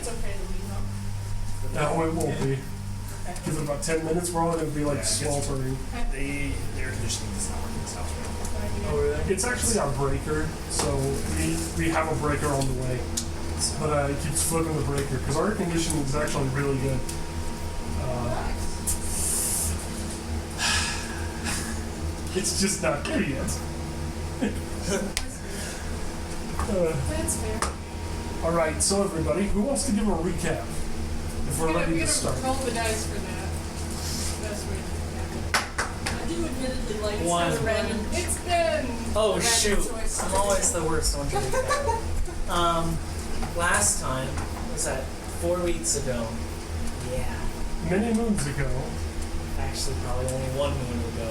it's okay to leave them. No, it won't be. Give it about 10 minutes, we're all going to be like sweltering. The air conditioning does not work in this house right now. Oh, really? It's actually our breaker, so we have a breaker on the way. But it keeps flipping the breaker, because our air conditioning is actually really good. It's just not there yet. That's fair. Alright, so everybody, who wants to give a recap? If we're ready to start. Roll the dice for that. Best way to do it. I do admittedly like One. some random. It's been Oh a shoot! random choice. I'm always the worst one to recap. Last time was that 4 weeks ago. Yeah. Many moons ago. Actually, probably only 1 moon ago.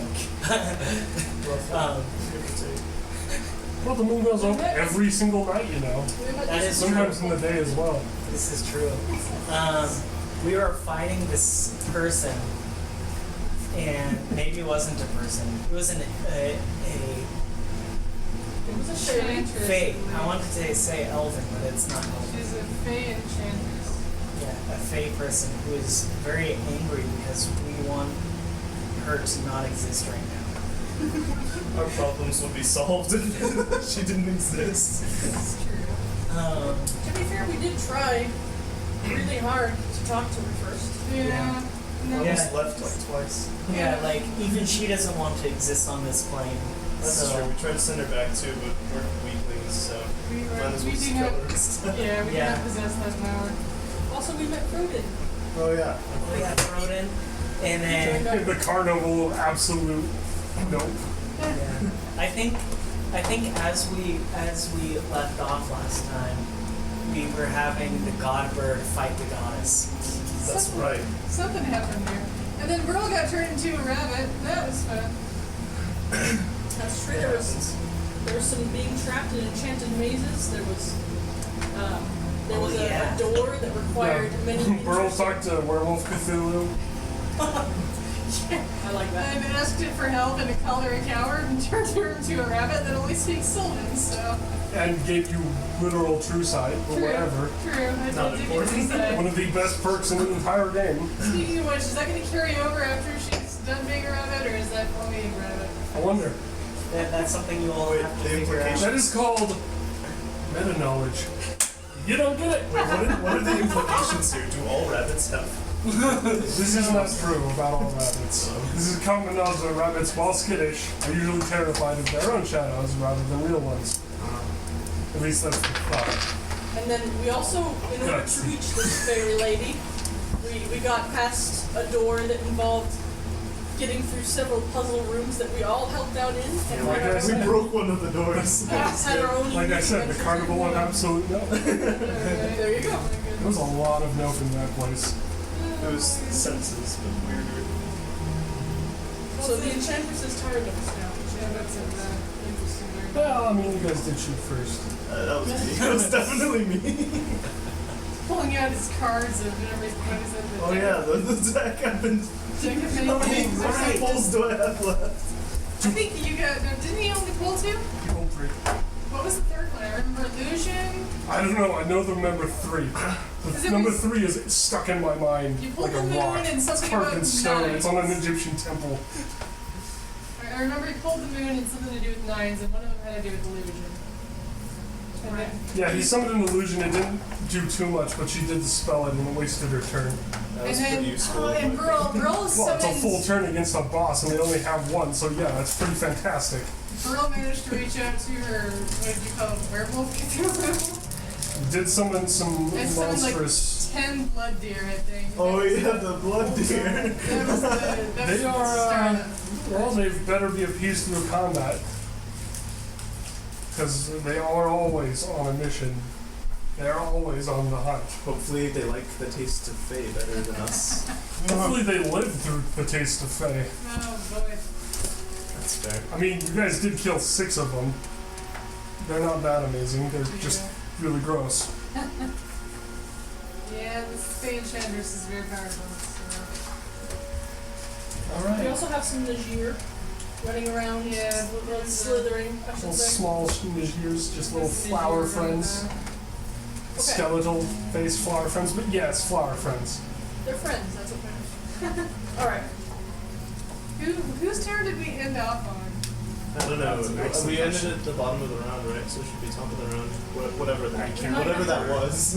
Well, the moon goes up every single night, you know. That is Sometimes true. in the day as well. This is true. We were fighting this person, and maybe it wasn't a person. It was It was a Enchantress. Fae. I wanted to say elven, but it's not elven. She's a Fae Enchantress. Yeah, a Fae person who is very angry because we want her to not exist right now. Our problems would be solved if she didn't exist. That's true. To be fair, we did try really hard to talk to her first. Yeah. I No. almost left like twice. Yeah, like even she doesn't want to exist on this plane. That's So- true. We tried to send her back too, but we're weaklings, so We might as well do just not. kill her. Yeah, we Yeah. cannot possess that power. Also, we met Froden. Oh yeah. We got thrown in, and then The carnival absolute nope. yeah. I think as we left off last time, we were having the god bird fight the goddess. That's right. Something happened there. And then Berl got turned into a rabbit. That was fun. That's true. It There happens. was some being trapped in enchanted mazes. There was yeah. a door that required many. Berl interesting- talked to Werewolf Cthulhu. I like that. And asked it for help and it called her a coward and turned her into a rabbit that only speaks Sylvan, so. And gave you literal true sight, or whatever. True. I Not told you important. to say. One of the best perks in the entire game. Speaking of which, is that going to carry over after she's done being a rabbit, or is that only a rabbit? I wonder. That's something you all Wait, have to the figure out. That is called meta knowledge. You don't get it. Wait, what are the implications here? Do all rabbits have? This is not true about all rabbits. This is common knowledge that rabbits, while skittish, are usually terrified of their own shadows rather than real ones. At least that's the thought. And then we also, in order to reach this fairy lady, we got past a door that involved getting through several puzzle rooms that we all helped out in. And like I said- We broke one of the doors. had our own Like I unique said, the adventures carnival in of there. absolute no. There you go. There was a lot of nope in that place. It was senses, but weirder. So the Enchantress is tired of us now. Yeah, that's interesting. Well, I mean, you guys did shoot first. That was me. That was definitely me. Pulling out his cards of everything. What is it? Oh yeah, the deck happened. Deck of many How many things. how many pulls do I have left? I think you got. No, didn't he only pull two? You pulled 3. What was the third one? I remember illusion. I don't know. I know the number 3. Because The it number was- 3 is stuck in my mind You pulled like a the moon rock. and It's something carved about in stone. It's on an nines. Egyptian temple. I remember he pulled the moon and something to do with nines, and one of them had to do with illusion. And then, Yeah, he summoned an illusion. It didn't do too much, but she did dispel it and wasted her turn. That was and pretty then, useful. and Berl Well, summoned. it's a full turn against a boss, and they only have one, so yeah, that's pretty fantastic. Berl managed to reach out to her. What did you call it? Werewolf Cthulhu. Did summon some And summoned like monstrous. 10 blood deer, I think. Oh yeah, the blood deer. That was the They start are, of. well, they better be appeased through combat. Because they are always on a mission. They're always on the hunt. Hopefully they like the taste of Fae better than us. Hopefully they live through the taste of Fae. Oh boy. That's fair. I mean, you guys did kill 6 of them. They're not that amazing. They're just really gross. Yeah, this Fae Enchantress is very powerful. So. We Alright. also have some Najir running around. Yeah, slithering, I should Little say. small schmooziers, just little flower friends. skeletal face flower friends, but yes, flower friends. They're friends, that's what matters. Alright. Whose turn did we end off on? I don't know. That's an excellent We ended question. at the bottom of the round, right? So it should be top of the round. Whatever that. can't Whatever that remember. was.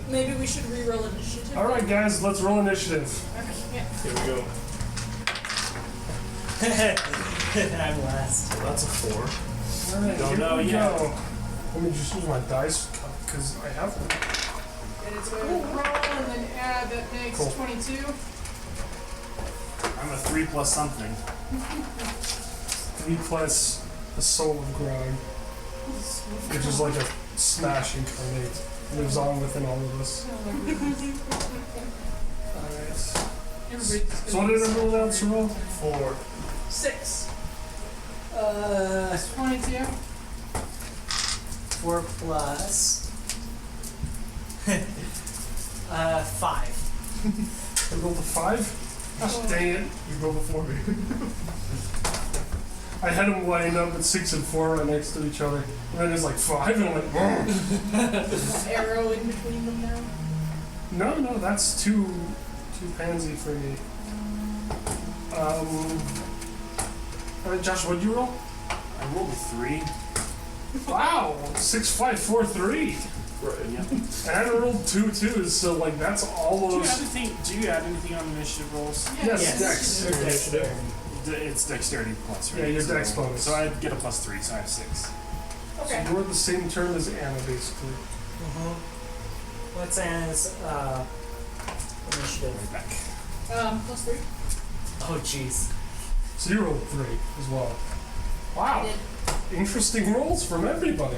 Maybe we should re-roll initiative. Alright, guys, let's roll initiative. Okay. Here we go. I'm last. That's a 4. Alright, Don't here know we yet. go. Let me just use my dice because I have one. And it's going to roll and then add, that makes Cool. 22. I'm a 3 plus something. 3 plus the soul of grog, which is like a smash incarnate. Lives on within all of us. Alright. So what did everyone else roll? 4. 6. 22. 4 plus 5. I rolled a 5? Gosh dang it. You go before me. I had them lined up at 6 and 4 right next to each other. And then it's like 5 and I'm like, whoa. Arrow in between them now. No, that's too pansy for me. Alright, Josh, what'd you roll? I rolled a 3. Wow, 6, 5, 4, 3. Right. Yep. And I rolled 2 2s, so like that's Do almost. you add anything on initiative rolls? Yes, Dex. Initiative. It's dexterity plus, right? Yeah, your So- dex bonus. So I get a plus 3, so I have 6. Okay. So you're the same turn as Anna, basically. What's Anna's initiative? Right back. Plus 3. Oh jeez. So you rolled 3 as well. Wow. Interesting rolls from everybody.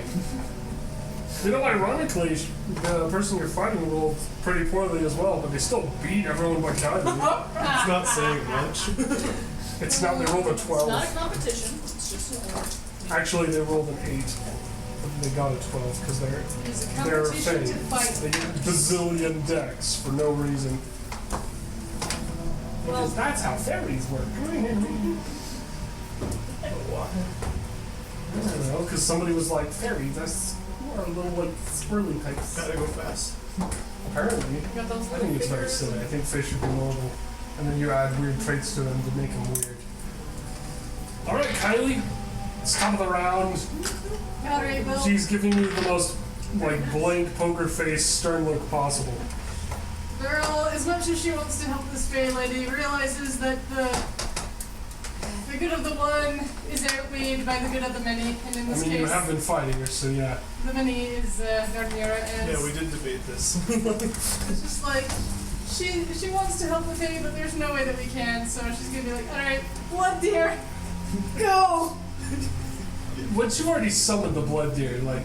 You know, ironically, the person you're fighting rolled pretty poorly as well, but they still beat everyone by counting. It's not saying much. It's not, they rolled a It's not a 12. competition, it's just an order. Actually, they rolled an 8. But they got a 12 because they're It's a They're competition to fake. fight. they get bazillion decks for no reason. Well- Because that's how fairies work. I don't know, because somebody was like, fairies, that's more a little like squirrely types. Gotta go fast. Apparently. Got those I little think it's very fingers. silly. I think fish should be normal. And then you add weird traits to them to make them weird. Alright, Kylie. It's top of the round. Alright, well, She's giving you the most like blank poker face stern look possible. Berl, as much as she wants to help this Fae lady, realizes that the good of the one is outweighed by the good of the many, and in I this mean, you case, have been fighting her, so yeah. the many is Dornmura, and Yeah, we did debate this. it's just like, she wants to help the Fae, but there's no way that we can, so she's gonna be like, alright, blood deer, go! Once you already summoned the blood deer, like,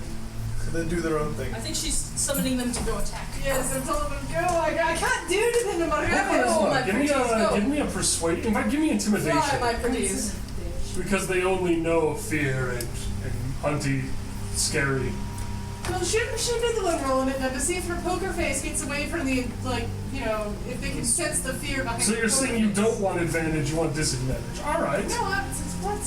Then do their own thing. I think she's summoning them to go attack. Yes, I'm telling them, go, I can't do anything about it, Oh, my give me a persuade. In fact, give me intimidation. Fly, my pretties. Because they only know fear and hunty, scary. Well, should be the one rolling it then to see if her poker face gets away from the, like, you know, if they can sense the fear behind So the you're poker saying you face. don't want advantage, you want disadvantage. Alright. No, what?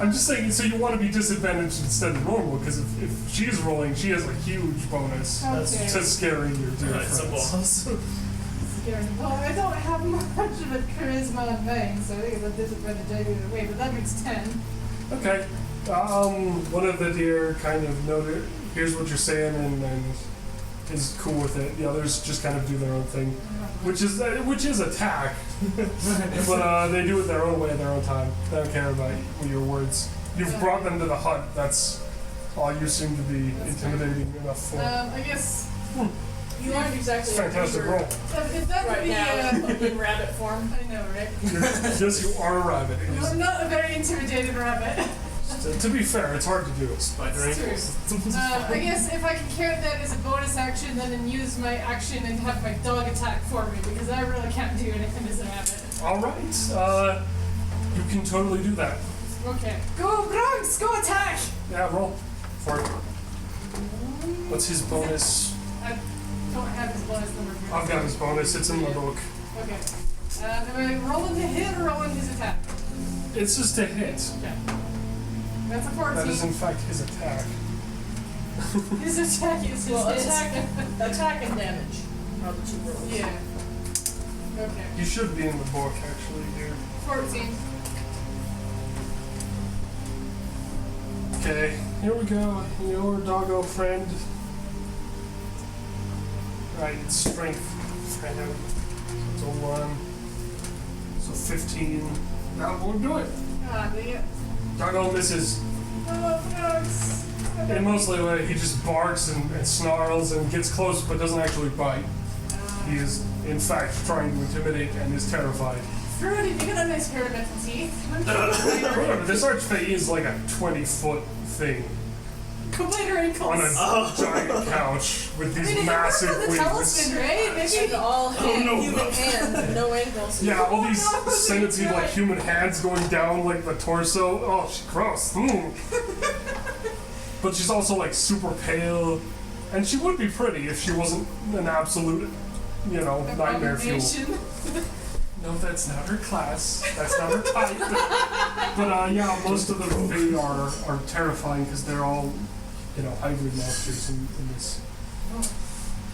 I'm just saying, so you want to be disadvantaged instead of normal, because if she's rolling, she has a huge bonus Okay. to scaring your dear Right, it's a friends. boss. Well, I don't have much of a charisma on vein, so I think it's a disadvantage either way, but that makes 10. Okay. One of the deer kind of noted, here's what you're saying, and is cool with it. The others just kind of do their own thing, which is attack, but they do it their own way, their own time. They don't care about your words. You've brought them to the hut. That's all you seem to be intimidating enough for. I guess You aren't exactly It's a fantastic leader roll. if that would right be now in rabbit form. I know, right? Yes, you are a rabbit. I'm not a very intimidated rabbit. To be fair, it's hard to do. Spider It's ankles. I guess if I can count that as a bonus action, then use my action and have my dog attack for me, because I really can't do anything as a rabbit. All right. You can totally do that. Okay. Go, Bronx! Go attack! Yeah, roll for it. What's his bonus? I don't have his bonus number here. I've got his bonus. It's in my book. Okay. Am I rolling to hit or rolling his attack? It's just a hit. Okay. That's a 14. That is in fact his attack. His attack is his Well, hit. attack and damage are the two rolls. Yeah. Okay. You should be in the book, actually, here. 14. Okay, here we go. Your doggo friend. Right, strength. Kind of. So 1. So 15. That won't do it. Ah, dang it. Doggo misses. Oh, dogs. In mostly way, he just barks and snarls and gets close but doesn't actually bite. He is, in fact, trying to intimidate and is terrified. Fruity, you got a nice pair of metal teeth. Remember, this Archfey is like a 20-foot thing Complainer and on a calls. giant couch with these I mean, massive it worked with the talisman, wings. right? Maybe. And all human hands, no ankles. Yeah, all these Oh, no, centipede like human hands going down like the torso. Oh, she's gross. But she's also like super pale, and she would be pretty if she wasn't an absolute, nightmare fuel. Abomination. No, that's not her class. That's not her type. But yeah, most of the Fae are terrifying because they're all, hybrid monsters in this.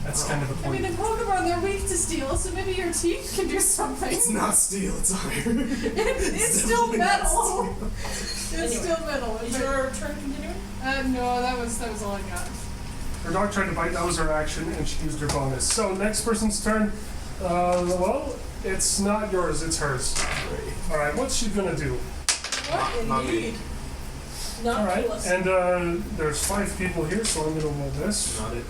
That's kind of the I mean, point. in Pokemon, they're weak to steel, so maybe your teeth can do something. It's not steel, it's iron. It's still definitely not metal. It's Anyway, still metal. Is your turn continuing? No, that was all I got. Her dog tried to bite. That was her action, and she used her bonus. So next person's turn. Well, it's not yours. It's hers. All right. What's she gonna do? What Not me. indeed? Not All right. kill us. And there's 5 people here, so I'm gonna roll this. Not it.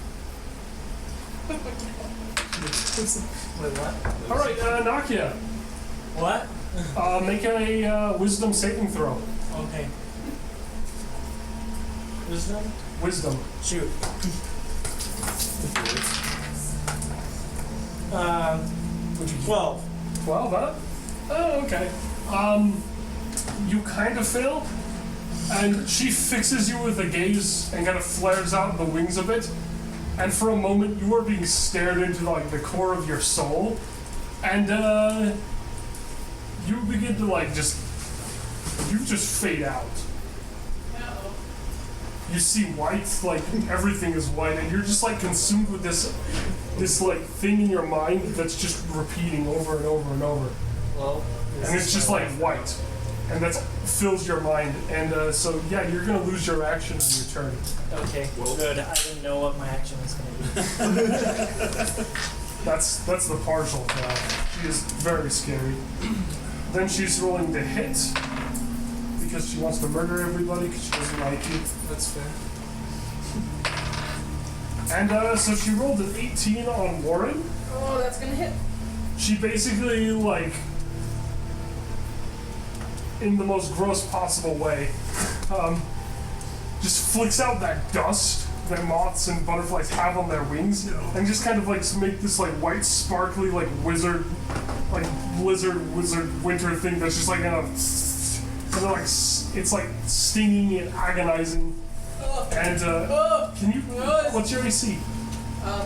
Wait, what? All right, Nakia. What? Make a wisdom saving throw. Okay. Wisdom? Wisdom. Shoot. Would you 12. 12, huh? Oh, okay. You kind of fail, and she fixes you with a gaze and kind of flares out the wings a bit, and for a moment you are being stared into like the core of your soul, and you begin to you just fade out. Uh-oh. You see white, like everything is white, and you're just like consumed with this like thing in your mind that's just repeating over and over and over. Well, And it's just like white. And that fills your mind. And so yeah, you're gonna lose your action on your turn. okay, good. I didn't know what my action was going to be. That's the partial for that. She is very scary. Then she's rolling to hit because she wants to murder everybody because she doesn't like you. That's fair. And so she rolled an 18 on Warren. Oh, that's gonna hit. She basically in the most gross possible way, just flicks out that dust that moths and butterflies have on their wings, and just kind of make this white sparkly wizard, blizzard wizard winter thing that's just and then it's stinging and agonizing. And can you? What's your AC?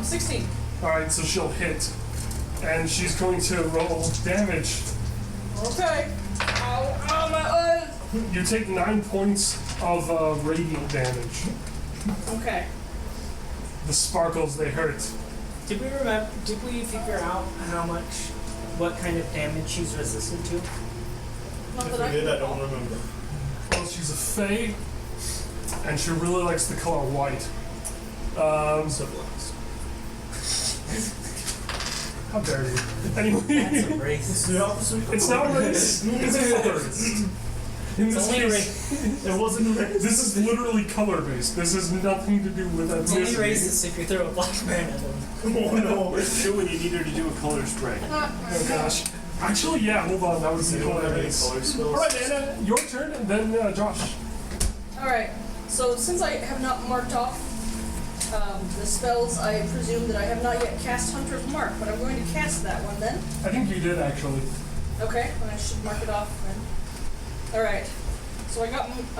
16. All right, so she'll hit, and she's going to roll damage. Okay. Ow, ow, my eyes. You take 9 points of radiant damage. Okay. The sparkles, they hurt. Did we figure out what kind of damage she's resistant to? Not If that we I did, I don't remember. Well, she's a Fae, and she really likes the color white. Civilized. How dare you? Anyway, That's a racist. The opposite. it's not race. It's color. In this only case, It wasn't a this is literally color-based. This has nothing to do with It's only ethnicity. racist if you throw a black man at them. Oh no. It's true when you need her to do a color spray. Oh gosh. Actually, yeah. Hold on. That would be hilarious. Color All spells. right, Anna, your turn, and then Josh. Alright, so since I have not marked off the spells, I presume that I have not yet cast Hunter's Mark, but I'm going to cast that one then. I think you did actually. Okay, then I should mark it off then. Alright, so I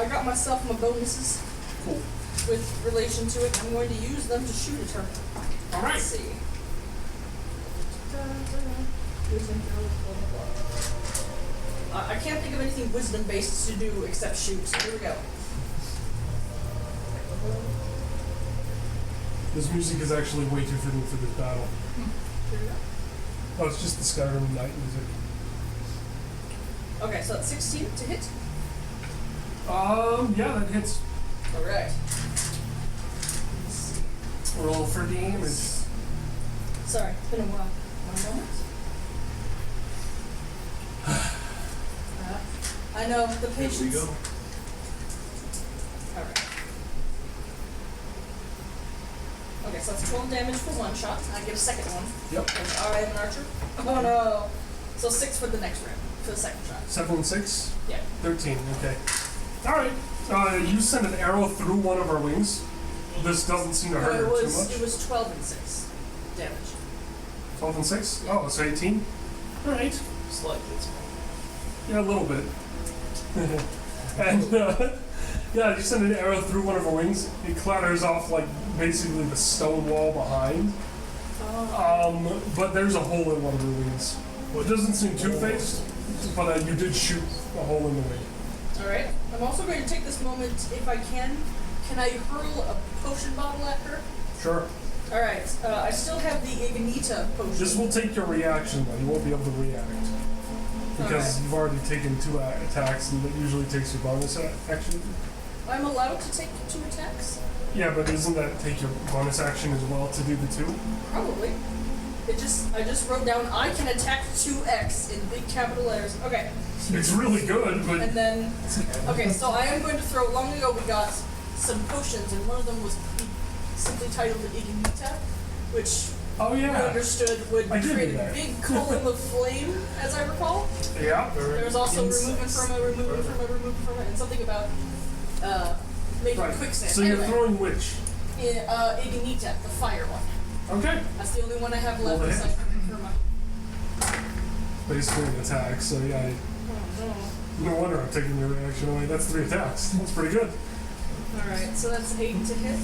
got myself my bonuses Cool. with relation to it. I'm going to use them to shoot at her. All right. Let's see. I can't think of anything wisdom-based to do except shoot, so here we go. This music is actually way too fitting for this battle. Here we go. Oh, it's just the Skyrim night music. Okay, so that's 16 to hit. Yeah, that hits. Alright. Roll for damage. Sorry, it's been a while. 1 moment. I know, the patience. Here we go. Alright. Okay, so that's 12 damage for one shot. I get a second one. Yep. Because I am an archer. Oh no! So 6 for the next round, for the second shot. 7 and 6? Yeah. 13, okay. Alright. You send an arrow through one of her wings. This doesn't seem to hurt her too much. It was 12 and 6 damage. 12 and 6? Oh, so 18? Alright. Slightly small. Yeah, a little bit. And, yeah, you send an arrow through one of her wings. It clatters off, like, basically the stone wall behind. But there's a hole in one of her wings. Well, it doesn't seem two-faced, but you did shoot a hole in the wing. Alright. I'm also going to take this moment, if I can. Can I hurl a potion bottle at her? Sure. Alright. I still have the Ignita potion. This will take your reaction, though. You won't be able to react. Because you've already taken 2 attacks, and that usually takes your bonus action. I'm allowed to take 2 attacks? Yeah, but doesn't that take your bonus action as well to do the 2? Probably. I just wrote down I can attack 2x in big capital letters. Okay. It's really good, but... And then, okay, so I am going to throw, long ago we got some potions, and one of them was simply titled Ignita, which Oh, we yeah. understood would I did create do a that. big column of flame, as I recall. Yeah. There was also removing from it, and something about making Right. quicksand. So you're Anyway, throwing which? Ignita, the fire one. Okay. That's the only one I have left Well, aside from Irma. Basically an attack, so yeah. Oh No wonder I'm taking your reaction away. That's 3 attacks. That's pretty good. no. Alright, so that's 8 to hit.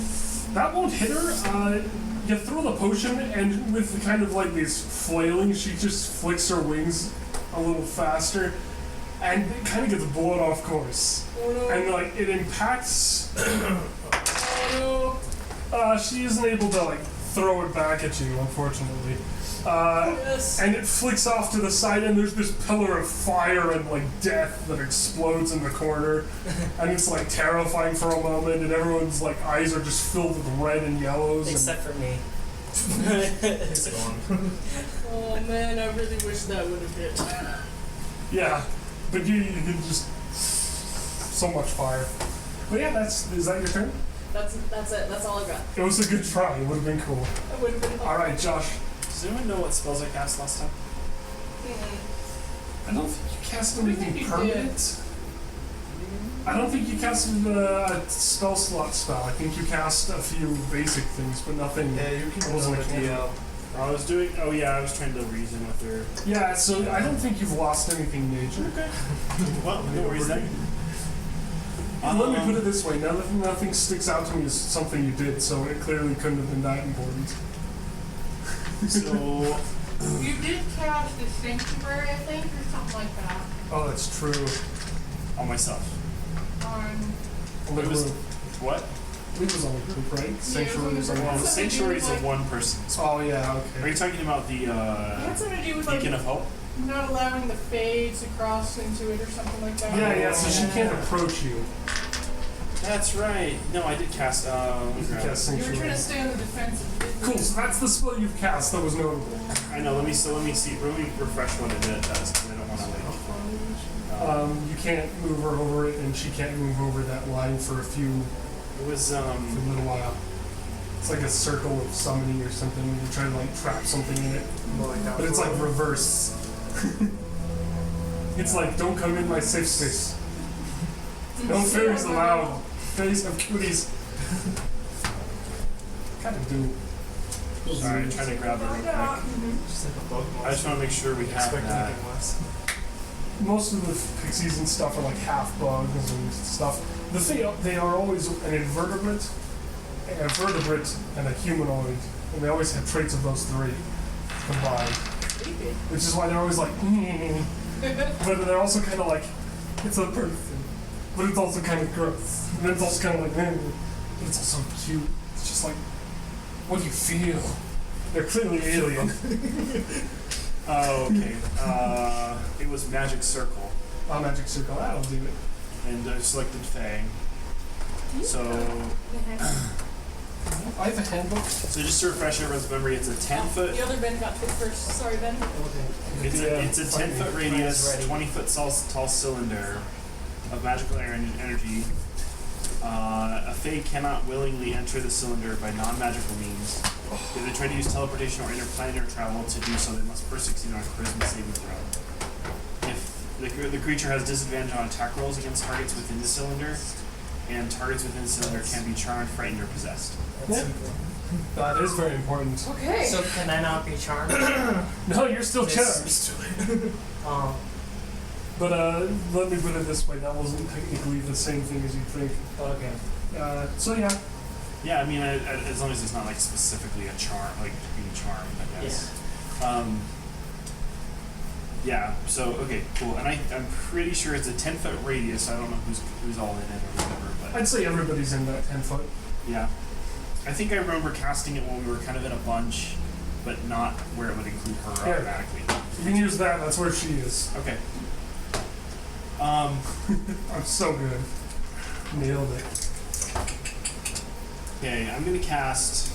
That won't hit her. You throw the potion, and with kind of like these flailing, she just flicks her wings a little faster, and it kind of gets blown off course. Oh no. And like it impacts. Oh no. She isn't able to like throw it back at you, unfortunately. Yes. And it flicks off to the side, and there's this pillar of fire and like death that explodes in the corner, and it's like terrifying for a moment, and everyone's like eyes are just filled with red and yellows. Except for me. It's gone. Oh man, I really wish that would have hit. Yeah, but you can just so much fire. But yeah, is that your turn? That's it. That's all I got. It was a good try. It would have been cool. It would have been. All right, Josh. Does anyone know what spells I cast last time? I don't think you cast I think anything you permanent. I don't think you casted a spell slot spell. I think you cast a few basic things, but nothing. Yeah, you can It wasn't roll a with cantrip. I was doing. Oh yeah, I was trying to reason with her. Yeah, so I don't think you've lost anything major. Okay. Well, no worries then. Let me put it this way: nothing sticks out to me as something you did, so it clearly couldn't have been that important. So You did cast the sanctuary, I think, or something like that. Oh, that's true. on myself. On the It was- group. What? I think it was on the group, right? Sanctuary was on the Well, group. the sanctuary is a Like- one-person spell. Oh yeah, Are okay. you talking about the It had something to do with like Beacon of Hope? not allowing the Fae to cross into it or something like that. Yeah, so she can't approach you. That's right. No, I did cast. You can cast You were sanctuary. trying to stay on the defensive. Cool. So that's the spell you've cast that was notable. I know. Let me see. Let me refresh what it does. 'Cause I don't want to like. You can't move her over it, and she can't move over that line for a It was for a little while. It's like a circle of summoning or something. You try to like trap something in it, but it's like reverse. It's like, don't come in my safe space. No fairies allowed. Fairies have cuties. Kind of do. Sorry, trying to grab it real quick. Just like a Pokemon. I just want to make sure we have Expect that. anything less. Most of the pixies and stuff are like half bugs and stuff. The thing, they are always an invertebrate, and a humanoid, and they always have traits of those 3 combined. Creepy. Which is why they're always like, but they're also kind of like, it's a person, but it's also kind of gross, and then it's also kind of like, but it's also cute. It's just like What do you feel? They're clearly alien. Oh, okay. It was Magic Circle, Magic circle, that'll do it. and I selected Fae. So I have a handbook. just to refresh everyone's memory, it's a 10-foot. The other Ben got to it first. Sorry, Ben. It's a 10-foot radius, Ready. 20-foot tall cylinder of magical energy. A Fae cannot willingly enter the cylinder by non-magical means. If they try to use teleportation or interplanetary travel to do so, they must first succeed on a charisma saving throw. If the creature has disadvantage on attack rolls against targets within the cylinder, and targets within the cylinder can be charmed, frightened, or possessed. Yeah. That is very important. Okay. So can I not be charmed? No, you're still This- charmed. Oh, But let me put it this way, that wasn't technically the same thing as you think. okay. So yeah. Yeah, I mean, as long as it's not like specifically a charm, like being charmed, I guess. Yeah. So okay, cool. And I'm pretty sure it's a 10-foot radius. I don't know who's all in it or whatever, but I'd say everybody's in that 10 foot. yeah. I think I remember casting it when we were kind of in a bunch, but not where it would include her Yeah. automatically. You can use that, that's where she is. Okay. I'm so good. Nailed it. Okay, I'm gonna cast.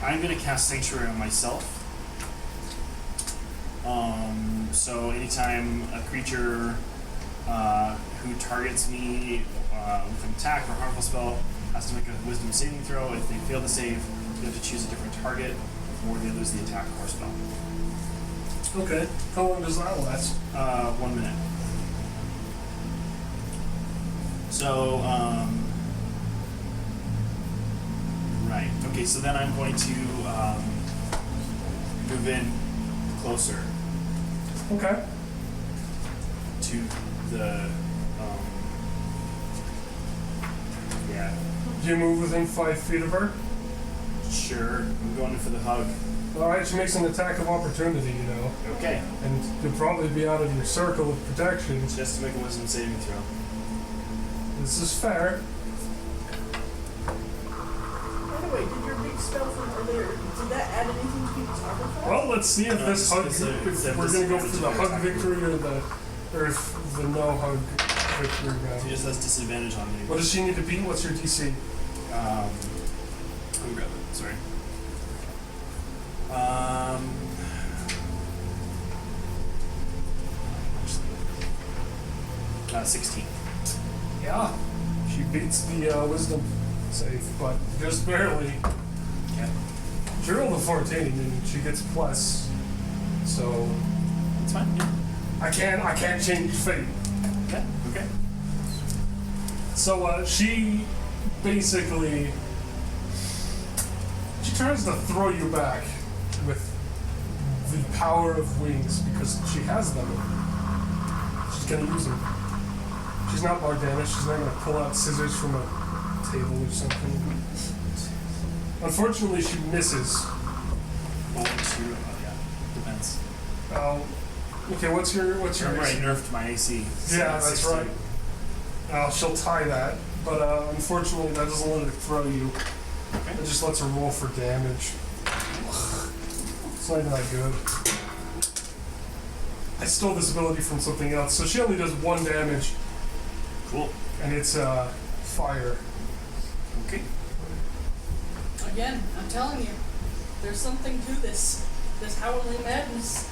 I'm gonna cast Sanctuary on myself. So anytime a creature who targets me with an attack or harmful spell has to make a Wisdom saving throw. If they fail to save, you have to choose a different target, or they lose the attack or spell. Okay. How long does that last? 1 minute. So, right. Okay, so then I'm going to move in closer Okay. to the, yeah, Do you move within 5 feet of her? sure. I'm going in for the hug. Alright, she makes an attack of opportunity, you know. Okay. And you'll probably be out of your circle of protection. Just to make a Wisdom saving throw. This is fair. By the way, did your big spell from earlier, did that add anything to people's armor class? Well, let's see if No, this hug, it's a if we're gonna go for the hug victory or if the no hug victory He go. just has disadvantage on me. What does she need to beat? What's your DC? Let me grab it. Sorry. 16. Yeah. She beats the wisdom save, but just barely. Okay. She rolled a 14 and she gets plus. So That's fine. Yeah. I can't change fate. Yeah. Okay. So she basically she tries to throw you back with the power of wings because she has them. She's gonna use them. She's not more damaged. She's not gonna pull out scissors from a table or something. Unfortunately, she misses. Oh, yeah. Depends. Okay, what's your Remember, I AC? nerfed my AC. So Yeah, that's 16. right. She'll tie that, but unfortunately that doesn't let her throw you. Okay. It just lets her roll for damage. It's not even that good. I stole this ability from something else, so she only does 1 damage, Cool. and it's fire. Okay. Again, I'm telling you, there's something to this howling madness.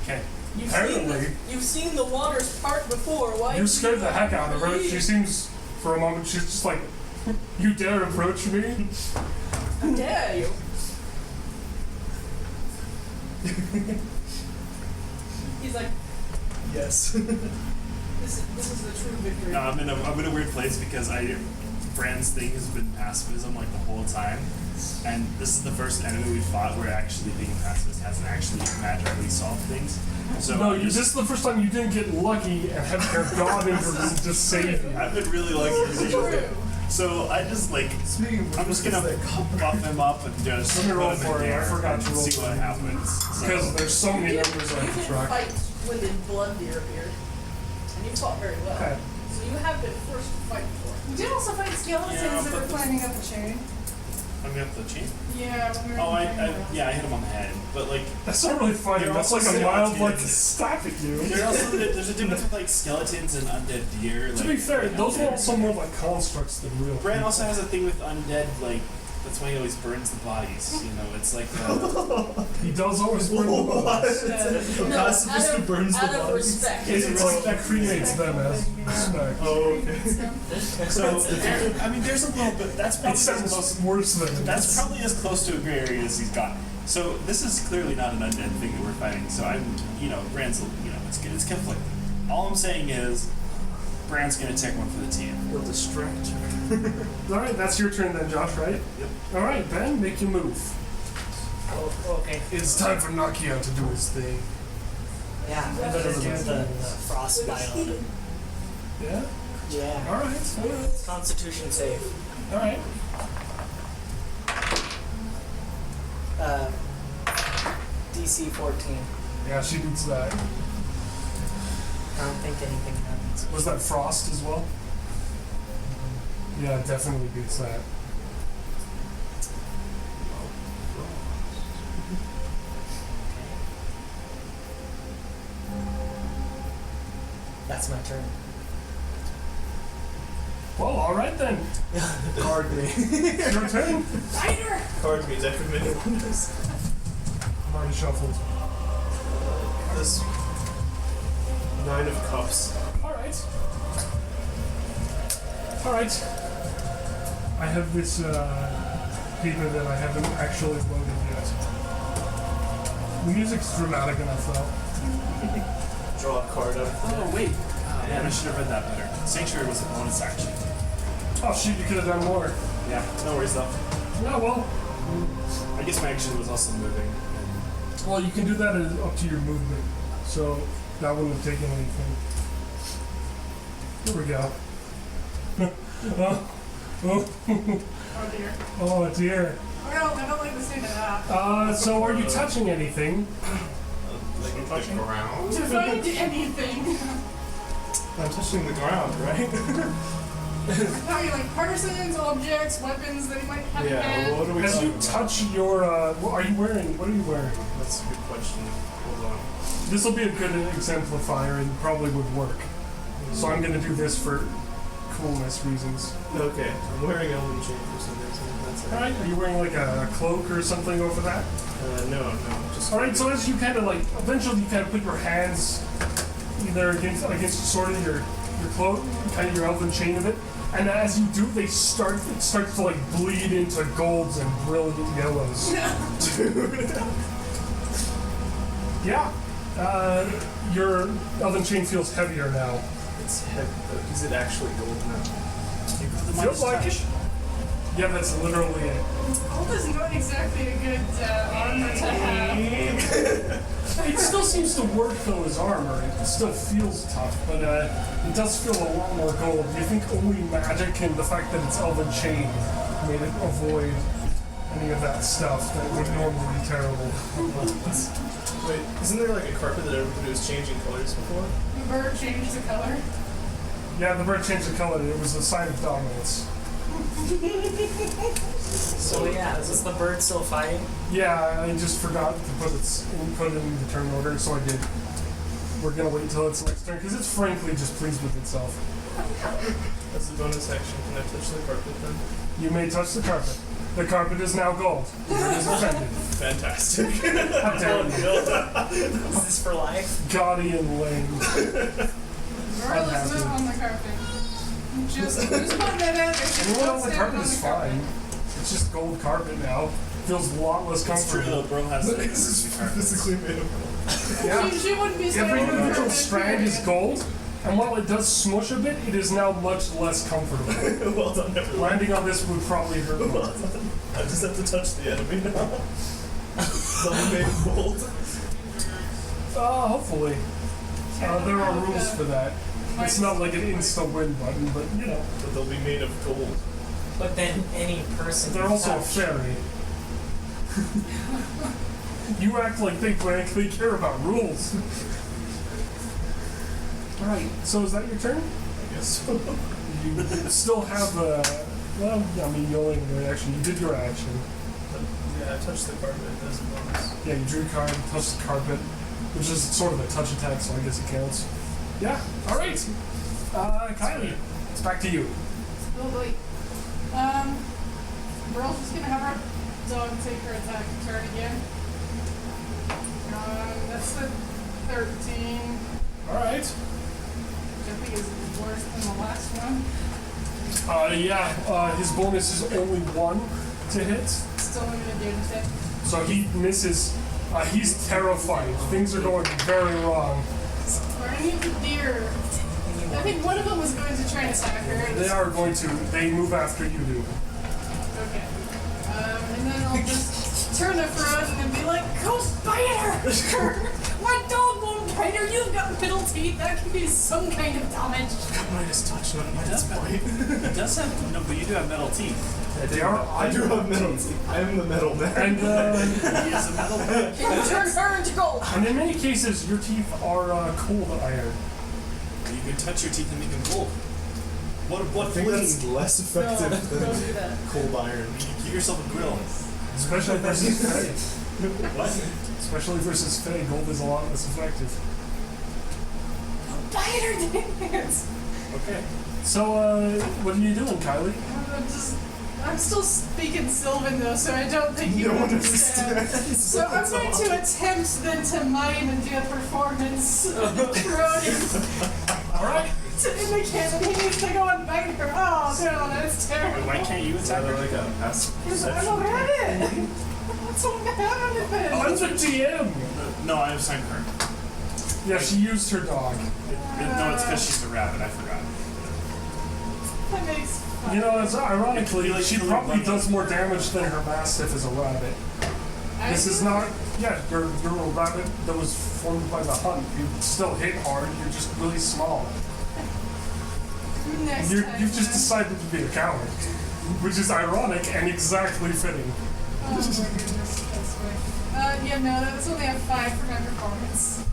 Okay. You've seen the waters part before. Why? You scared the heck out of her. believe? She seems, for a moment, she's just like, you dare approach me? How dare you? He's like, Yes. this is the true victory. No, I'm in a weird place because Brand's thing has been pacifism like the whole time, and this is the first enemy we fought where actually being pacifist hasn't actually magically solved things. So No, this is the first time you didn't get lucky and have your god intervene to save you. I've been really lucky This to is do true. it. So I just like I'm just gonna buff him up and just Let me roll put him for in you. I there forgot and to roll see for what you. happens. Because there's so many numbers I You can did track. fight when the blood deer appeared, and you fought very well. Okay. So you have been forced to fight before. We did also fight skeletons Yeah, that but were climbing up a chain. I'm up the chain. Yeah, when we were Oh, in the train. I hit him on the head. But like, That's not really fighting. You're That's also like a mild like skeletons. stabbing you. there's a difference with like skeletons and undead deer. To be fair, those are also more like constructs than real. Brand people. also has a thing with undead, like, that's why he always burns the bodies, you know, it's like, He does always burn the What? bodies. A No, pacifist who burns the out of bodies. respect. It's like that creates them as respect. Oh, okay. so, I mean, there's a little bit, that's It probably as sounds close, worse than it that's is. probably as close to a gray area as he's got. So, this is clearly not an undead thing that we're fighting, so I'm, you know, Brand's, you know, it's conflicting. All I'm saying is, Brand's gonna take one for the team. He'll distract you. Alright, that's your turn then, Josh, right? Yep. Alright, Ben, make your move. Oh, okay. It's time for Nakia to do his thing. Yeah, I'm gonna do the frost biome. Yeah? Yeah. Alright, Constitution save. alright. DC 14. Yeah, she beats that. I don't think anything happens. Was that Frost as well? Yeah, it definitely beats that. That's my turn. Well, alright then. Card me. Your turn. Fighter! Card me, Deck Mini Wonders. Already shuffled. This 9 of Cups. Alright. Alright. I have this paper that I haven't actually loaded yet. The music's dramatic enough though. Draw a card out. Oh, wait. Man, I should have read that better. Sanctuary was a bonus action. Oh shoot, you could have done more. Yeah, no worries though. Yeah, well. I guess my action was also moving. Well, you can do that as up to your movement. So that wouldn't have taken anything. Here we go. oh, Oh dear. oh dear. I don't like the sound of that. So are you touching anything? Like the ground? To find anything. I'm touching the ground, right? Probably like persons, objects, weapons that he might have in Yeah, hand. well, what are we As talking you about? touch your, what are you wearing? What are you wearing? That's a good question. Hold on. This will be a good exemplifier and probably would work. So I'm gonna do this for coolness reasons. Okay, I'm wearing Elven Chain for some reason. That's it. Alright, are you wearing like a cloak or something over that? No, just. Alright, so as you kind of like, eventually you kind of put your hands either against sort of your cloak, kind of your elven chain of it, and as you do, it starts to like bleed into golds and brilliant yellows. Yeah. Your elven chain feels heavier now. It's heavy, but is it actually gold now? Feels like it. Yeah, that's literally it. Gold is not exactly a good armor to have. It still seems to work though as armor. It still feels tough, but it does feel a lot more gold. You think only magic and the fact that it's elven chain made it avoid any of that stuff that would normally be terrible. Wait, isn't there like a carpet that everybody was changing colors before? The bird changed the color. Yeah, the bird changed the color. It was a sign of dominance. So yeah, is the bird still fighting? Yeah, I just forgot to put it in the turn order, so I did. We're gonna wait until its next turn because it's frankly just pleased with itself. As a bonus action, can I touch the carpet then? You may touch the carpet. The carpet is now gold. The bird is offended. Fantastic. How dare you? Is this for life? Gaudy and lame. Berl is not on the carpet. Just putting that out there. She Everyone on wants the to carpet on is the carpet. fine. It's just gold carpet now. Feels a lot less It's true comfortable. though, bro has But this is physically made of gold. Yeah. She wouldn't be standing Every on the individual carpet, strand is period. gold, and while it does smush a bit, it is now much less comfortable. Well done, everyone. Landing on this would probably hurt more. Well done. I just have to touch the enemy now. It's all made of gold. Hopefully. There are rules for that. It's not like an insta win button, but you know. But they'll be made of gold. But then any person They're can also a touch. fairy. You act like they care about rules. Alright, so is that your turn? I guess. You still have well, I mean, you only have your action. You did your action. Yeah, I touched the carpet as a bonus. Yeah, you drew a card, touched the carpet, which is sort of a touch attack, so I guess it counts. Yeah, alright. Kylie, it's back to you. Oh boy. Berl's just gonna have our dog take her attack turn again. That's the 13, Alright. which I think is worse than the last one. His bonus is only 1 to hit. Still only gonna damage it. So he misses. He's terrified. Things are going very wrong. Are any of the deer? I think one of them was going to try and attack her. They are going to. They move after you do. Okay. And then I'll just turn to Frozen and be like, go bite her! My dog won't bite her! You've got middle teeth. That can be some kind of damage. Minus touch, not minus bite. He does have no, but you do have metal teeth. They are. I do have metal teeth. I am the metal man. And He is a metal man. Can you turn her into gold? and in many cases, your teeth are cold iron. You can touch your teeth and make them cold. What I think that's less effective Don't do than that. cold iron. Give yourself a grill. Especially versus Fae. What? Especially versus Fae, gold is a lot less effective. Bite her, dance! Okay. So, what are you doing, Kylie? I'm still speaking Sylvan though, so I don't think you No one understand. understands. So I'm going to attempt then to mime and do a performance droning Alright. to indicate that he needs to go and bite her. Oh no, that's Wait, terrible. why can't you attack her? like a passive Because I perception. don't have it. That's what I have it then. I'm the GM! No, I have signed her. Yeah, she used her dog. No, it's because she's a rabbit. I forgot. That makes fun. You know, it's ironically, Like she killing probably bunnies. does more damage than her mastiff as a rabbit. This is not, yeah, you're a rabbit that was formed by the hunt. You still hit hard, you're just really small. Next You've time, just then. decided to be a coward, which is ironic and exactly fitting. Oh my goodness, that's right. Yeah, no, that's only a 5 for my performance.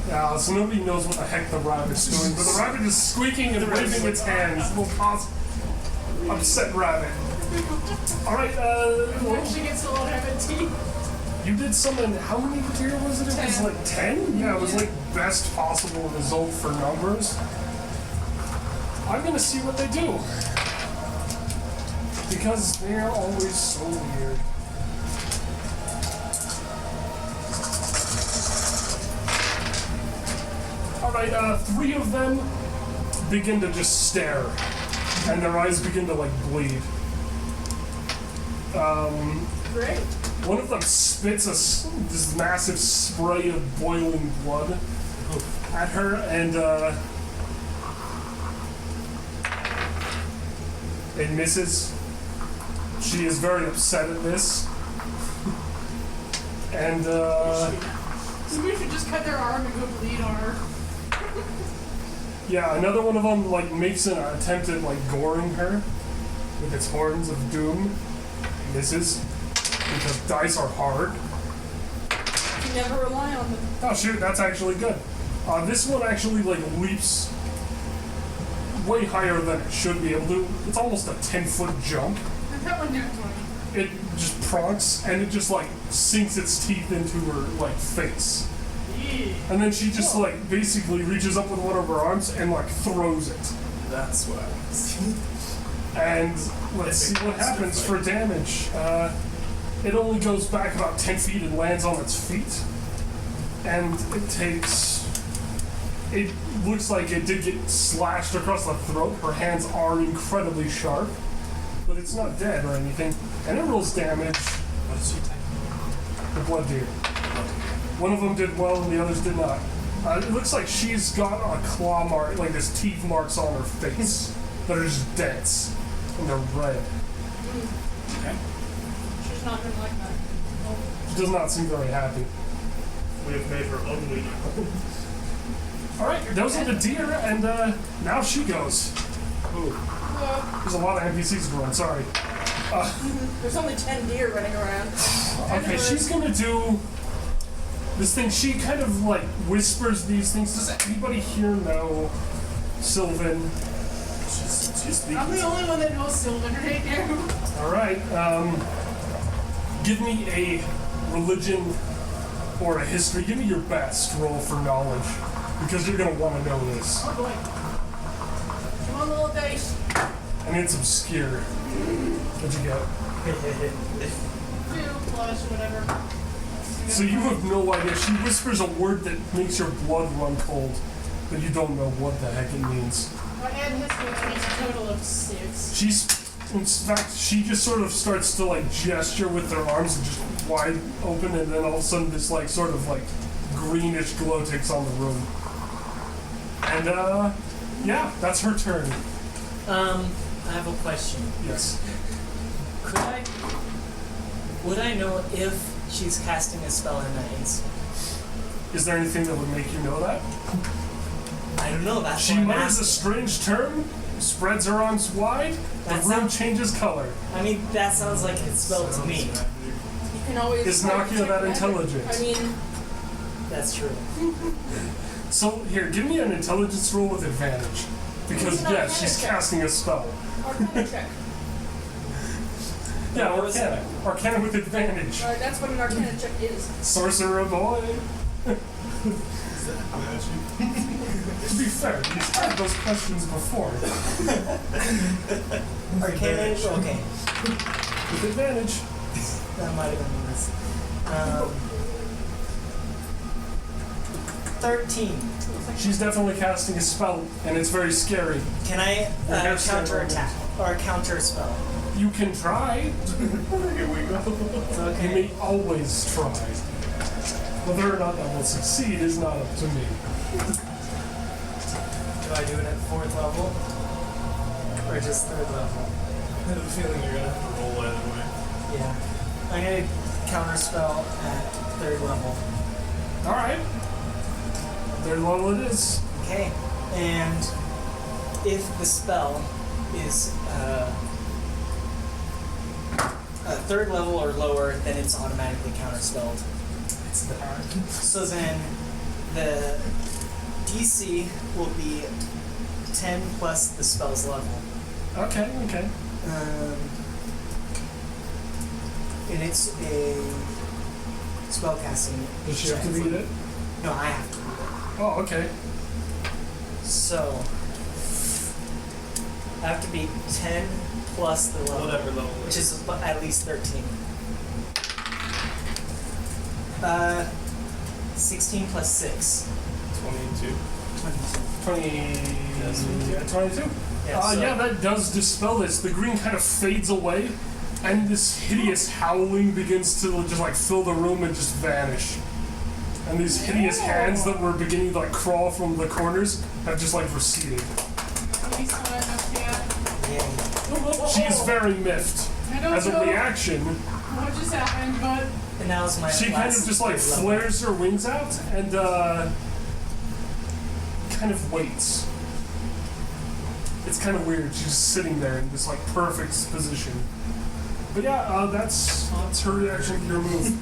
Yeah, so nobody knows what the heck the rabbit's doing, but the rabbit is squeaking and waving its hands. Little upset rabbit. Alright, When she gets a lot of it teeth. you did summon, how many material was it? It was 10. like 10? Yeah, it was like best possible result for numbers. I'm gonna see what they do. Because they're always so weird. Alright, 3 of them begin to just stare. And their eyes begin to like bleed. Great. One of them spits this massive spray of boiling blood at her, and it misses. She is very upset at this, and So we should just cut their arm and go bleed on her. yeah, another one of them like makes an attempt at like goring her with its horns of doom. Misses because dice are hard. You never rely on them. Oh shoot, that's actually good. This one actually like leaps way higher than it should be able to. It's almost a 10-foot jump. And that one down 20. It just pronks and it just like sinks its teeth into her like face. Yeah. And then she just like basically reaches up with one of her arms and like throws it. That's what I want to see. And let's see what happens for damage. It only goes back about 10 feet and lands on its feet. And it takes... It looks like it did get slashed across the throat. Her hands are incredibly sharp. But it's not dead or anything. And it rolls damage. What is she typing? The blood deer. One of them did well and the others did not. It looks like she's got a claw mark, like there's teeth marks on her face that are just dents. And they're red. Okay. She's not gonna like that. She does not seem very happy. We have made her ugly. Alright, those are the deer, and now she goes. Ooh, there's a lot of NPCs going, sorry. There's only 10 deer running around. Okay, she's gonna do this thing. She kind of like whispers these things. Does anybody here know Sylvan? She's the I'm the only one that knows Sylvan right now. Alright, give me a religion or a history. Give me your best roll for knowledge. Because you're going to want to know this. Oh boy. Come on, little dice. And it's obscure. What'd you get? 2 plus whatever. So you have no idea. She whispers a word that makes your blood run cold, but you don't know what the heck it means. I add history, that makes a total of 6. In fact, she just sort of starts to like gesture with her arms and just wide open, and then all of a sudden this like sort of like greenish glow takes on the room. And yeah, that's her turn. I have a question. Yes. Would I know if she's casting a spell in that instant? Is there anything that would make you know that? I don't know, that's She what I'm mutters a asking. strange term, spreads her arms wide, the That room sounds- changes color. I mean, that sounds like it's spelled to me. You can always. Is try to Nakia check that magic. intelligent? I mean, That's true. So here, give me an intelligence roll with advantage. Because It's not yes, a she's check. casting a spell. Arcana check. Yeah, What was it? Arcana with advantage. That's what an Arcana check is. Sorcerer boy. To be fair, you've had those questions before. Arcana, okay. With advantage. That might have been this. 13. She's definitely casting a spell, and it's very scary. Can I Your hair's counter still attack or counter spell? You can try. Here we go. It's You okay. may always try. Whether or not that will succeed is not up to me. Do I do it at 4th level? Or just 3rd level? I have a feeling you're gonna have to roll either way. Yeah. I'm gonna counter spell at 3rd level. Alright. Third level it is. Okay. And if the spell is 3rd level or lower, then it's automatically counterspelled. It's that. So then the DC will be 10 plus the spell's level. Okay. And it's a spellcasting. Does she have to check. beat it? No, I have to. Oh, okay. So I have to be 10 plus the level, Whatever level. which is at least 13. 16 plus 6. 22. 22. 22? Yeah, so- Yeah, that does dispel this. The green kind of fades away, and this hideous howling begins to just like fill the room and just vanish. And these hideous hands that were beginning to like crawl from the corners have just like receded. At least not enough yet. Yeah. She is very miffed. I don't As a know reaction, what just happened, but And that was my she kind of just like third level. flares her wings out and kind of waits. It's kind of weird. She's just sitting there in this like perfect position. But yeah, that's her reaction to your move.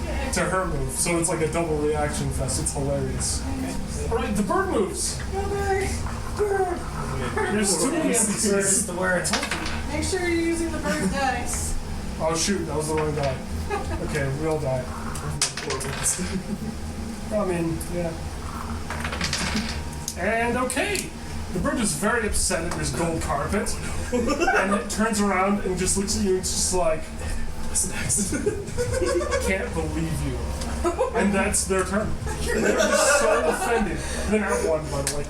okay. To her move. So it's like a double reaction fest. It's hilarious. Alright, the bird moves. Go bird. Bird. There's too many Where's NPCs. the word? Make sure you're using the bird dice. Oh shoot, that was the wrong die. Okay, we all die. I mean, yeah. And okay. The bird is very upset at this gold carpet. And it turns around and just looks at you and it's just like, It's an accident. I can't believe you. And that's their turn. They're just so offended. They're not one, by the way.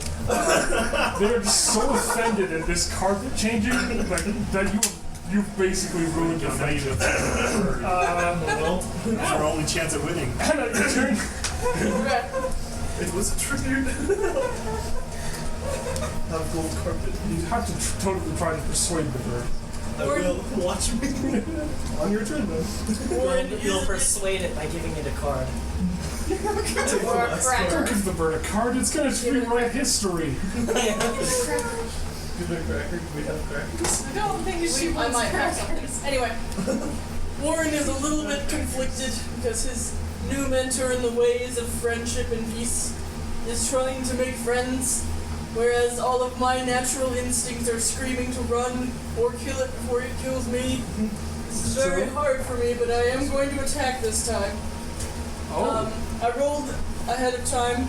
They're just so offended at this carpet changing that you've basically ruined your Now you friendship. Well, That's our only chance at winning. And it turned. it was triggered. Have gold carpet. You have to totally try to persuade the bird. I will. Watch me. On your turn, then. You'll persuade it by giving it a card. Take the Or a last cracker. Don't card. give the bird a card. It's going to rewrite history. Give it a cracker. Do we have crackers? I don't think she I wants might have crackers. something. Anyway, Warren is a little bit conflicted because his new mentor in the ways of friendship and peace is trying to make friends Whereas all of my natural instincts are screaming to run or kill it before it kills me. This is very hard for me, but I am going to attack this time. Oh. I rolled ahead of time.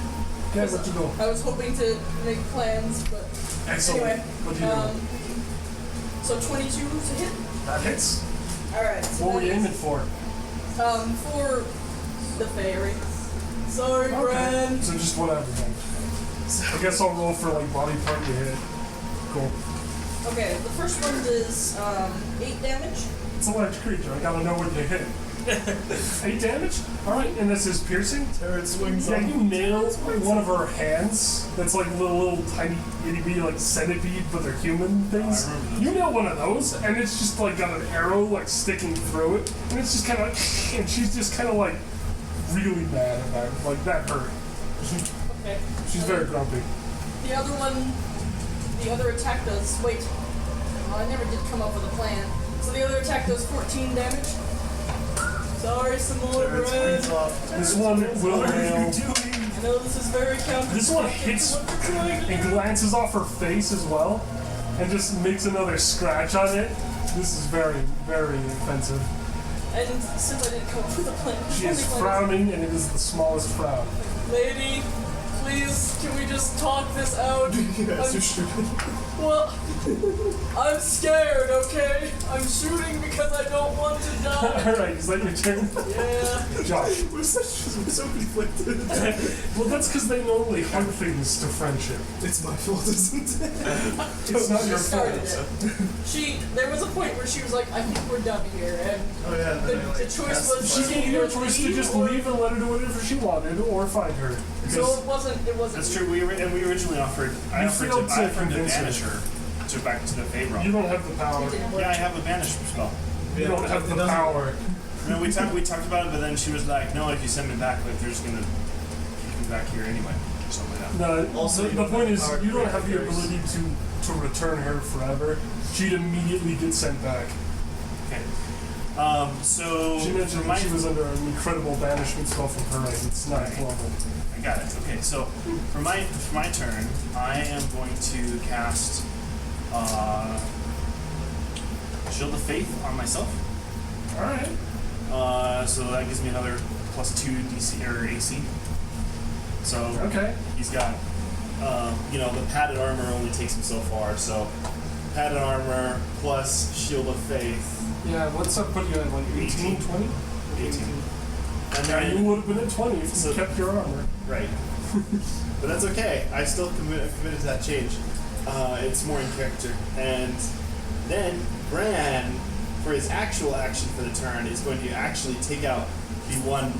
Okay, where'd you go? I was hoping to make plans, but Excellent. anyway. What do you do? So 22 to hit. That hits. Alright. So What were that you is, aiming for? for the fairy. Sorry, Okay. Bran. So just whatever then. I guess I'll roll for like body part you hit. Cool. Okay, the first one is 8 damage. It's a large creature. I gotta know what you hit. 8 damage? Alright, and this is piercing? Terran swings Yeah, on. you nailed one of her hands. That's like little tiny itty bitty like centipede, but they're human things. I remember those. You nail one of those, and it's just like got an arrow like sticking through it, and it's just kind of like, and she's just kind of like really mad about it. Like that hurt. Okay. She's very grumpy. The other one, the other attack does. Wait. Well, I never did come up with a plan. So the other attack does 14 damage. Sorry, some more Terran swings Bran. off. This one will nail. I know this is very counter. This one hits what we're trying to and do. glances off her face as well, and just makes another scratch on it. This is very, very offensive. And since I didn't come up with a plan, She the is only plan frowning, and it is the smallest frown. Lady, please, can we just talk this out? Yes, you're stupid. Well, I'm scared, okay? I'm shooting because I don't want to die. Alright, is that your turn? Yeah. Josh. We're so conflicted. Well, that's because they normally hug things to friendship. It's my fault, isn't it? It's not your She started fault. it. There was a point where she was like, I think we're done here, and Oh yeah. the choice was She gave you a either choice to leave just or- leave and let her do whatever she wanted, or find her. So Because it wasn't. That's true. We originally offered. I You offered failed to to convince her. banish her to back to the Fae you realm. don't have the power. It didn't work. Yeah, I have a banish spell. You don't have it the doesn't power. work. No, we talked about it, but then she was like, "No, if you send me back, like they're just gonna kick me back here anyway, or something like that." No, Also, the point is, power you don't have the creators. ability to return her forever. She'd immediately get sent back. Okay. So She mentioned for that she was under an incredible banishment spell from her end. It's not Right. level. I got it. Okay, so for my turn, I am going to cast Shield of Faith on myself. Alright. So that gives me another +2 DC or AC. So Okay. he's got, the padded armor only takes him so far. So padded armor plus Shield of Faith. Yeah, what's that put you at, like 18, 20? 18. And Yeah, you then, would have been at 20 if So- you kept your armor. right. But that's okay. I still committed to that change. It's more in character. And then Bran, for his actual action for the turn, is going to actually take out the one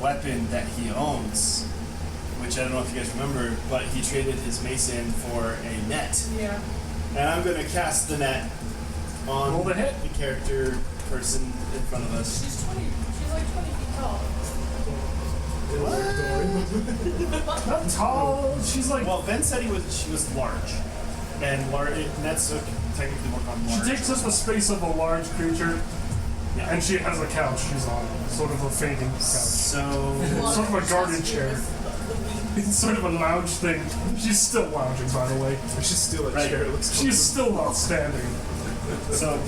weapon that he owns, which I don't know if you guys remember, but he traded his mace in for a net. Yeah. And I'm going to cast the net on Roll the hit. the character person in front of us. She's like 20 feet tall. Not tall. She's like. Well, Ben said she was large, and nets technically work on She large. takes up the space of a large creature, Yeah. and she has a couch she's on. Sort of a fainting couch. So Sort of a guarded chair. It's sort of a lounge thing. She's still lounging, by the way. We should steal a Right. chair. It looks She's still not standing.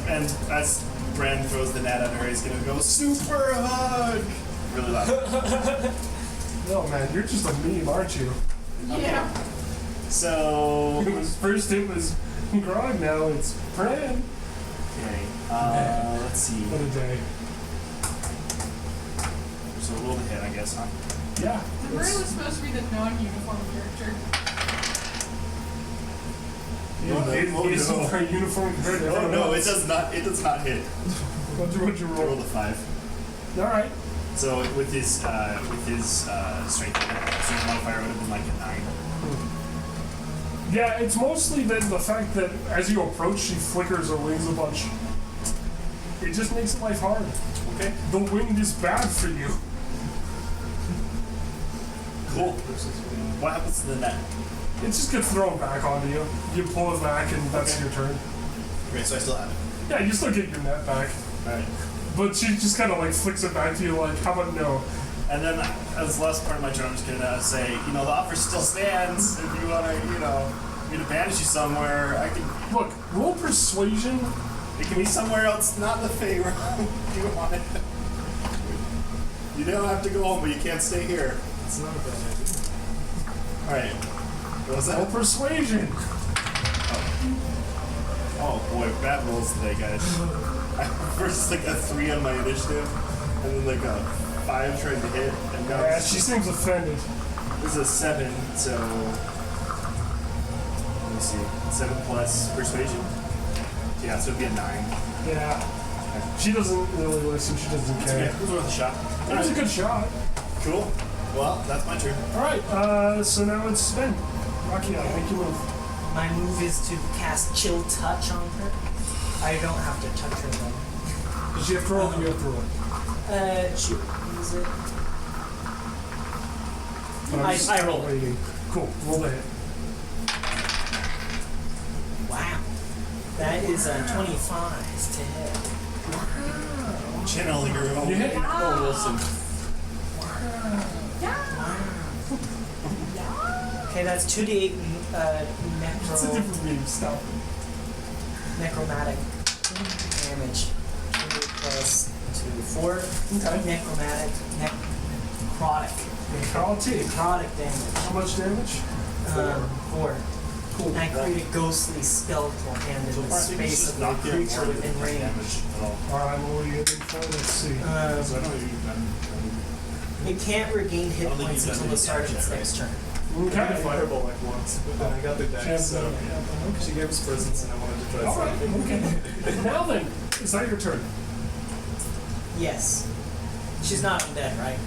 and as Bran throws the net at her, he's gonna go super hug really loud. No, man, you're just a meme, aren't you? Yeah. So First it was Grog, now it's Bran. okay, let's see. What a day. So roll the hit, I guess, huh? Yeah. The bird was supposed to be the non-uniform character. It is no. more uniform compared to Oh everyone no, it else. does not. It does not hit. What'd you I rolled roll? a 5. Alright. So with his strength modifier would have been like a 9. Yeah, it's mostly then the fact that as you approach, she flickers her wings a bunch. It just makes life hard. Okay. The wind is bad for you. Cool. What happens to the net? It just gets thrown back onto you. You pull it back, and that's Okay. your turn. Okay, so I still have it. Yeah, you still get your net back. Alright. But she just kind of like flicks it back to you, like, how about no? And then, as the last part of my turn, I'm just gonna say, the offer still stands if you wanna, I'm gonna banish you somewhere. I can. Look, roll persuasion. It can be somewhere else, not the Fae realm. You want it? You don't have to go home, but you can't stay here. It's not a bad idea. All right. What was Roll that? persuasion. Oh boy, bad rolls today, guys. First, like a 3 on my initiative, and then like a 5 trying to hit, and now Yeah, she seems offended. this is a 7. So let me see, 7 plus persuasion. Yeah, so it'd be a 9. Yeah. She doesn't really listen. She doesn't Okay, care. it was worth a shot. It was a good shot. Cool. Well, that's my turn. All right. So now it's Sven. Rocky, I think you move. My move is to cast Chill Touch on her. I don't have to touch her though. Does she have to roll? You have to roll. Shoot, use it. But I'm just I roll it. waiting. Cool. Roll the hit. Wow. That is a 25 to hit. Channel your own. You hit. Oh, Wilson. Okay, that's 2d8 It's a different meme. Stop. necromantic damage. 2d8 plus 2, 4. Okay. Necromantic, necrotic. Necrotic damage. How much damage? 4. Cool. And I create a ghostly skeletal hand in the space of the creature within range. Damage at all. Alright, what are you aiming for? Let's see. So I don't think you've done. It can't regain hit I don't think points you've done until the any start of damage its yet, next turn. I did a Okay. fireball like once, but then I got the dex, so she gave us presents and I wanted to try Alright, something. okay. Now then, is that your turn? Yes. She's not undead, right?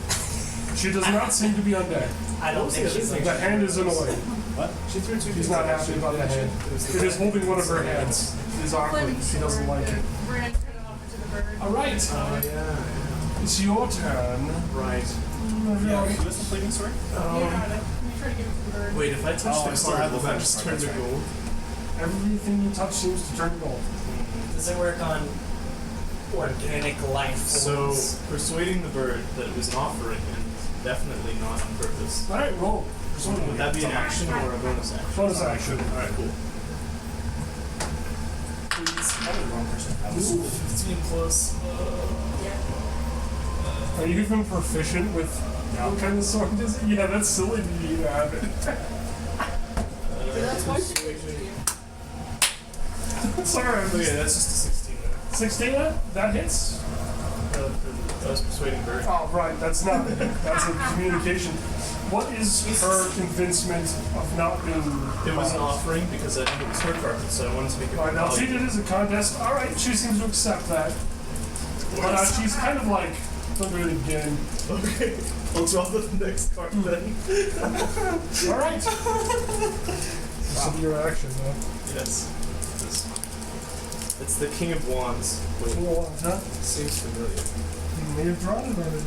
She does not seem to be undead. I don't think she's The hand is in a way. What? She threw 2 She's not happy about the hand. It is holding one of her hands. It is awkward. She doesn't like it. Branch cut it off to the bird. Alright, Oh, yeah. it's your turn. Right. Yeah, you have some flaming sword? You got it. Let me try to give it to the bird. Wait, if I touch Oh, I the still card, have will the that flash just card, turn to that's right. gold? Everything you touch seems to turn gold. Does it work on organic life So, forms? persuading the bird that it was an offering and definitely not on purpose. Alright, roll. Would that be an action or a bonus action? Bonus action. Alright, cool. Please. Probably the wrong person. I was. 15 plus. Are you even proficient with what kind of sword is it? Yeah, that's silly to you to have it. That's why she persuasion. Sorry, I'm Okay, just... that's just a 16 then. 16? That hits? I was persuading bird. Oh, right, that's not it. That's a communication. What is her convincement of not being... It was an offering because I think it was her carpet, so I wanted to make it Alright, now treat it as a contest. Alright, she seems to accept that. But she's kind of like, don't do it again. Okay, I'll draw the next card then. Alright. Some of your action, though. Yes. It's the King of Wands. Wait, Cool, huh? seems familiar. You may have drawn it already.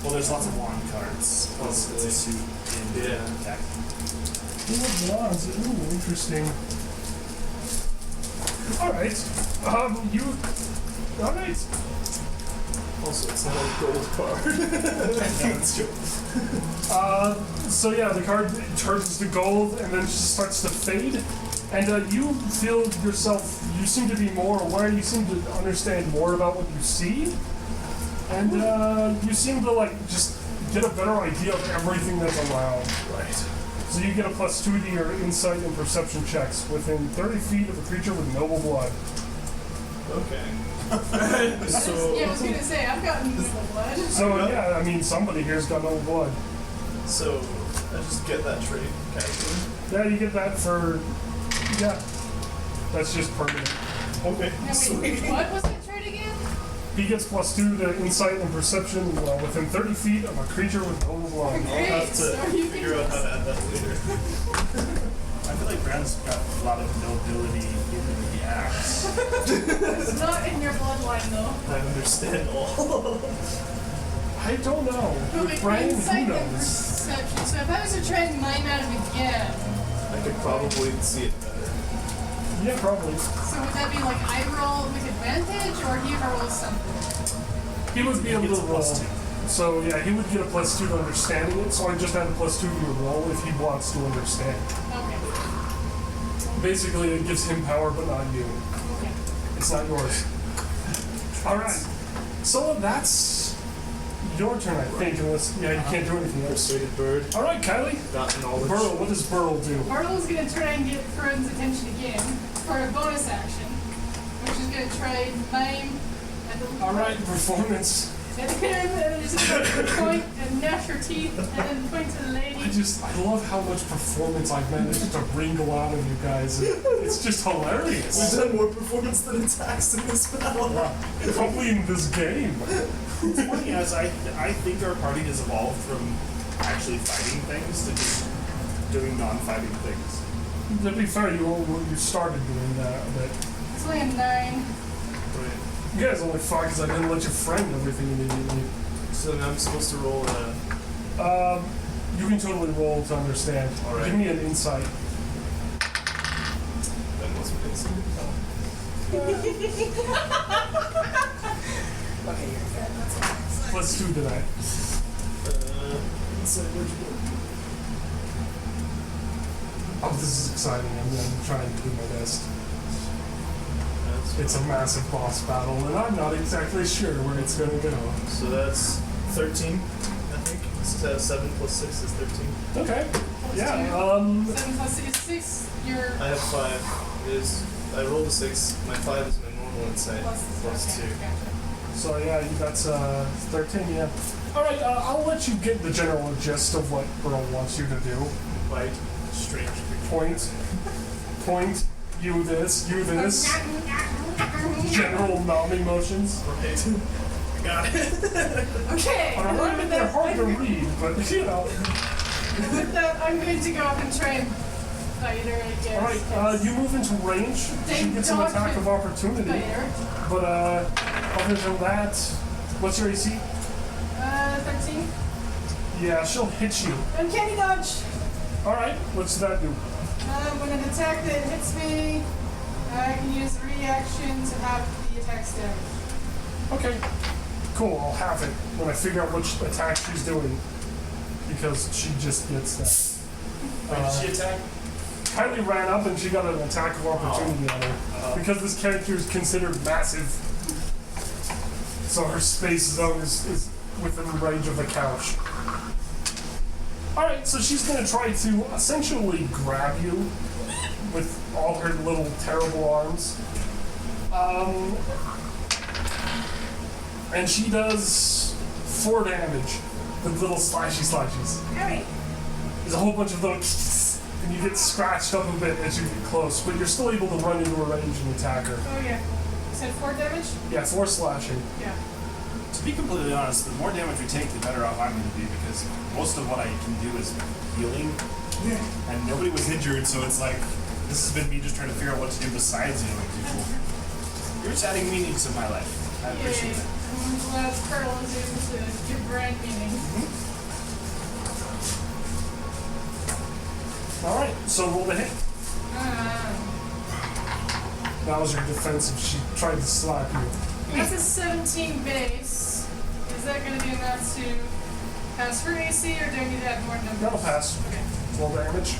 Well, there's lots of wand cards. Oh, It's a suit in Yeah. deck. King of Wands. Ooh, interesting. Alright. You... Alright. Also, it's not a gold card. It's true. So yeah, the card turns to gold and then just starts to fade. And you feel yourself, you seem to be more aware, you seem to understand more about what you see. And you seem to like just get a better idea of everything that's around. Right. So you get a +2 to your insight and perception checks within 30 feet of a creature with noble blood. Okay. So, Yeah, I was gonna say, I've gotten noble blood. So yeah, I mean somebody here's got noble blood. so I just get that trait casually. Yeah, you get that for, yeah, that's just permanent. Okay. Now, Sweet. wait, what was that trait again? He gets +2 to insight and perception within 30 feet of a creature with noble blood. I'll Great, have so to you figure can out how to add that later. I feel like Brown's got a lot of nobility in the axe. It's not in your bloodline though. I understand all. I don't know. But With Brian, insight who and knows? perception. So if I was to try and mine out of again, I could probably see it better. Yeah, probably. so would that be like I roll with advantage or he rolls something? He would be able Gets to a roll. +2. So yeah, he would get a +2 to understanding it, so I just add a +2 to your roll if he wants to understand. Okay. Basically, it gives him power, but not you. Okay. It's not yours. Alright. So that's your turn, I think, unless you can't do anything else. Persuaded bird. Alright, Kylie. Got knowledge. Burl, what does Burl do? Bartle's gonna try and get Fred's attention again for a bonus action, which is gonna try mime at the Alright, performance. at him, and then just gonna point and gnash her teeth, and then point to the lady. I love how much performance I've managed to wringle out of you guys. It's just hilarious. We've done more performance than attacks in this battle. Probably in this game. It's funny as I think our party has evolved from actually fighting things to just doing non-fighting things. To be fair, you started doing that a bit. It's only a 9. You guys only fought because I didn't let you friend everything immediately. So now I'm supposed to roll a... You can totally roll to understand. Alright. Give me an insight. That must be instant. Okay, you're good. That's all. Let's do that. Insight, where'd you go? Oh, this is exciting. I'm trying to do my best. It's a massive boss battle, and I'm not exactly sure where it's going to go. So that's 13, I think. 7 plus 6 is 13. Okay. Yeah. 7 plus 6 is 6. You're I have 5. I rolled a 6. My 5 is my normal insight. Plus okay, 2. gotcha. So yeah, that's 13. Yeah. All right. I'll let you get the general gist of what Berl wants you to do. Bite. Strange. Point. You this. General non-emotions. Right. Got it. Okay. Alright, they're hard to read, but you know. With that, I'm going to go up and try and fight her, I guess. Alright, you move into range. She gets an attack of opportunity. Fight her. But other than that, what's your AC? 13. Yeah, she'll hit you. Uncanny dodge. Alright, what's that do? When an attack that hits me, I can use a reaction to have the attack's damage. Okay. Cool, I'll have it when I figure out which attack she's doing. Because she just gets that. Wait, did she attack? Kylie ran up and she got an attack of opportunity on her. Because this character is considered massive. So her space zone is within range of the couch. Alright, so she's gonna try to essentially grab you with all her little terrible arms. And she does 4 damage with little slashies. Alright. There's a whole bunch of little and you get scratched up a bit as you get close, but you're still able to run into a range and attack her. Oh yeah. You said 4 damage? Yeah, 4 slashing. Yeah. To be completely honest, the more damage we take, the better off I'm going to be, because most of what I can do is healing, and nobody was injured, so it's like, this has been me just trying to figure out what to do besides healing people. You're just adding meaning to my life. I appreciate it. I'm glad Pearl is able to give brand meaning. Alright, so roll the hit. That was your defensive. She tried to slap you. That's a 17 base. Is that going to be enough to pass her AC, or do I need to add more numbers? That'll pass. Okay. Roll damage.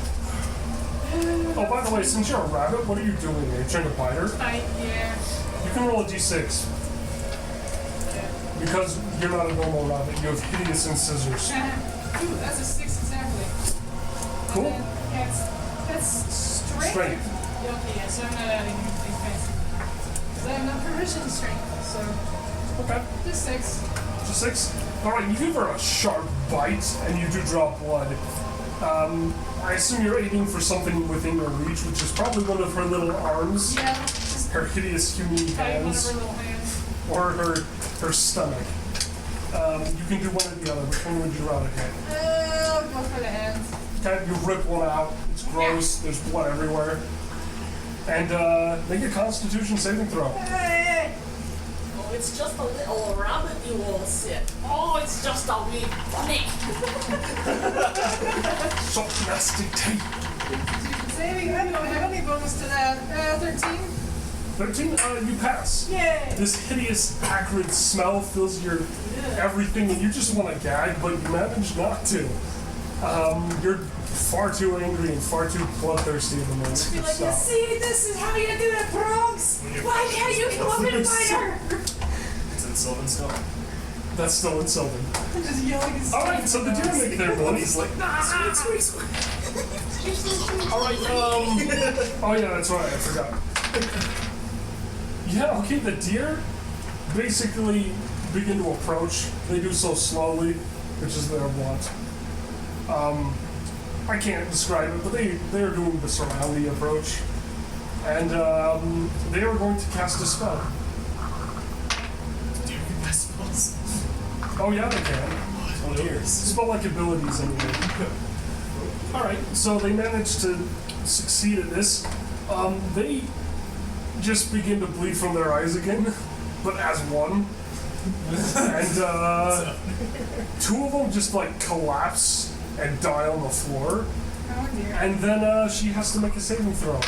Oh, by the way, since you're a rabbit, what are you doing? Are you trying to bite her? Fight, yeah. You can roll a d6. Yeah. Because you're not a normal rabbit, you have hideous incisors. Ooh, that's a 6 exactly. Cool. And then, yeah, that's strength. Strength. Yeah, okay, yeah, so I'm not adding anything fancy. Because I have no provision strength, so Okay. just 6. Just 6. Alright, you give her a sharp bite, and you do draw blood. I assume you're aiming for something within your reach, which is probably one of her little arms, Yeah, just her hideous human fight one of hands, her little hands. or her stomach. You can do one or the other. Which one would you rather hit? I'll go for the hands. Okay, you rip one out. It's gross. There's blood everywhere. And make a Constitution saving throw. Hey! Oh, it's just a little rabbit you all sit. Oh, it's just a wee bunny. So nasty teeth. Constitution saving. I don't have any bonus to that. 13. 13. You pass. Yay! This hideous, acrid smell fills your everything, and you just want to gag, but you manage not to. You're far too angry and far too bloodthirsty at the moment Be to like, you stop. see, this is how you do it, Bronx! Why can't you come up and fight her? It's in Sylvan still. That's still in Sylvan. Just yelling his Alright, so the deer make their move. He's like, sweet. Alright, oh yeah, that's right, I forgot. Yeah, okay, the deer basically begin to approach. They do so slowly, which is their want. I can't describe it, but they are doing the surrounding approach. And they are going to cast a spell. Do you get spells? Oh yeah, they can. Oh, dears. Spell-like abilities anyway. Alright, so they managed to succeed at this. They just begin to bleed from their eyes again, but as one. And two of them just like collapse and die on the floor. Oh dear. And then she has to make a saving throw.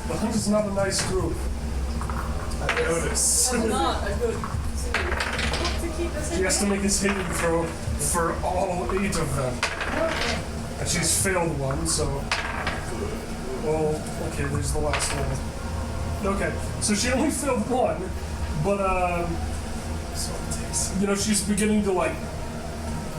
The hunt is not a nice group. I noticed. That's not a good To keep us She has to make a saving throw for all 8 of them. Okay. And she's failed one, so... Well, okay, there's the last one. Okay, so she only failed one, but, That's what it takes. you know, she's beginning to, like,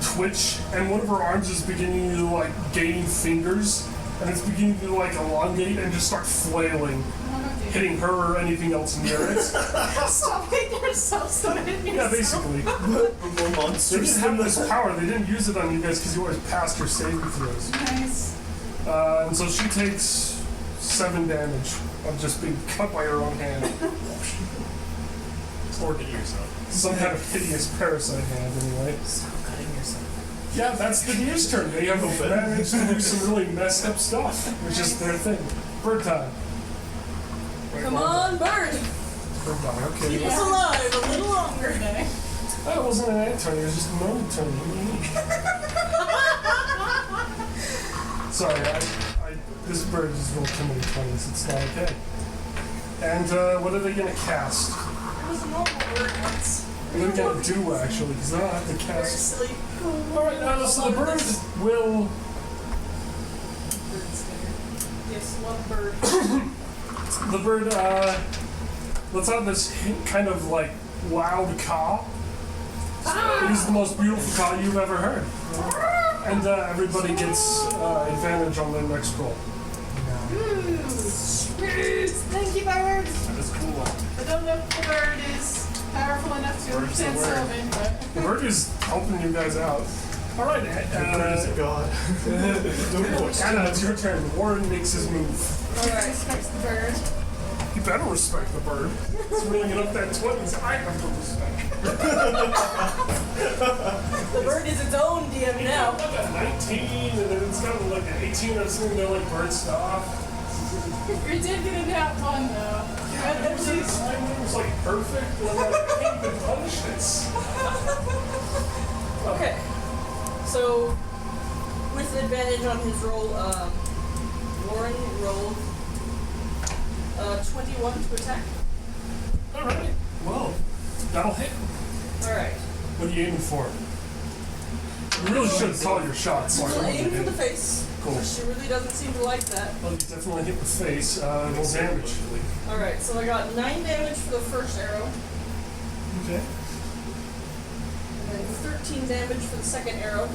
twitch, and one of her arms is beginning to, like, gain fingers, and it's beginning to, like, elongate and just start flailing, Oh dear. hitting her or anything else near it. Stop hitting yourself, stop hitting yourself. Yeah, basically. More They monsters didn't than have this this. power, they didn't use it on you guys because you always passed your saving throws. Nice. And so she takes 7 damage of just being cut by her own hand. Or get yourself. Some kind of hideous parasite hand, anyway. Stop cutting yourself. Yeah, that's the deer's turn. They have managed to do some really messed up stuff, which is their thing. Bird time. Wait, Come what? on, bird! Bird time, okay. Keep us alive a little longer. Okay. That wasn't an ant turn, it was just a normal turn. Sorry, this bird just rolled too many 20s, it's not okay. And what are they going to cast? It was a normal bird once. What are they going to do, actually? Because they don't have to Very cast. silly. Alright, so the bird will... Bird's there. Yes, love bird. The bird, lets out this kind of, like, loud caw. It is the most beautiful caw you've ever heard. And everybody gets advantage on their next roll. Sweet. Thank you, bird. That is cool. I don't know if the bird is powerful enough to Bird's the understand word. Sylvan, but The bird is helping you guys out. Alright, Bird is a god. Don't push. Anna, it's your turn. Warren makes his move. alright, respects the bird. You better respect the bird. It's rolling up that 20s. I have to respect. The bird is its own DM now. Like a 19, and then it's got like an 18 or something. They're like bird stuff. We did get a nat 1 though. Yeah, At least. it was like perfect. And I'm like, I can't even punish this. Okay. So, with advantage on his roll, Warren rolled 21 to attack. Alright. Well, that'll hit. Alright. What are you aiming for? You really should call your shots. We'll aim for the face. Cool. She really doesn't seem to like that. Well, you definitely hit the face. Roll damage. Alright, so I got 9 damage for the first arrow, Okay. and then 13 damage for the second arrow.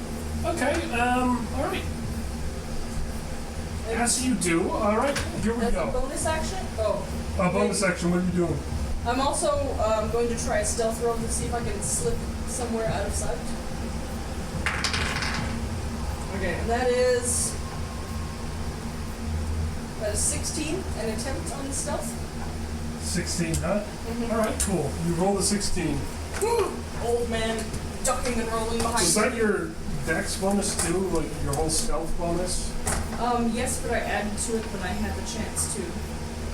Okay, alright. And As you do, alright, here we as a go. bonus action, Bonus action, what are you doing? I'm also going to try a stealth roll to see if I can slip somewhere out of sight. Okay, and that is 16, an attempt on stealth. 16, huh? Alright, cool. You roll the 16. Old man ducking and rolling behind Is me. that your dex bonus too? Like your whole stealth bonus? Yes, but I added to it when I had the chance to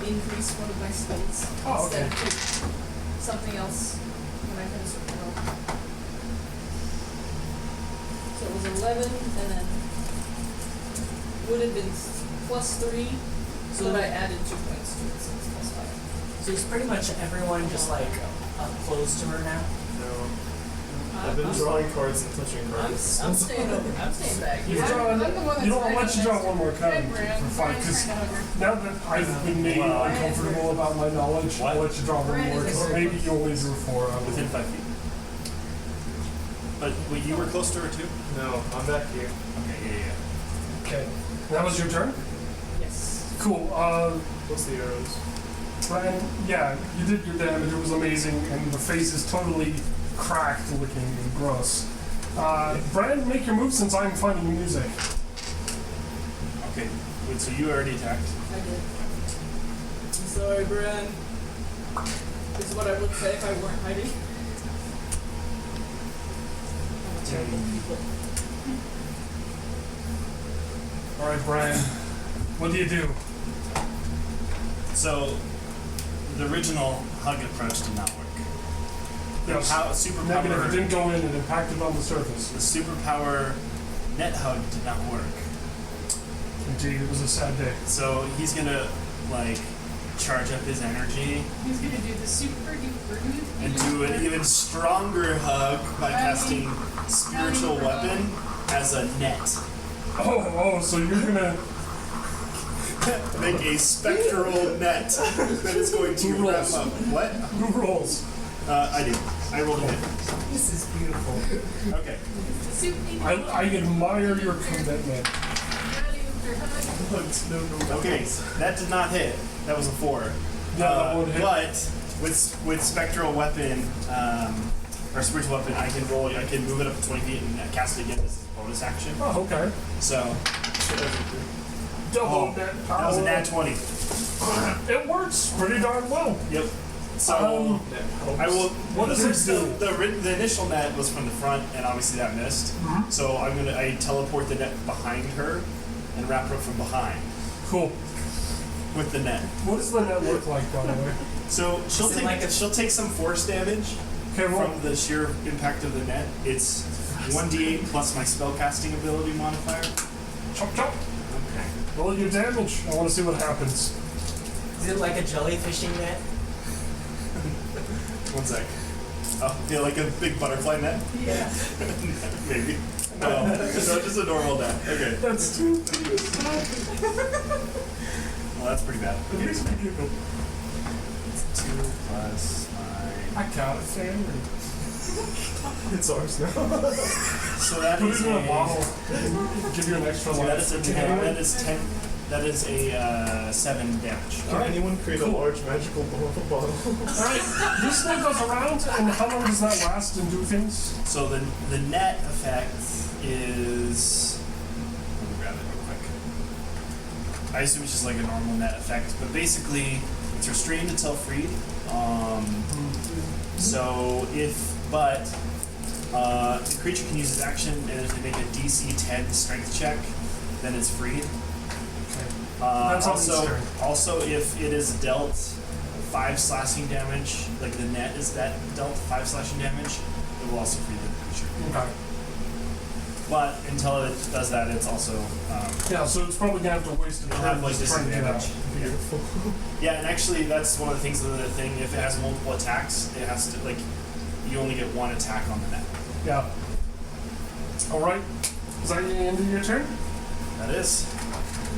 increase one of my skills Oh, instead okay. of something else when I finished the roll. So it was 11, and then would have been +3, so that I added 2 points to it, so it's +5. So is pretty much everyone just like up close to her now? No. I've been drawing cards and touching I'm cards. staying over. I'm staying back. You I'm draw, the one that's you know, I'll right let you draw next to one more card Hey, Brand. for fun, Brand's because trying to hug her. now that I've been made Wow. uncomfortable about my knowledge, I'll let you draw one Brand more, is because very maybe you only drew 4 out of Within it. 5 feet. But wait, you were close to her too? No, I'm back here. Okay, yeah. Okay. That was your turn? Yes. Cool. What's the arrows? Brian, yeah, you did your damage, it was amazing, and the face is totally cracked looking and gross. Brian, make your move since I'm finding the music. Okay, wait, so you already attacked? I did. I'm sorry, Bran. Is what I would say if I weren't hiding. I'm a terrible people. Alright, Brian, what do you do? So, the original hug approach did not work. The Yes. Negative, it didn't go in, it impacted on the surface. The superpower net hug did not work. Indeed, it was a sad day. So he's gonna like charge up his energy He's gonna do the super duper and do an even stronger hug by casting spiritual weapon as a net. So you're gonna... Make a spectral net that is going to Who wrap rolls? up. What? Who rolls? I do. I rolled a hit. This is beautiful. Okay. I admire your commitment. Okay. That did not hit. That was a 4. Yeah, that won't hit. But with spectral weapon or spiritual weapon, I can move it up to 20 feet and cast it again as a bonus action. Oh, okay. So Double net power. that was a nat 20. It works pretty darn well. Yep. So I will. What does it do? The initial net was from the front, and obviously that missed. Mhm. So I teleport the net behind her and wrap her up from behind Cool. with the net. What does the net look like, by the way? So she'll Is it like she'll take some force damage Okay, roll. from the sheer impact of the net. It's 1d8 plus my spellcasting ability modifier. Chop, chop. Okay. Roll your damage. I want to see what happens. Is it like a jellyfishing net? 1 sec. Oh, yeah, like a big butterfly net? Yeah. Maybe. No, just a normal net. Okay. That's too... Well, that's pretty bad. It makes me giggle. 2 plus my... I got it, family. It's ours now. So that Put is it in a a... bottle. Give you an extra So life. that is a 10. That is 10. That is a 7 damage. Can anyone create a Cool. large magical bottle? Alright, this thing goes around, and how long does that last and do things? So the net effect is... Let me grab it real quick. I assume it's just like a normal net effect, but basically it's restrained until freed. So the creature can use its action and if they make a DC 10 strength check, then it's freed. That's all it's turn. Also, if it is dealt 5 slashing damage, like the net is dealt 5 slashing damage, it will also free the creature. Okay. But until it does that, it's also Yeah, so it's probably gonna have to waste a it'll turn have like just trying to get out. disadvantage. Beautiful. Yeah, and actually that's one of the things of the thing. If it has multiple attacks, it has to you only get 1 attack on the net. Yeah. Alright. Is that the end of your turn? That is.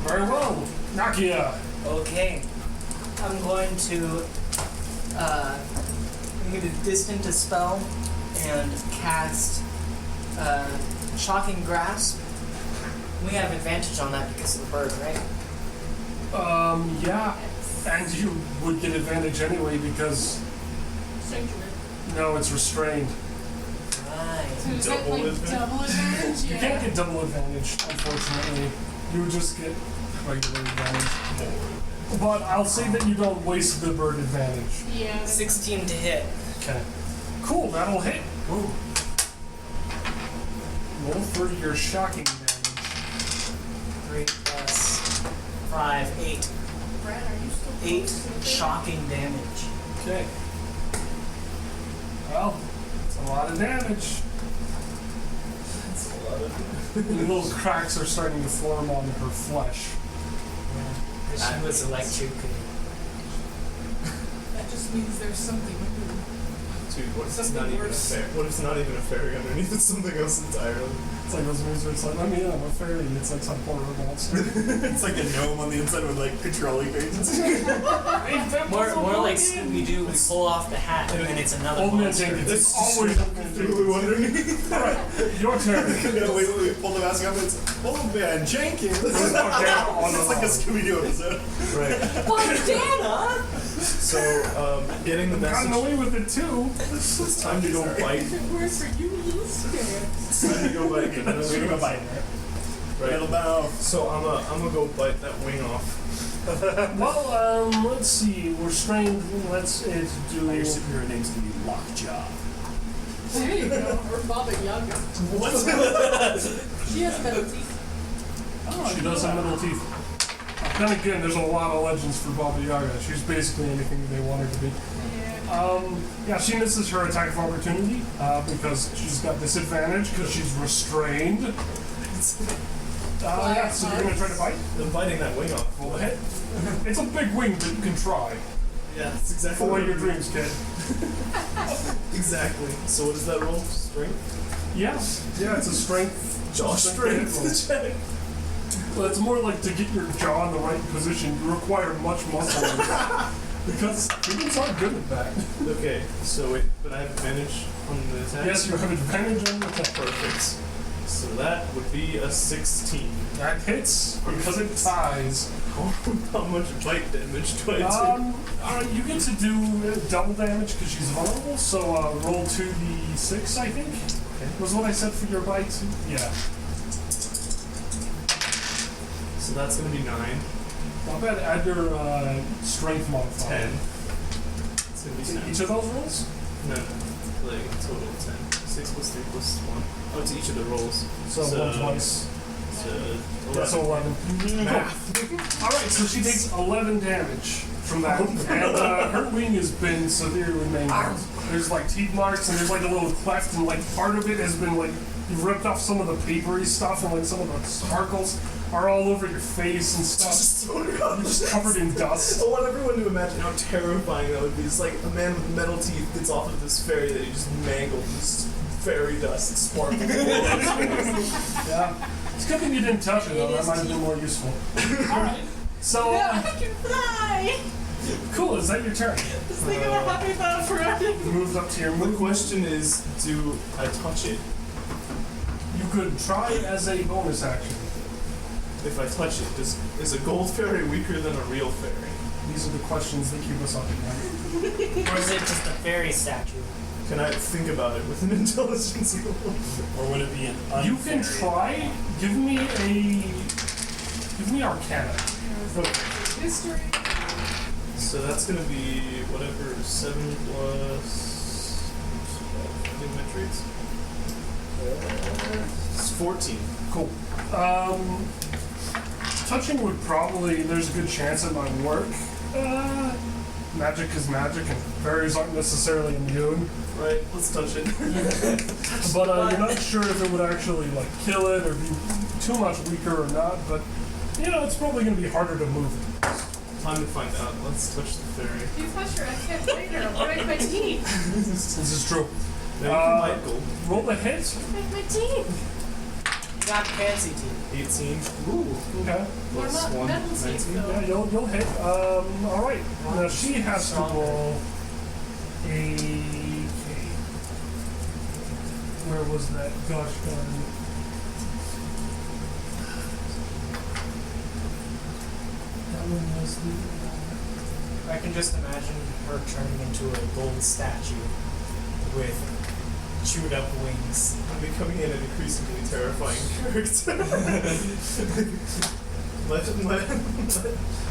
Very well. Nakia. Okay. I'm going to distant a spell and cast Shocking Grasp. We have advantage on that because of the bird, right? Yeah. And you would get advantage anyway because Sanctuary. no, it's restrained. Right. So is that Double like advantage? double advantage? You can't get double advantage, unfortunately. You would just get regular advantage. But I'll say that you don't waste the bird advantage. Yeah. 16 to hit. Okay. Cool, that'll hit. Ooh. Roll for your shocking damage. 3 plus 5, 8. Brad, are you still 8 close to the thing? shocking damage. Okay. Well, it's a lot of damage. That's a lot of... Little cracks are starting to form on her flesh. That was electric. That just means there's something moving. Dude, what if it's Something not even a worse. fairy? What if it's not even a fairy underneath? It's something else entirely. It's like those movies where it's like, let me in, I'm a fairy, and it's like some horror monster. It's like a gnome on the inside with like controlling things. More like Scooby-Doo, we pull off the hat and then it's another Old man monster. Jenkins. It's It's always Old man Cthulhu Jenkins. underneath. Alright, your turn. Yeah, we pull the mask up and it's Old Man Jenkins. Okay, on It's like a Scooby-Doo episode. Right. Bandana! So, getting the Gotten message. away with it too. It's time to go bite. If it works for you, little scared. It's time to go bite. We're gonna go bite. Middle Right. bow. So I'm gonna go bite that wing off. Well, let's see. We're strained. Let's do. Your superior name's gonna be Lockjaw. There you go. Or Baba Yaga. What? She has metal teeth. Oh, She does have middle teeth. Then again, there's a lot of legends for Baba Yaga. She's basically anything they want her to be. Yeah, she misses her attack of opportunity because she's got disadvantage because she's restrained. Yeah, so you're gonna try to bite? I'm biting that wing off. Roll the hit. It's a big wing, but you can try. Yeah, that's exactly Follow what your I'm dreams, kid. Exactly. So what does that roll? Strength? Yes. Yeah, it's a strength. Jaw strength check. Well, it's more like to get your jaw in the right position. You require much muscle because humans aren't good at that. Okay, so wait, but I have advantage on the attack? Yes, you have advantage on the attack. Perfect. So that would be a 16. That hits because it ties. How much bite damage do I do? You get to do double damage because she's vulnerable. So roll 2d6, I think. Okay. Was what I said for your bite. Yeah. So that's gonna be 9. Not bad. Add your strength modifier. 10. It's gonna be To 10. each of those rolls? No, like total 10. 6 plus 3 plus 1. Oh, to each of the rolls. So one twice. So 11. That's 11. Math. Alright, so she takes 11 damage from that. And her wing has been severely mangled. There's like teeth marks and there's like a little cleft and like part of it has been like, you've ripped off some of the papery stuff and like some of the sparkles are all over your face and stuff. You're just covered in dust. I want everyone to imagine how terrifying that would be. It's like a man with metal teeth gets off of this fairy that he just mangled. This fairy dust sparkles. Yeah. It's a good thing you didn't touch it though, that might have been more useful. Alright. So, Yeah, I can fly! cool, is that your turn? Just think of a happy thought for running. You moved up to your The move. question is, do I touch it? You could try as a bonus action. If I touch it, is a gold fairy weaker than a real fairy? These are the questions that keep us up at night. Or is it just a fairy statue? Can I think about it with an intelligence roll? Or would it be an You can unfairy? try. Give me Arcana. History. So that's gonna be whatever 7 plus. I think my traits. It's 14. Cool. Touching would probably. There's a good chance it might work. Magic is magic, and fairies aren't necessarily immune. Right, let's touch it. But you're not sure if it would actually like kill it or be too much weaker or not. But you know, it's probably going to be harder to move. Time to find out. Let's touch the fairy. If you touch her, I can't bite her. I'll break my teeth. This is true. Now you can bite gold. Roll the hit. Break my teeth. Got fancy teeth. 18. Ooh. Okay. We're Plus not 1. metal teeth, 19. though. Yeah, you'll hit. All right. Now she has to roll a. Okay. Where was that? Gosh darn. That one was the. I can just imagine her turning into a gold statue with chewed up wings. I'm becoming an increasingly terrifying character.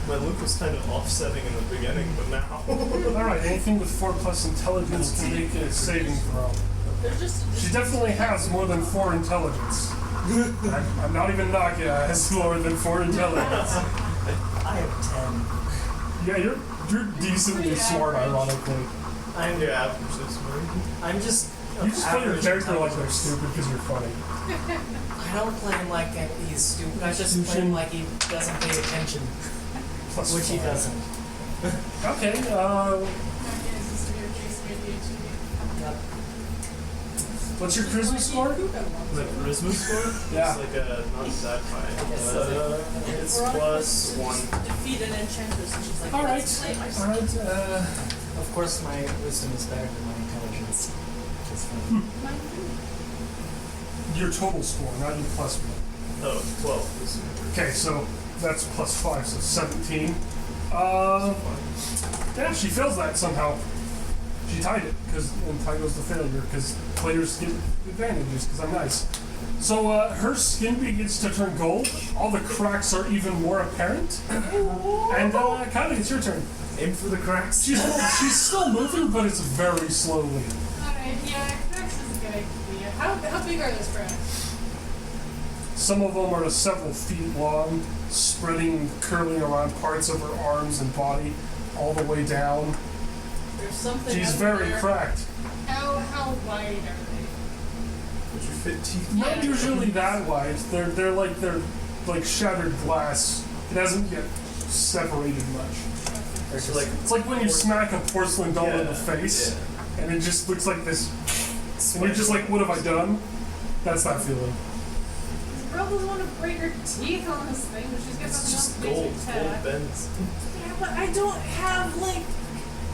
my look was kind of offsetting in the beginning, but now. All right. Anything with 4+ intelligence can make a saving throw. They're just She definitely has more than 4 intelligence. I'm not even Nakia has more than 4 intelligence. I have 10. Yeah, you're decently smart, ironically. I'm Your average is smart. I'm just You just play your average character like they're intelligence. stupid because you're funny. I don't play him like he's stupid. I just play him like he doesn't pay attention, Plus which he 5. doesn't. Okay, Not getting history or trace of ADHD. What's your charisma score? The charisma score? Yeah. It's like not that high. It's Veronica plus 1. defeat an enchantress, and she's like, All right. let's play my All right. Of course, my wisdom is better than my intelligence. It's fun. Your total score, not your plus 1. Oh, 12. Okay, so that's plus 5, so 17. Yeah, she fails that somehow. She tied it, and tie goes to failure, because players get advantages, because I'm nice. So her skin begins to turn gold, all the cracks are even more apparent, and Kylie, it's your turn. Aim for the cracks. She's still moving, but it's very slowly. Alright, yeah, cracks is a good idea. How big are those cracks? Some of them are several feet long, spreading, curling around parts of her arms and body, all the way down. There's something. She's under very there. cracked. How wide are they? Would you fit teeth? Not usually that wide. They're like shattered glass. It hasn't yet separated much. It's like It's like when you smack a porcelain doll in the Yeah, face, and it just looks like this. And you're just like, what have I done? That's that feeling. Berl doesn't want to break her teeth on this thing, but she's got it's something else just to gold. basic Gold attack. bends. Yeah, but I don't have like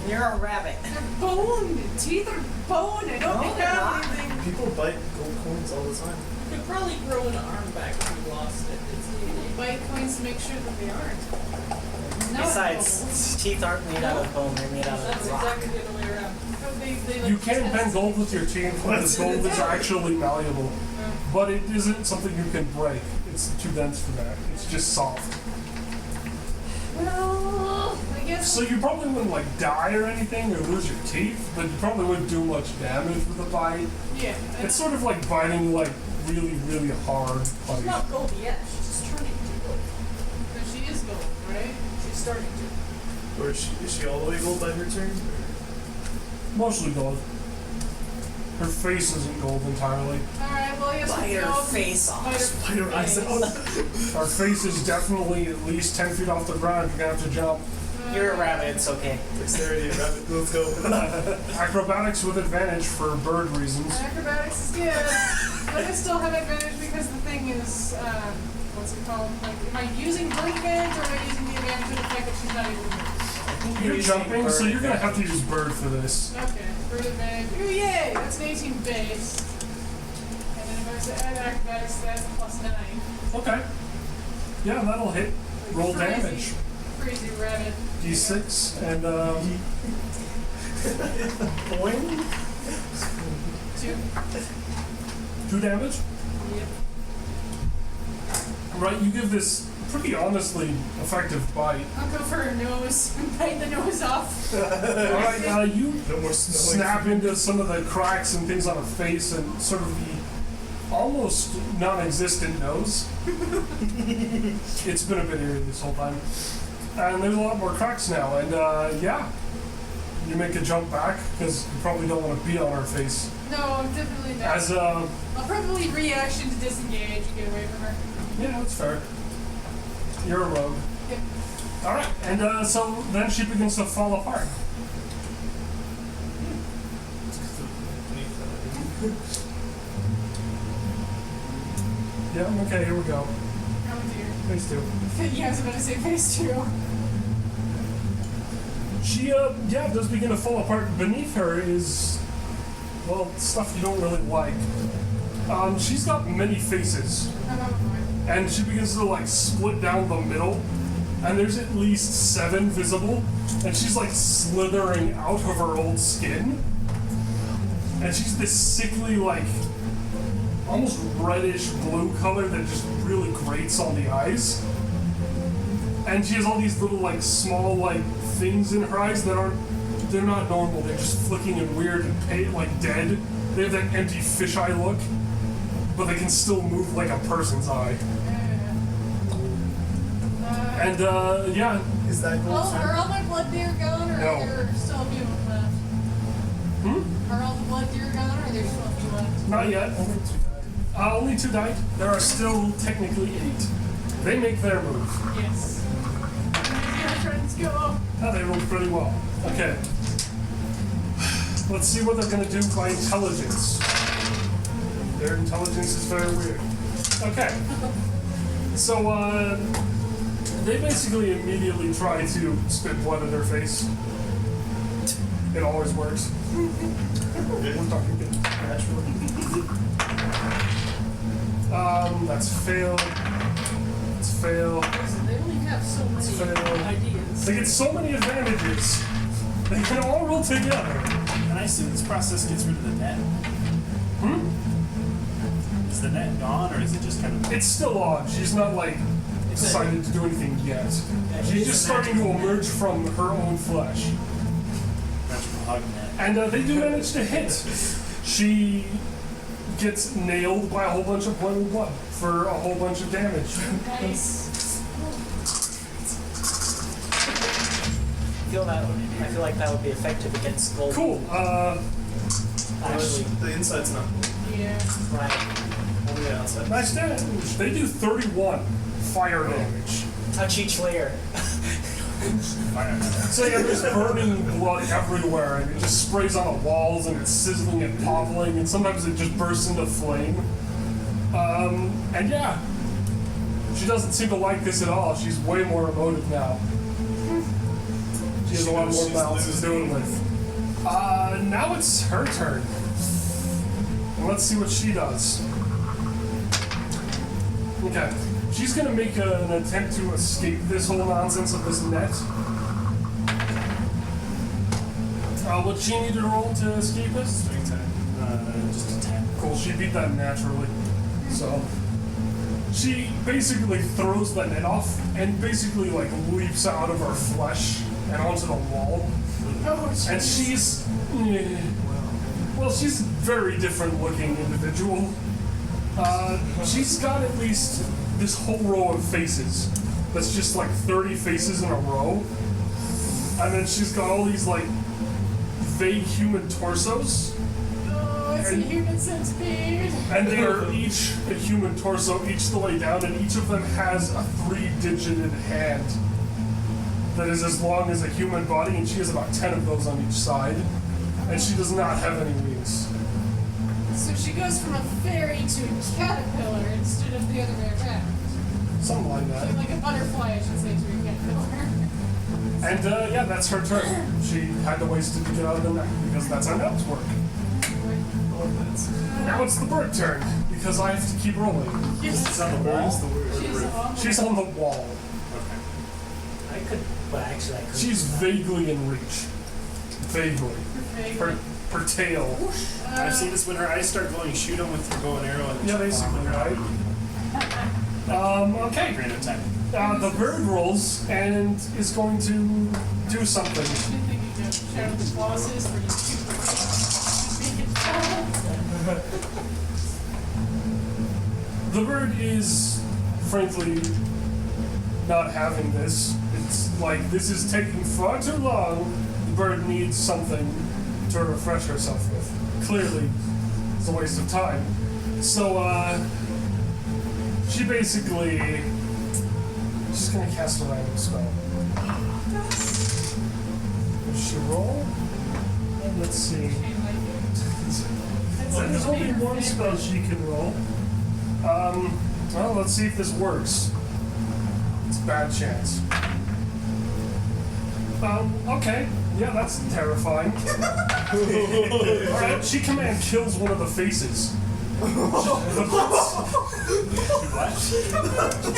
You're a rabbit. they're bone. Teeth are bone. I don't No, they're have not. anything. People bite gold coins all the time. You could probably grow an arm back if you lost it. It's neat. Bite coins to make sure that they aren't. No, Besides, teeth aren't made out of bone, they're made out That's of rock. exactly the other way around. they like You can test- bend gold with your teeth, because gold is actually malleable. But it isn't something you can break. It's too dense for that. It's just soft. Well, I guess. So you probably wouldn't like die or anything or lose your teeth, but you probably wouldn't do much damage with a bite. Yeah. It's sort of like biting like really, really hard She's putty. not gold yet. She's just turning to gold. But she is gold, right? She's starting to. Or is she all the way gold by her turn? Mostly gold. Her face isn't gold entirely. Alright, well, I guess Bite we her go face off. Bite her eyes out. Her face is definitely at least 10 feet off the ground. You're gonna have to jump. You're a rabbit, it's okay. Dexterity, rabbit. Let's go. Acrobatics with advantage for bird reasons. Acrobatics is good. But I still have advantage because the thing is, what's it called? Like, am I using bird advantage or am I using the advantage of the fact that she's not able to move? You're jumping, so you're gonna have to use bird for this. Okay, bird advantage. Ooh, yay! That's an 18 base. And then if I was to add acrobatics, that's a +9. Okay. Yeah, that'll hit. Roll Crazy. damage. Crazy rabbit. D6 and Boing. 2. 2 damage. Yep. Right, you give this pretty honestly effective bite. I'll go for her nose and bite the nose off. Alright, you No more smelling. snap into some of the cracks and things on her face and sort of the almost non-existent nose. It's been a bit eerie this whole time. And there's a lot more cracks now, and yeah. You make a jump back, because you probably don't want to be on her face. No, definitely not. As I'll probably reaction to disengage and get away from her. yeah, that's fair. You're a rogue. Yep. Alright, and so then she begins to fall apart. Yeah, okay, here we go. Oh dear. Phase 2. Yeah, I was about to say phase 2. She, yeah, does begin to fall apart. Beneath her is, well, stuff you don't really like. She's got many faces, and she begins to, like, split down the middle, and there's at least 7 visible, and she's, like, slithering out of her old skin. And she's this sickly, like, almost reddish blue color that just really grates on the eyes. And she has all these little, like, small, like, things in her eyes that they're not normal. They're just flicking and weird and pale, like dead. They have that empty fisheye look, but they can still move like a person's eye. And, yeah. Is that gold? Are all my blood deer gone, or No. are there still a few of them left? Are all the blood deer gone, or are there still a few left? Not yet. Only 2 died. There are still technically 8. They make their move. Yes. Our friends go. Oh, they rolled pretty well. Okay. Let's see what they're gonna do by intelligence. Their intelligence is very weird. Okay. So, they basically immediately try to spit blood in their face. It always works. We're talking good. Naturally. That's fail. That's fail. Listen, they only have so many fail. ideas. They get so many advantages. They can all roll together. And I assume this process gets rid of the net. Is the net gone, or is it just kind of... It's still on. She's not, like, decided to do anything yet. She's just starting to emerge from her own flesh. magical hug net? And they do manage to hit. She gets nailed by a whole bunch of boiling blood for a whole bunch of damage. Nice. I feel like that would be effective against gold. Cool. Actually, The inside's not. Yeah. right. Only the outside. Nice damage. They do 31 fire damage. Touch each layer. So yeah, there's burning blood everywhere, and it just sprays on the walls, and it's sizzling and popping, and sometimes it just bursts into flame. And yeah, she doesn't seem to like this at all. She's way more emotive now. She has a lot more mouths to do it with. Now it's her turn. And let's see what she does. Okay. She's gonna make an attempt to escape this whole nonsense of this net. What she need to roll to escape it? Just a 10. Cool, she beat that naturally. So she basically throws the net off and basically like leaps out of her flesh and onto the wall. Oh, And she's well, she's a very different looking individual. She's got at least this whole row of faces. That's just like 30 faces in a row. And then she's got all these like vague human torsos. Oh, it's a human centipede. And they are each a human torso, each the way down, and each of them has a 3-digited hand that is as long as a human body, and she has about 10 of those on each side. And she does not have any wings. So she goes from a fairy to a caterpillar instead of the other way around. Something like that. Like a butterfly, I should say, to a caterpillar. And yeah, that's her turn. She had to waste it to get out of the net because that's how nets work. Now it's the bird turn because I have to keep rolling. It's on the wall. She's on the wall. Okay. I could, but actually I could. She's vaguely in reach. Vaguely. Her tail. I've seen this when her eyes start glowing. Shoot them with your bow and arrow. And Yeah, basically, right? Okay. Random time. The bird rolls and is going to do something. I didn't think you could show the bosses where you shoot The bird is, frankly, not having this. It's like, this is taking far too long. The bird needs something to refresh herself with. Clearly, it's a waste of time. So, she basically, she's gonna cast a random spell. Does she roll? Let's see. Well, there's only one spell she can roll. Well, let's see if this works. It's a bad chance. Okay. Yeah, that's terrifying. Alright, she command kills one of the faces.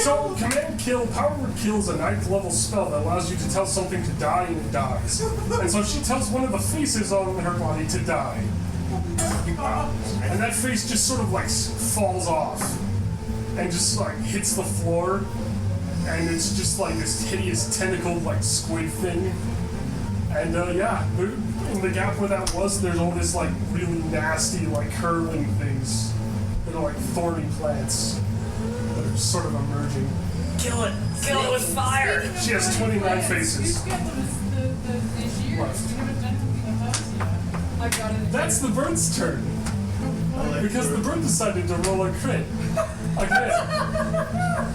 So, command kill, power word kill is a 9th level spell that allows you to tell something to die and it dies. And so she tells one of the faces on her body to die. And that face just sort of like falls off and just like hits the floor, and it's just like this hideous tentacled like squid thing. And yeah, in the gap where that was, there's all this like really nasty like curling things that are like thorny plants that are sort of emerging. Kill it! Kill it with fire! She has 29 faces. Who's got the shears? Left. We haven't done anything with those yet. I got it. That's the bird's turn. Because the bird decided to roll a crit. Again.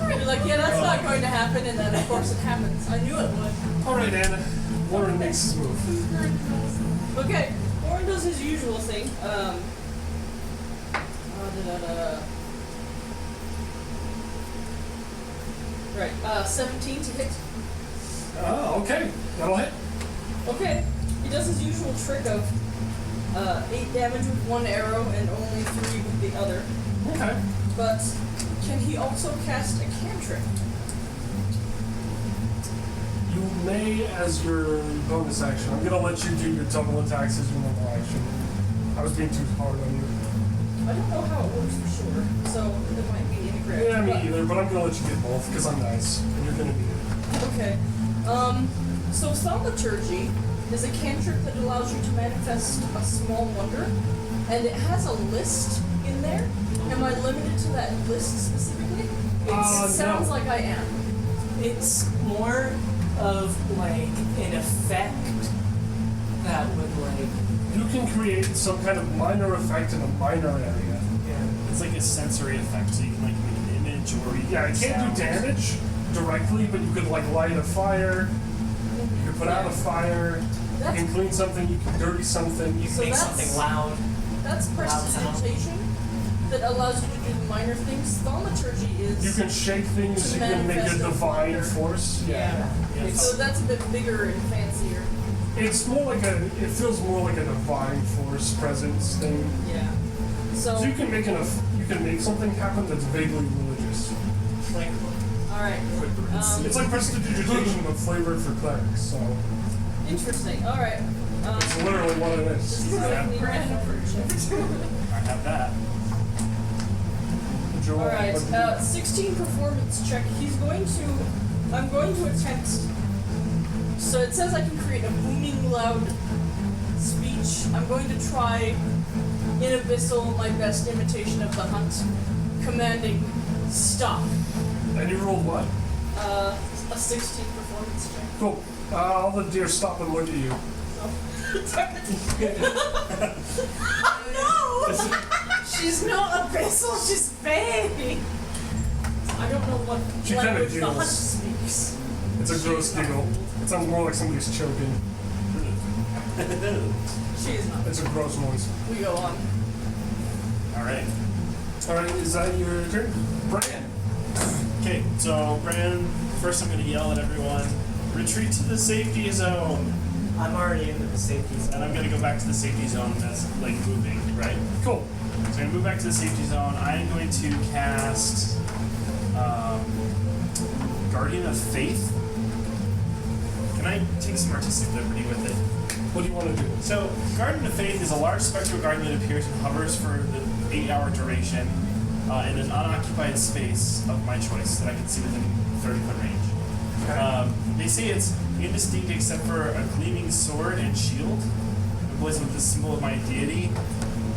You're like, yeah, that's not going to happen, and then of course it happens. I knew it would. Alright, Anna. Warren makes his move. Okay, Warren does his usual thing. Right, 17 to hit. Oh, okay. That'll hit. Okay, he does his usual trick of 8 damage with one arrow and only 3 with the other. Okay. But can he also cast a cantrip? You may, as your bonus action, I'm gonna let you do your double attacks as your normal action. I was being too hard on you. I don't know how it works for sure, so it might be incorrect. Yeah, me but- either, but I'm gonna let you get both, because I'm nice, and you're gonna need it. Okay. So thaumaturgy is a cantrip that allows you to manifest a small wonder, and it has a list in there. Am I limited to that list specifically? It sounds no. like I am. It's more of like an effect that would like. You can create some kind of minor effect in a minor area. Yeah. It's like a sensory effect, so you can like make an image or you Yeah, it can't do damage directly, but you could like light a fire, you could put out a fire, you That's can clean something, you can dirty something. You can So make that's- something loud. that's prestidigitation that allows you to do the minor things. Thaumaturgy is You can shake things, To you can make a manifest a divine wonder. force. yeah. Yeah. So that's a bit bigger and fancier. It's more like it feels more like a divine force presence thing. Yeah. So So you can make something happen that's vaguely religious. Like all right. It's like prestidigitation but flavored for clerics, so Interesting. All right. it's literally what it This is. is Yeah. like brand I have that. Joel, All right, what do you- 16 performance check. I'm going to attempt. So it says I can create a booming, loud speech. I'm going to try in Abyssal, my best imitation of the hunt, commanding stop. And you rolled what? A 16 performance check. Cool. All the deer stop and look at you. No! She's not Abyssal, she's Fae! I don't know what She kinda language the hunt giggles. speaks. It's a gross giggle. It sounds more like somebody's choking. She is not. It's a gross noise. We go on. Alright. Alright, is that your turn? Brian. Okay, so Bran, first I'm gonna yell at everyone, retreat to the safety zone! I'm already into the safety zone. And I'm gonna go back to the safety zone that's like moving, right? Cool. So I'm gonna move back to the safety zone. I'm going to cast Guardian of Faith. Can I take some artistic liberty with it? What do you want to do? So, Guardian of Faith is a large spectral guardian that appears and hovers for the 8-hour duration in an unoccupied space of my choice that I can see within 30-foot range. They say it's indistinct except for a gleaming sword and shield, emblazoned with the symbol of my deity.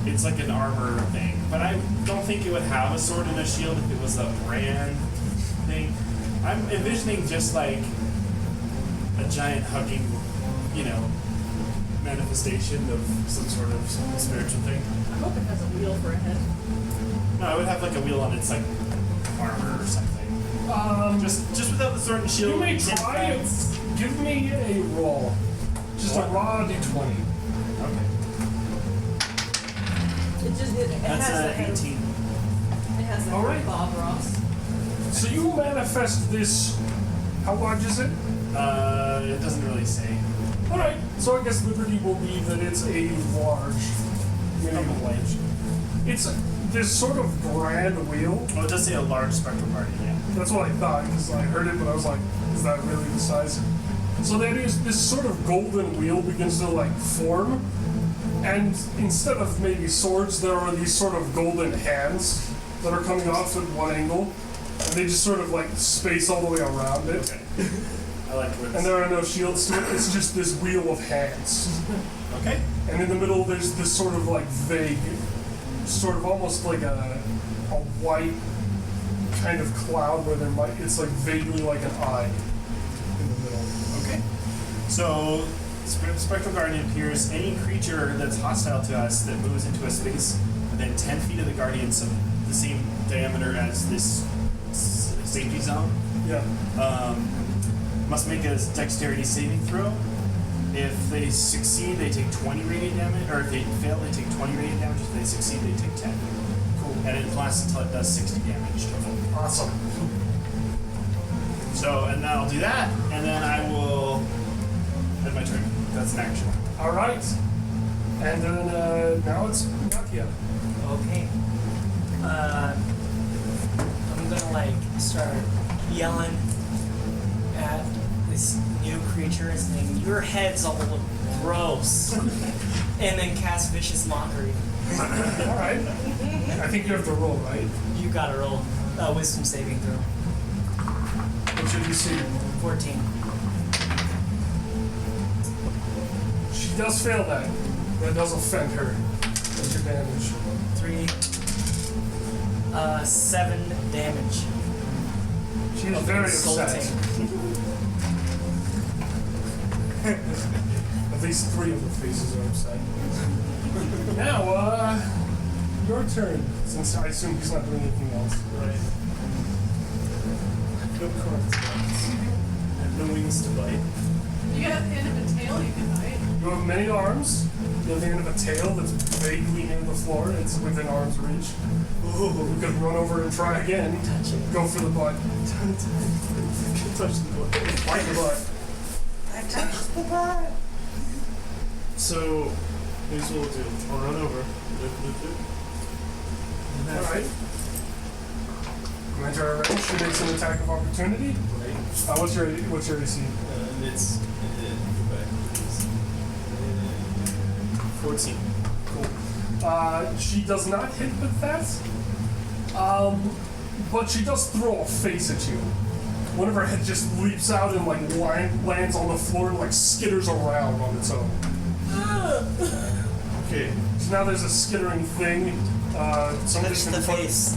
It's like an armor thing, but I don't think it would have a sword and a shield if it was a brand thing. I'm envisioning just like a giant hugging, manifestation of some sort of spiritual thing. I hope it has a wheel for a head. No, I would have like a wheel on its like armor or something. Just without the sword and shield. You may it's try it. defense. Give me a roll. Just What? a raw d20. Okay. It That's has the head of, 18. it has the All head right. of Bob Ross. So you manifest this. How large is it? It doesn't really say. Alright, so I guess Liberty will be that it's a large. Probably. It's this sort of grand wheel. Oh, it does say a large spectral guardian, yeah. That's what I thought, because I heard it, but I was like, is that really the size? So that is, this sort of golden wheel begins to like form, and instead of maybe swords, there are these sort of golden hands that are coming off at one angle, and they just sort of like space all the way around it. Okay. I like where And there are no shields to it, it's just this wheel of hands. Okay. And in the middle, there's this sort of like vague, sort of almost like a white kind of cloud where it's like vaguely like an eye in the middle. Okay. So, Spectral Guardian appears any creature that's hostile to us that moves into a space within 10 feet of the Guardian, so the same diameter as this safety zone. Yeah. Must make a dexterity saving throw. If they succeed, they take 20 radiant damage, or if they fail, they take 20 radiant damage. If they succeed, they take 10. Cool. And it lasts until it does 60 damage total. Awesome. So, and then I'll do that, and then I will end my turn. That's an action. All right. And then now it's Nakia. Okay. I'm gonna like start yelling at this new creature and saying, "Your head's all gross," and then cast Vicious Mockery. All right. I think you have to roll, right? You gotta roll a Wisdom saving throw. What should you see? 14. She does fail that. That does offend her. What's your damage? 3. 7 damage. She is very upset. At least 3 of the faces are upset. Now, your turn. Since I assume he's not doing anything else. Right. No cards. I have no wings to bite. You got the end of a tail you can bite. You have many arms. You have the end of a tail that's vaguely near the floor. It's within arm's reach. Oh, You could run over and try again. Touch it. Go for the butt. touch the butt. Bite the butt. So, here's what we'll do. I'll run over. Alright. Enter our range. She makes an attack of opportunity. Right. What's your AC? And it's go back. 14. Cool. She does not hit with that. But she does throw a face at you. One of her head just leaps out and like lands on the floor and like skitters around on its own. Okay. So now there's a skittering thing. Somebody Touch can the put- face.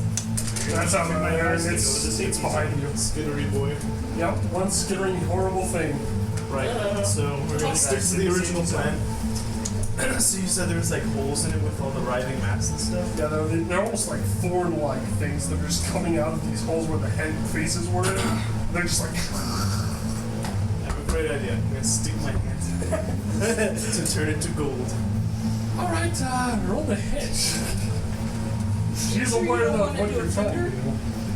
That's out there, and it's behind you. Skittery boy. Yep, one skittering horrible thing. Right. So we're gonna stick to the original plan. So you said there was like holes in it with all the writhing mass and stuff? Yeah, they're almost like thorn-like things that are just coming out of these holes where the head faces were in. They're just like. I have a great idea. I'm gonna stick my hand to turn it to gold. All right, roll the hit. She's Sure you aware don't of wanna what do you're a trying to finger? do.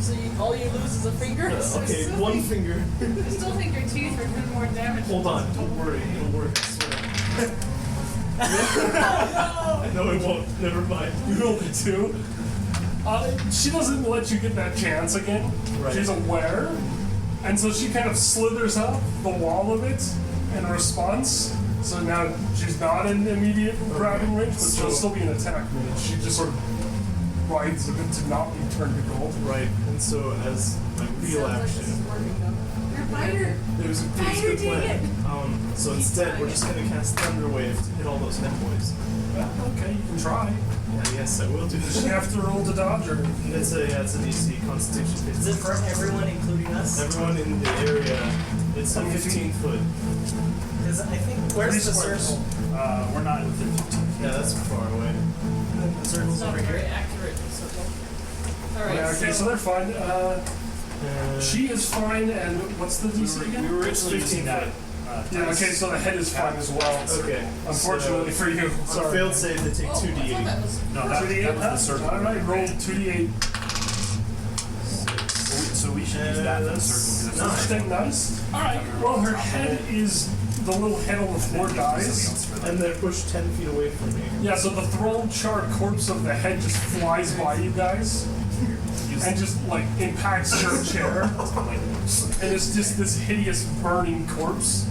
So all you lose is a finger? I Okay, still one think- finger. I still think your teeth are doing more damage. Hold on, don't worry, it'll work, I swear. No, it won't. Never mind. You rolled a 2. She doesn't let you get that chance again. Right. She's aware, and so she kind of slithers up the wall of it in response. So now she's not in immediate grabbing range, but she'll So- still be in attack range. She just sort of rides a bit to not be turned to gold. Right, and so as my real Sounds like this is action, working though. Your biter. there's a Fire good did plan. So instead, we're just gonna cast Thunder Wave to hit all those net boys. Okay, you can try. Yeah, yes, I will do Does she this. have to roll to dodge or? It's a DC Constitution 15. Is it for everyone, including us? Everyone in the area, it's a 15 foot. Because I think, where's the circle? We're not within 15 feet. Yeah, that's far away. The circle's It's not over very here. accurate circle. Alright, Yeah, okay, so they're fine. She is fine, and what's the DC We again? were originally 15 using that. Yeah, okay, so the head is fine as well. Okay. Unfortunately for you. On Sorry. failed save, they take Oh, I thought 2d8. that was. No, that was the circle. Alright, roll 2d8. So we should use that for the circle. 'cause it's Stay nice. Alright, well, her head is. The little head on the floor dies. And they're pushed 10 feet away from me. Yeah, so the thrown charred corpse of the head just flies by you guys and just like impacts your chair. And it's just this hideous burning corpse.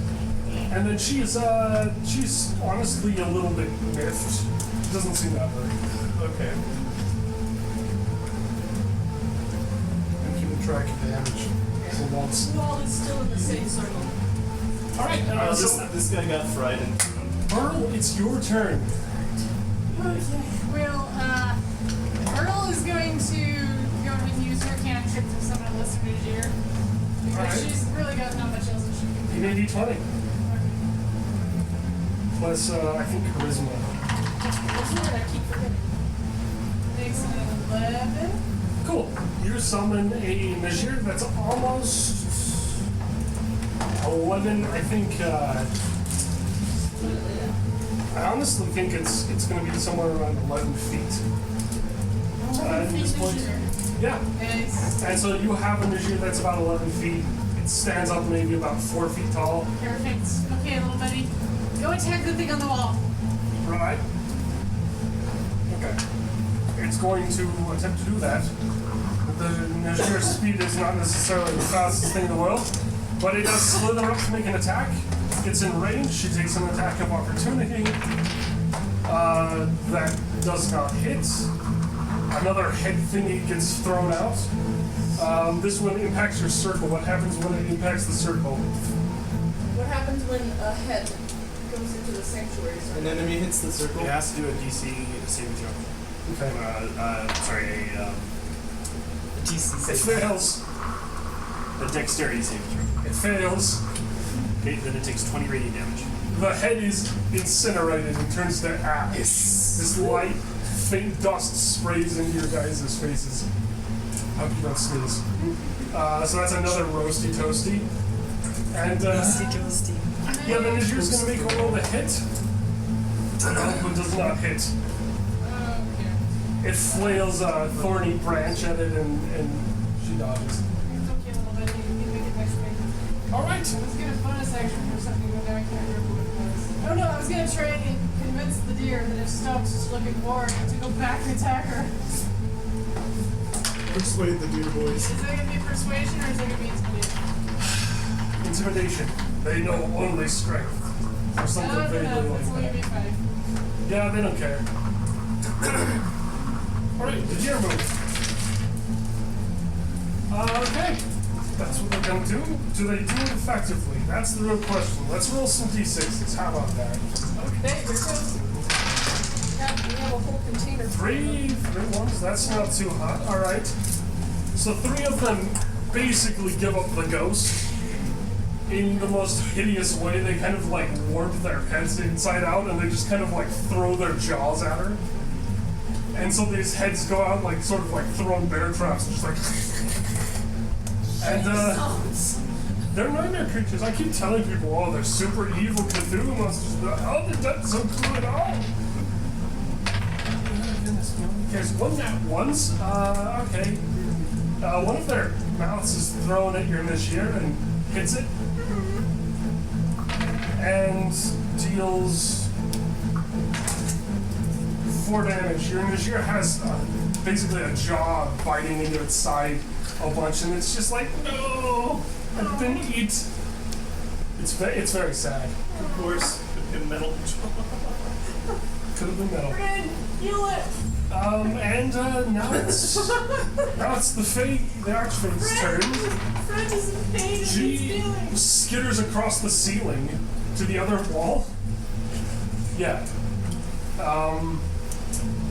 And then she's honestly a little bit miffed. Doesn't seem that hurt. Okay. I'm keeping track of damage. So once. Wall is still in the same circle. Alright, so This guy got fried and Berl, it's your turn. Okay. Well, Berl is going to go ahead and use her cantrip to summon a lesser Najir. Because Alright. she's really got not much else that she can do. You need D20. Plus, I think charisma. What's the word I keep forgetting? Makes an 11. Cool. You summon a Najir that's almost 11. I think. I honestly think it's going to be somewhere around 11 feet. at this point. Yeah. Nice. And so you have a Najir that's about 11 feet. It stands up maybe about 4 feet tall. Perfect. Okay, little buddy. Go attack the thing on the wall. Right. Okay. It's going to attempt to do that. The Najir's speed is not necessarily the fastest thing in the world, but it does slither up to make an attack. Gets in range. She takes an attack of opportunity. That does not hit. Another head thingy gets thrown out. This one impacts your circle. What happens when it impacts the circle? What happens when a head goes into the sanctuary An circle? enemy hits the circle. It has to do a DC saving throw. Okay. DC It fails. A dexterity saving throw. It fails. Okay, then it takes 20 radiant damage. The head is incinerated and turns to ash. This light, faint dust sprays into your guys' faces. I hope you don't sneeze. So that's another roasty toasty. And Toasty. yeah, then Najir's gonna make a roll to hit. But does not hit. Okay. It flails a thorny branch at it and she dodges. It's okay, little buddy. You can make it next week. Alright. I was gonna bonus action for something, but now I can't remember what it was. Oh no, I was gonna try and convince the deer that if Stubbs is looking bored, to go back and attack her. Persuade the deer boys. Is that gonna be persuasion or is that gonna be intimidation? Intimidation. They know only strength. Or something No, vaguely that's like only gonna be that. 5. Yeah, they don't care. Alright, the deer move. Okay. That's what they're gonna do. Do they do it effectively? That's the real question. Let's roll some d6s. How about that? Okay, here goes. We have a whole container. Three ones. That's not too hot. Alright. So 3 of them basically give up the ghost. In the most hideous way, they kind of like warp their heads inside out and they just kind of like throw their jaws at her. And so these heads go out like sort of like throwing bear traps, just like. And they're nightmare creatures. I keep telling people, oh, they're super evil Cthulhu monsters, but how did that so cool at all? There's one that once. Okay. One of their mouths is thrown at your Najir and hits it. And deals 4 damage. Your Najir has basically a jaw biting into its side a bunch, and it's just like, no, I didn't eat. It's very sad. Of course, a metal Could have been metal. Fred, heal it! And now it's the Fae, the Archfae's turn. Fred is in pain and She he's feeling. skitters across the ceiling to the other wall. Yeah.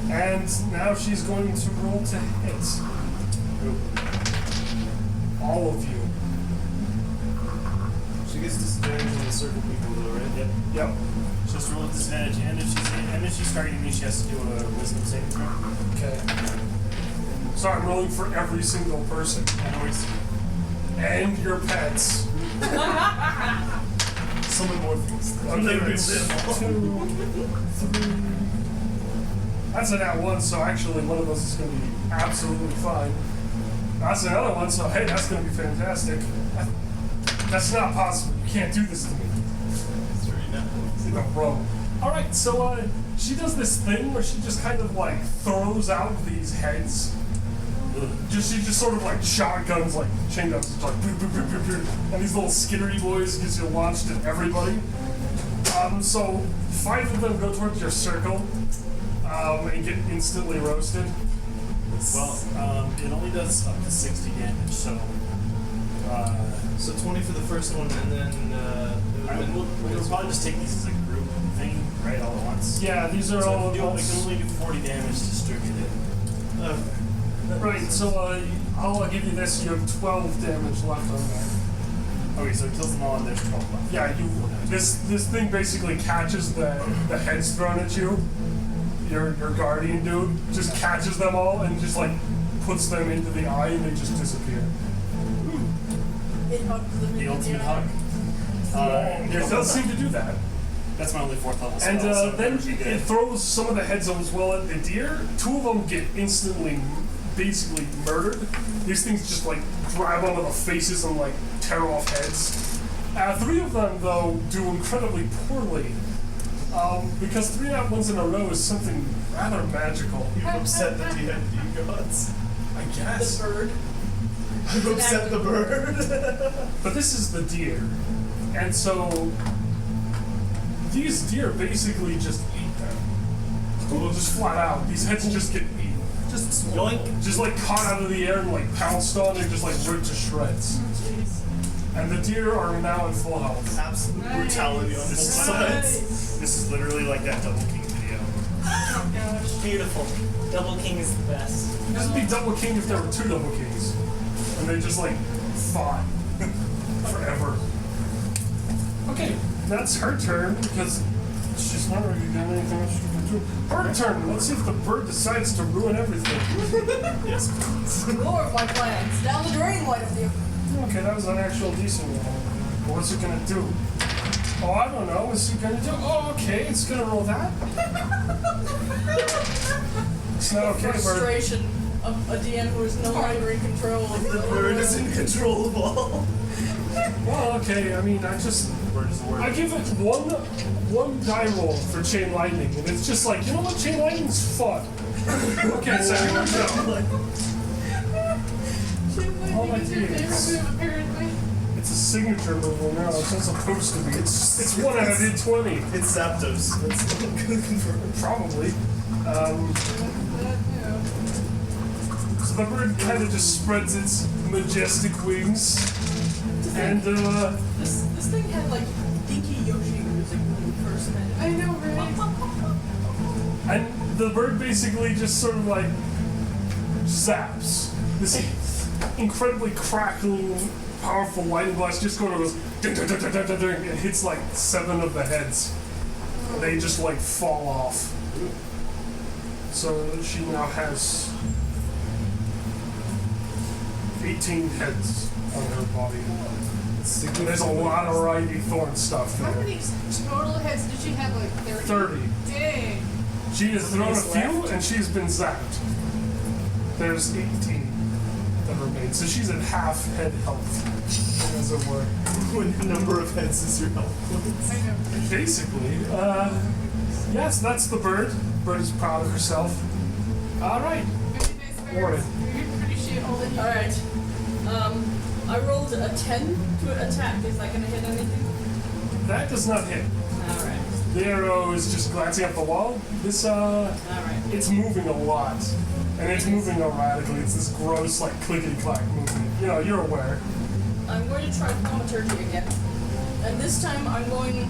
And now she's going to roll to hit. All of you. She gets disadvantage on the circle people though, right? Yep. Just roll with disadvantage, and if she's targeting me, she has to do a wisdom saving throw. Okay. So I'm rolling for every single person. Anyways, And your pets. Summon more things. Okay, that's 2, 3. That's an at 1, so actually one of those is going to be absolutely fine. That's another one, so hey, that's going to be fantastic. That's not possible. You can't do this to me. In a row. Alright, so she does this thing where she just kind of like throws out these heads. She just sort of like shotguns, like chain guns, just like boop, boop, boop, boop, boop. And these little skittery boys gets you launched at everybody. So 5 of them go towards your circle and get instantly roasted. well, it only does up to 60 damage, so. So 20 for the first one, and then We'll probably just take these as a group thing, right, all at once. Yeah, these are So all we can adults. only do 40 damage distributed. Right, so I'll give you this. You have 12 damage left on that. Okay, so it kills them all and there's 12 left. Yeah, this thing basically catches the heads thrown at you. Your guardian dude just catches them all and just like puts them into the eye and they just disappear. It hugs them in The the ultimate eye. hug. It does seem to do that. That's my only 4th level spell. And so then that would be it good. throws some of the heads as well at the deer. 2 of them get instantly, basically murdered. These things just like grab onto the faces and like tear off heads. 3 of them though do incredibly poorly. Because 3 nat ones in a row is something rather magical. You've upset the D&D gods. I guess. The bird. You've upset the bird. But this is the deer. And so these deer basically just eat them. Just flat out. These heads just get eaten. Just Yoink. Just like caught out of the air and like pounced on and just like ripped to shreds. Jeez. And the deer are now in full health. absolute Nice. brutality on both sides. This is literally like that Double King video. Oh gosh. Beautiful. Double King is the best. This would be double king if there were 2 double kings. And they just like fought forever. Okay, that's her turn because she's not really doing anything else she can do. Her turn. Let's see if the bird decides to ruin everything. Yes, please. More of my plans. Down the drain, one of you. Okay, that was an actual decent roll. But what's it gonna do? Oh, I don't know. What's it gonna do? Oh, okay, it's gonna roll that. It's not okay, bird. Frustration of a DM who is no longer in control. The bird is in control of all. Well, okay. I mean, Bird is the word. I give it one die roll for chain lightning, and it's just like, you know what? Chain lightning's fun. Okay, so here we go. Oh, my It's your dears. favorite move, apparently. It's a signature move now. It's not supposed to be. It's 1 out of D20. It's Zapdos. That's confirmed. Probably. So the bird kind of just spreads its majestic wings, and This thing had like dinky Yoshi music when we first met it. I know, right? and the bird basically just sort of like zaps. This incredibly crackling, powerful lightning blast just goes ding, ding, ding, ding, ding, ding, ding. It hits like 7 of the heads. They just like fall off. So she now has 18 heads on her body. And there's a lot of Ivy Thorn stuff How there. many total heads did she have? Like 30? 30. Dang. She has thrown a Somebody's few left. and she's been zapped. There's 18 that remain. So she's at half head health, as it were. When your number of heads is your health points. I know. Basically, yes, that's the bird. Bird is proud of herself. All right. Pretty nice bird. Warren. You're pretty shit holding you. Alright. I rolled a 10 to attack. Is that gonna hit anything? That does not hit. Alright. The arrow is just glancing up the wall. This, Alright. it's moving a lot. And it's moving erratically. It's this gross, like, clickety-clack movement. You know, you're aware. I'm going to try thaumaturgy again. And this time I'm going,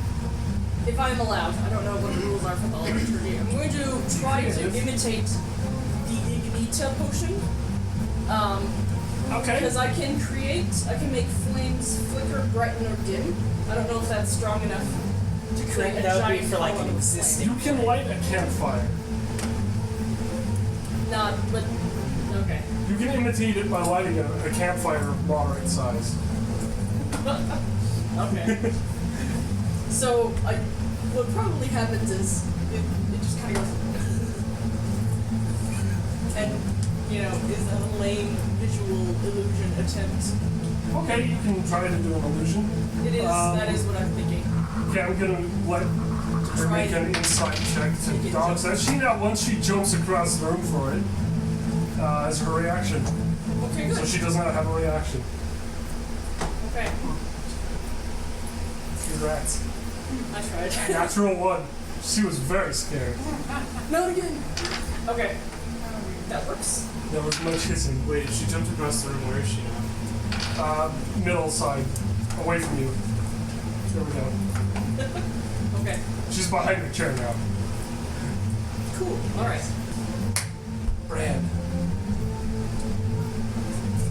if I'm allowed, I don't know what the rules are for thaumaturgy, I'm going to try to imitate the Ignita potion. Okay. Because I can make flames flicker, brighten, or dim. I don't know if that's strong enough to create a That would be giant for like an column of existing. You can light a campfire. flame. Not, but, okay. You can imitate it by lighting a campfire of moderate size. Okay. So, what probably happens is, it just kind of goes, and, you know, is a lame visual illusion attempt. Okay, you can try to do an illusion. It is, that is what I'm thinking. Okay, I'm gonna let her Try make an insight check to Make it dodge that. She now, once she jumps across the room for it, as her reaction. Okay, So good. she does not have a reaction. Okay, Congrats. I tried. Natural 1. She was very scared. Not again. Okay, that works. There was much hissing. Wait, she jumped across the room. Where is she now? Middle side, away from you. There we go. Okay, She's behind the chair now. cool. Alright. Brad.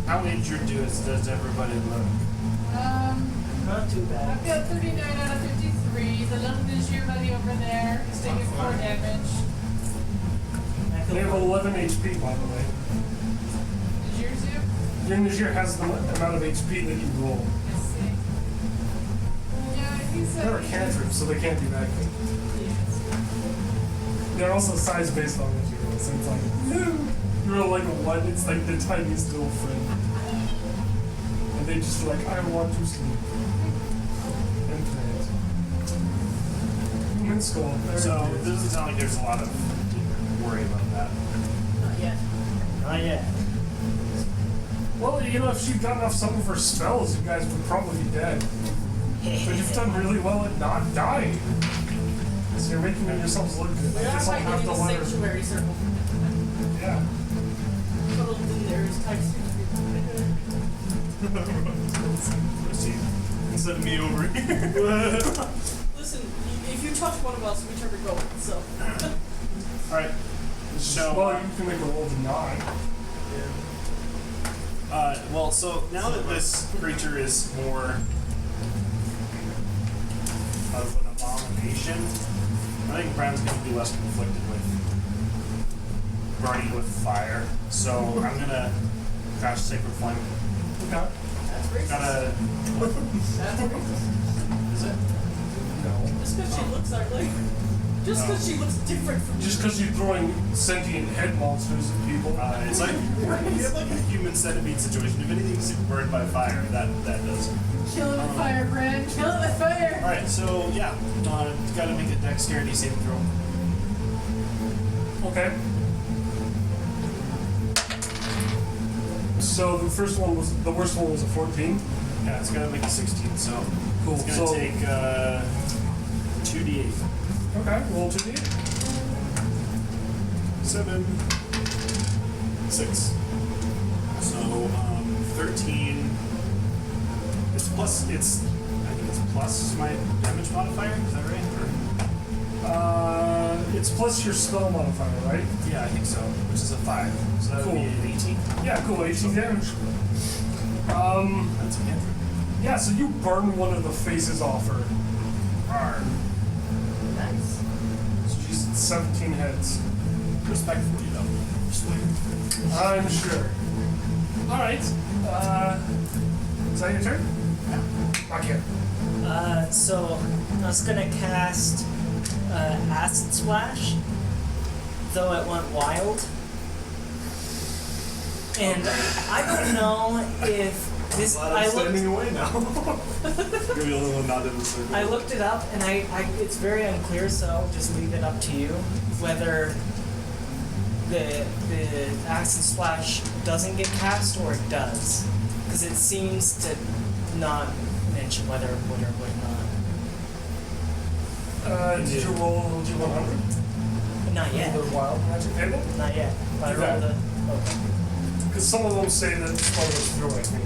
How injured does everybody look? Not too bad. I've got 39 out of 53. The lone is your buddy over there. He's taking 4 damage. I They have feel 11 HP, by the way. Is yours you? Your has the amount of HP that you roll. Let's see. Yeah, he's They're a cantrip, so they can't be that good. They're also size based on what you roll, so it's like, you roll like a 1, it's like the tiniest little friend. And they just like, I want to sleep. And play it. Human skull. So it doesn't sound like there's a lot of worry about that. Not yet. Not yet. Well, you know, if she'd gotten off some of her spells, you guys would probably be dead. But you've done really well at not dying. So you're making yourselves look good. We I are guess I'll fighting have in to the let her. sanctuary circle. Yeah. Huddled in there is type 6 Instead of me over here. Listen, if you touch one of us, we turn to gold, so. Alright. So, Well, you can make a roll to 9. well, so now that this creature is more of an abomination, I think Brown's going to be less conflicted with burning with fire. So I'm going to cast Sacred Flame. Okay. That's racist. Gotta. That's racist. Is it? No. Just because she looks ugly. Just because she looks different from Just because you're throwing sentient head monsters at people. It's like you have like a human centipede situation. If anything's burned by fire, that does. Kill it with fire, Brad. Kill it with fire. All right, so yeah, gotta make a dexterity saving throw. Okay. So the worst one was a 14. Yeah, it's gotta make a 16. So Cool. it's gonna So take 2d8. okay, roll 2d8. 7, 6. So 13. It's plus. I think it's plus my damage modifier. Is that right? It's plus your spell modifier, right? Yeah, I think so. Which is a 5. So that would be Cool. an 18. Yeah, cool. 18 damage. That's a cantrip. Yeah. So you burn one of the faces off her. Arr. Nice. So she's 17 heads. Respectfully though. I'm sure. All right. Is that your turn? Yeah. Not yet. So I was gonna cast Acid Splash, though it went wild. And I don't know if this. Glad I'm standing away now. You're the only one not in the circle. I looked it up, and it's very unclear, so I'll just leave it up to you whether the Acid Splash doesn't get cast or it does, because it seems to not mention whether it would or would not. Did you roll G100? Not yet. The wild magic table? Not yet. But I Okay. rolled okay. Because some of them say that it's one of those through, I think.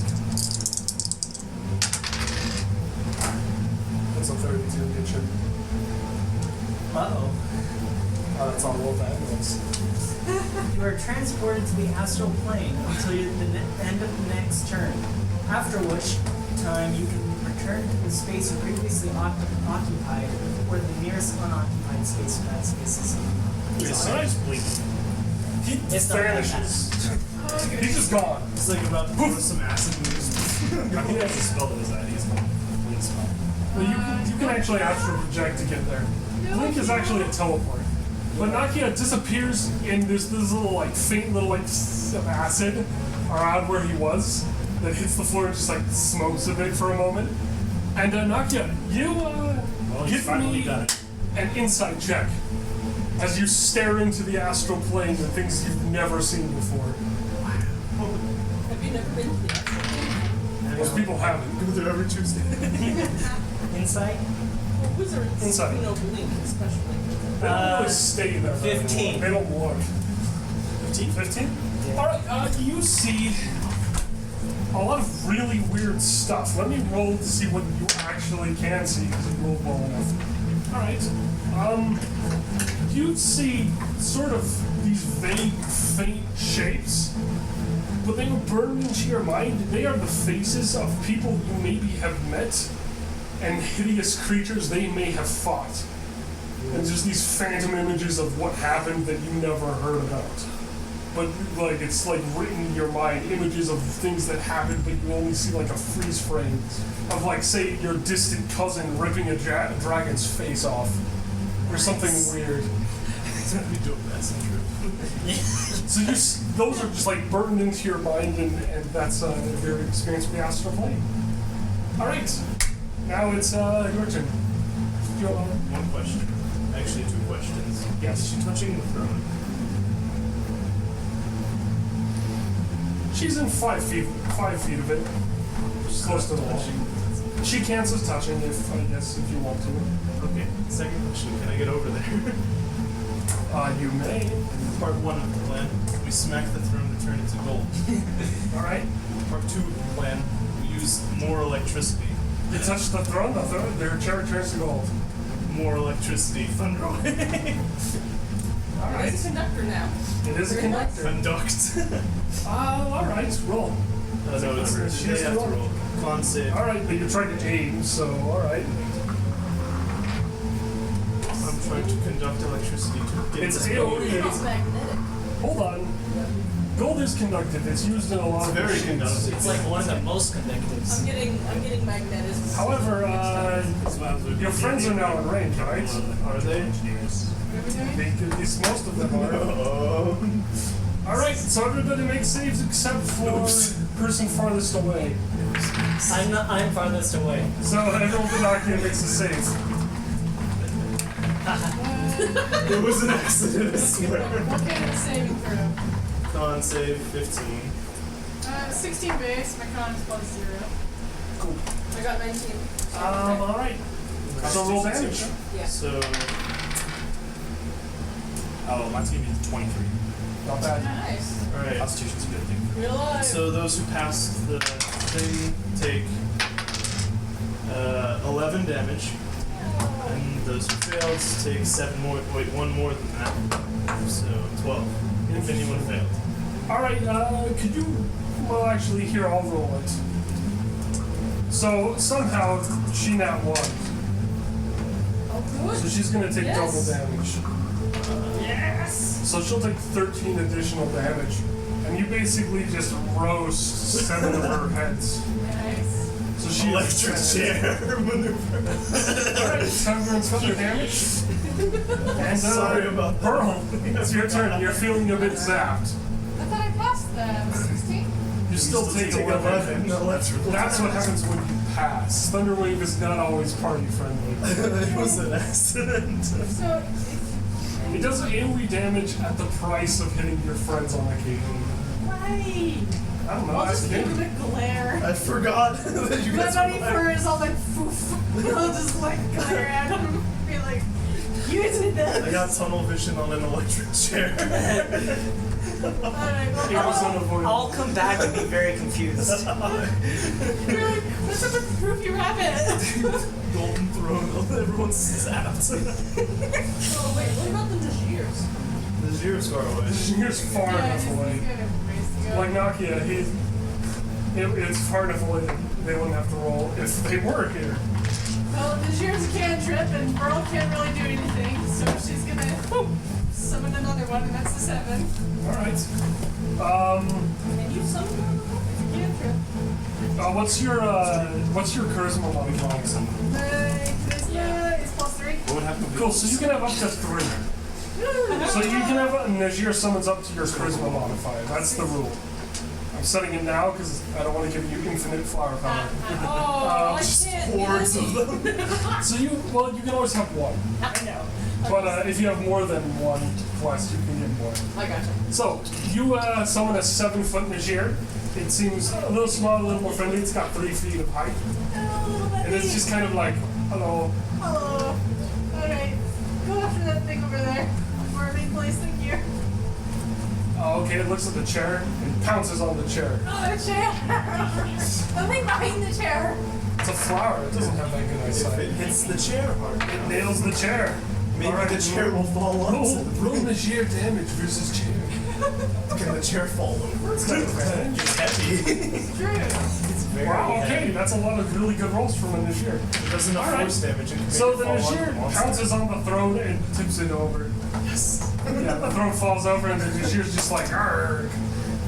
That's a 32 get you. Uh-oh. That's on roll diagonals. You are transported to the astral plane until the end of the next turn, after which time you can return to the space you previously occupied, or the nearest unoccupied space if that space is It's Alright. bleeding. He It's not like vanishes. He's just gone. It's like about to throw some acid in his He has a spell that does that. He's not a bleed spell. Well, you can actually astral project to get there. Blink is actually a teleport. But Nakia disappears and there's this little like faint little like of acid around where he was that hits the floor and just like smokes a bit for a moment. And Nakia, you Well, he's give finally me done it. an insight check as you stare into the astral plane and things you've never seen before. Have you never been to the actual Most people haven't. Go there every Tuesday. Insight? Well, wizards, Inside. you know, blink especially. They don't really stay there. very 15. long. They don't look. 15? Yeah. Alright, you see a lot of really weird stuff. Let me roll to see what you actually can see, because you rolled well enough. Alright. You see sort of these vague, faint shapes, but they will burn into your mind. They are the faces of people you maybe have met and hideous creatures they may have fought. And just these phantom images of what happened that you never heard about. but like it's like written in your mind, images of things that happened, but you only see like a freeze frame of like, say, your distant cousin ripping a dragon's face off, or something weird. We do a messenger. So those are just like burned into your mind, and that's your experience with the astral plane. All right, now it's your turn. One question. Actually, 2 questions. Yes. Is she touching the throne? She's in 5 feet of it. She's close to the wall. She counts as touching if you want to. Okay. Second question. Can I get over there? You may. Part 1 of the plan. We smack the throne to turn it to gold. All right. Part 2 of the plan. We use more electricity. You touch the throne, their chair turns to gold. More electricity. Thunder away. All right. It's a conductor now. It is a conductor. Conduct. All right. Roll. No, it's She they has to have to roll. roll. Con save. All right, but you're trying to aim, so all right. I'm trying to conduct electricity to get It's this AoE. gold. It's magnetic. Hold on. Gold is conductive. It's used in a lot of It's very machines. conductive. It's like one of the most conductives. I'm getting magnetism. However, your friends are now in range, right? Are they? What are we doing? At least most of them are. Oh. All right, so everybody makes saves except for person farthest away. I'm farthest away. So everyone but Nakia makes a save. It was an accident, I swear. What kind of saving throw? Con save 15. 16 base, my con is plus 0. Cool. I got 19. All right. So roll damage. Yeah. So, Oh, mine's gonna be 23. Not bad. Nice. alright. Constitution's a good thing. Real life. So those who pass the thing take 11 damage, and those who failed take 1 more than that. So 12. If anyone failed. All right. Could you? Well, actually, here I'll roll it. So somehow she nat won. Oh, good. So she's gonna take Yes. double damage. Yes! So she'll take 13 additional damage, and you basically just roast 7 of her heads. Nice. So she Electric chair maneuver. Alright, it's time for another damage. And Sorry about that. Berl, it's your turn. You're feeling a bit zapped. I thought I passed that. 16? You still take 11. electrical. That's what happens when you pass. Thunderwave is not always party friendly. It was an accident. So, It does AoE damage at the price of hitting your friends on occasion. why? I don't know. I'll Ask just give him. him a glare. I forgot that you My guys buddy were fur is all like foof. I'll just like glare at him. Be like, you did that. I got tunnel vision on an electric chair. Alright, It was well, unavoidable. I'll come back and be very confused. you're like, what's up with the poofy rabbit? Golden throne. Everyone's zapped. Oh wait, what about the Najirs? The Zir's far away. Here's far Yeah, enough he's away. got a ways to go. Like Nakia, it's far enough away that they wouldn't have to roll if they were here. Well, the Shears can't trip, and Berl can't really do anything, so she's gonna summon another one, and that's the 7. All right. Can you summon one? Can't trip. What's your charisma modifier? My charisma is plus 3. What would happen if Cool. So you can have up to 3. So you can have Najir summons up to your charisma modifier. That's the rule. I'm setting it now because I don't want to give you infinite flower power. Oh, I can't do Hordes of them. So you can always have 1. I know. But if you have more than 1 quest, you can get more. I gotcha. So you summon a 7-foot Najir. It seems a little small, a little more friendly. It's got 3 feet of height, and it's just kind of like, hello. Hello. Alright. Go after that thing over there. Marvin, please, thank you. Oh, okay, it looks at the chair and pounces on the chair. Oh, the chair! The thing behind the chair! It's a flower. It doesn't have that good If eyesight. it hits the chair hard, It nails the chair. maybe All right, the chair will fall Roll on Najir damage versus chair. Can the chair fall over? It's heavy. It's true. It's very Wow, okay, heavy. that's a lot of really good rolls from a Najir. It does enough All right. force damage and can So make the it fall on Najir the monster. pounces on the throne and tips it over. Yes. Yeah, the throne falls over and the Najir's just like, argh,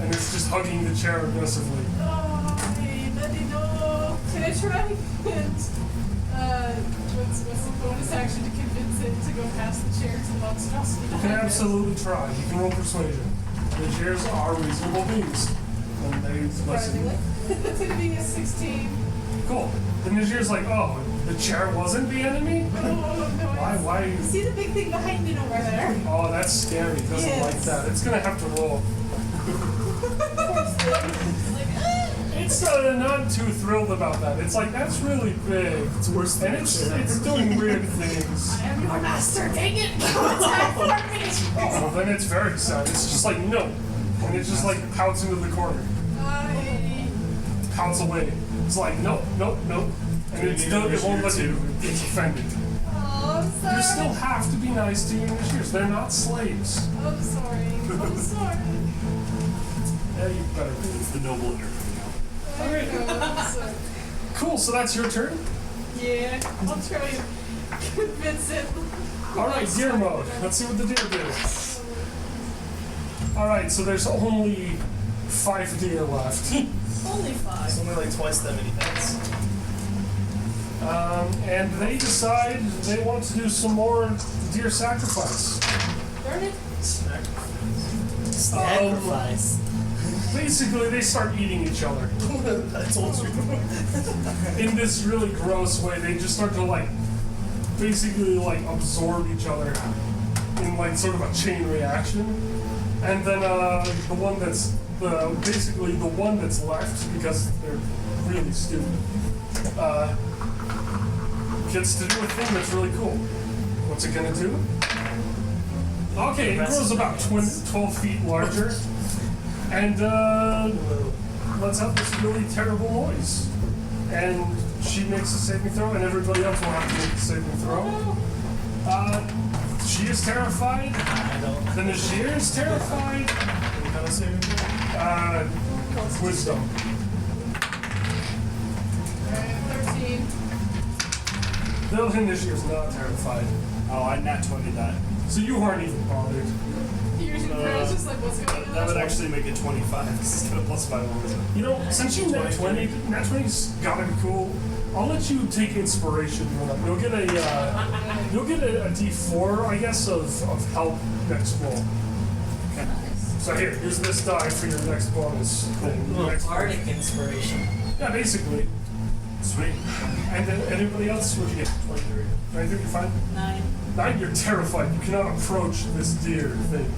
and it's just hugging the chair aggressively. Oh, hey, let me know. Can I try and what's the bonus action to convince it to go past the chair to the monstrosity? You can absolutely try. You can roll persuasion. The chairs are reasonable beings. And they listen. Surprisingly. It's gonna be a 16. Cool. The Najir's like, oh, the chair wasn't the enemy? Oh, no. Why? See the big thing behind it over there? Oh, that's scary. It doesn't like Yes. that. It's gonna have to roll. It's not too thrilled about that. It's like, that's really big. It's worse than And it's doing weird things. I am your master, dang it! Come attack for me! Oh, then it's very sad. It's just like, no. And it just like pouts into the corner. Pouts away. It's like, nope. And it won't let you. It's offended. Oh, I'm sorry. You still have to be nice to your Najers. They're not slaves. I'm sorry. Yeah, you better be. It's the noble inner coming out. I'm sorry. Cool, so that's your turn? Yeah, I'll try and convince it. Alright, deer mode. Let's see what the deer do. Alright, so there's only 5 deer left. Only 5. It's only like twice that many heads. And they decide they want to do some more deer sacrifice. Darn it. Sacrifice. Basically, they start eating each other. I told you. In this really gross way. They just start to like, basically like absorb each other in like sort of a chain reaction. And then the one that's left, because they're really stupid, gets to do a thing that's really cool. What's it gonna do? Okay, it grows about 12 feet larger, and lets out this really terrible noise. And she makes a saving throw, and everybody else will have to make a saving throw. She is terrified. I don't. The Najir is terrified. What kind of saving throw? Wisdom. Alright, 13. The Najir is not terrified. Oh, I nat 20 that. So you aren't even bothered. Yours is just like, what's going on? That would actually make it 25 because it's got a +5 on wisdom. You know, since you nat 20, nat 20's gotta be cool. I'll let you take inspiration. You'll get a D4, I guess, of help next roll. Okay. So here's this die for your next bonus. Little Next- bardic inspiration. Yeah, basically. Sweet. And then anybody else? What'd you get? 23. 23, you're fine? 9. 9, you're terrified. You cannot approach this deer thing.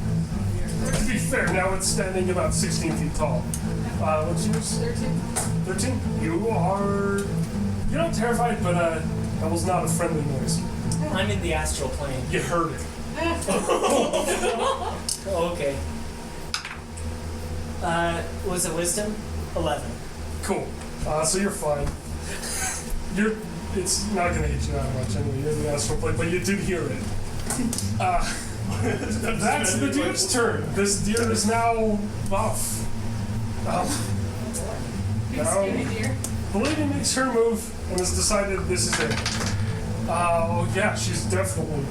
To be fair, now it's standing about 16 feet tall. What's yours? 13. 13? You're not terrified, but that was not a friendly noise. I'm in the astral plane. You heard it. Okay. Was it wisdom? 11. Cool. So you're fine. It's not gonna hit you that much anyway. You're in the astral plane, but you did hear it. That's the deer's turn. This deer is now buff. Big No. skinny deer. The lady makes her move and has decided this is it. Oh yeah, she's definitely.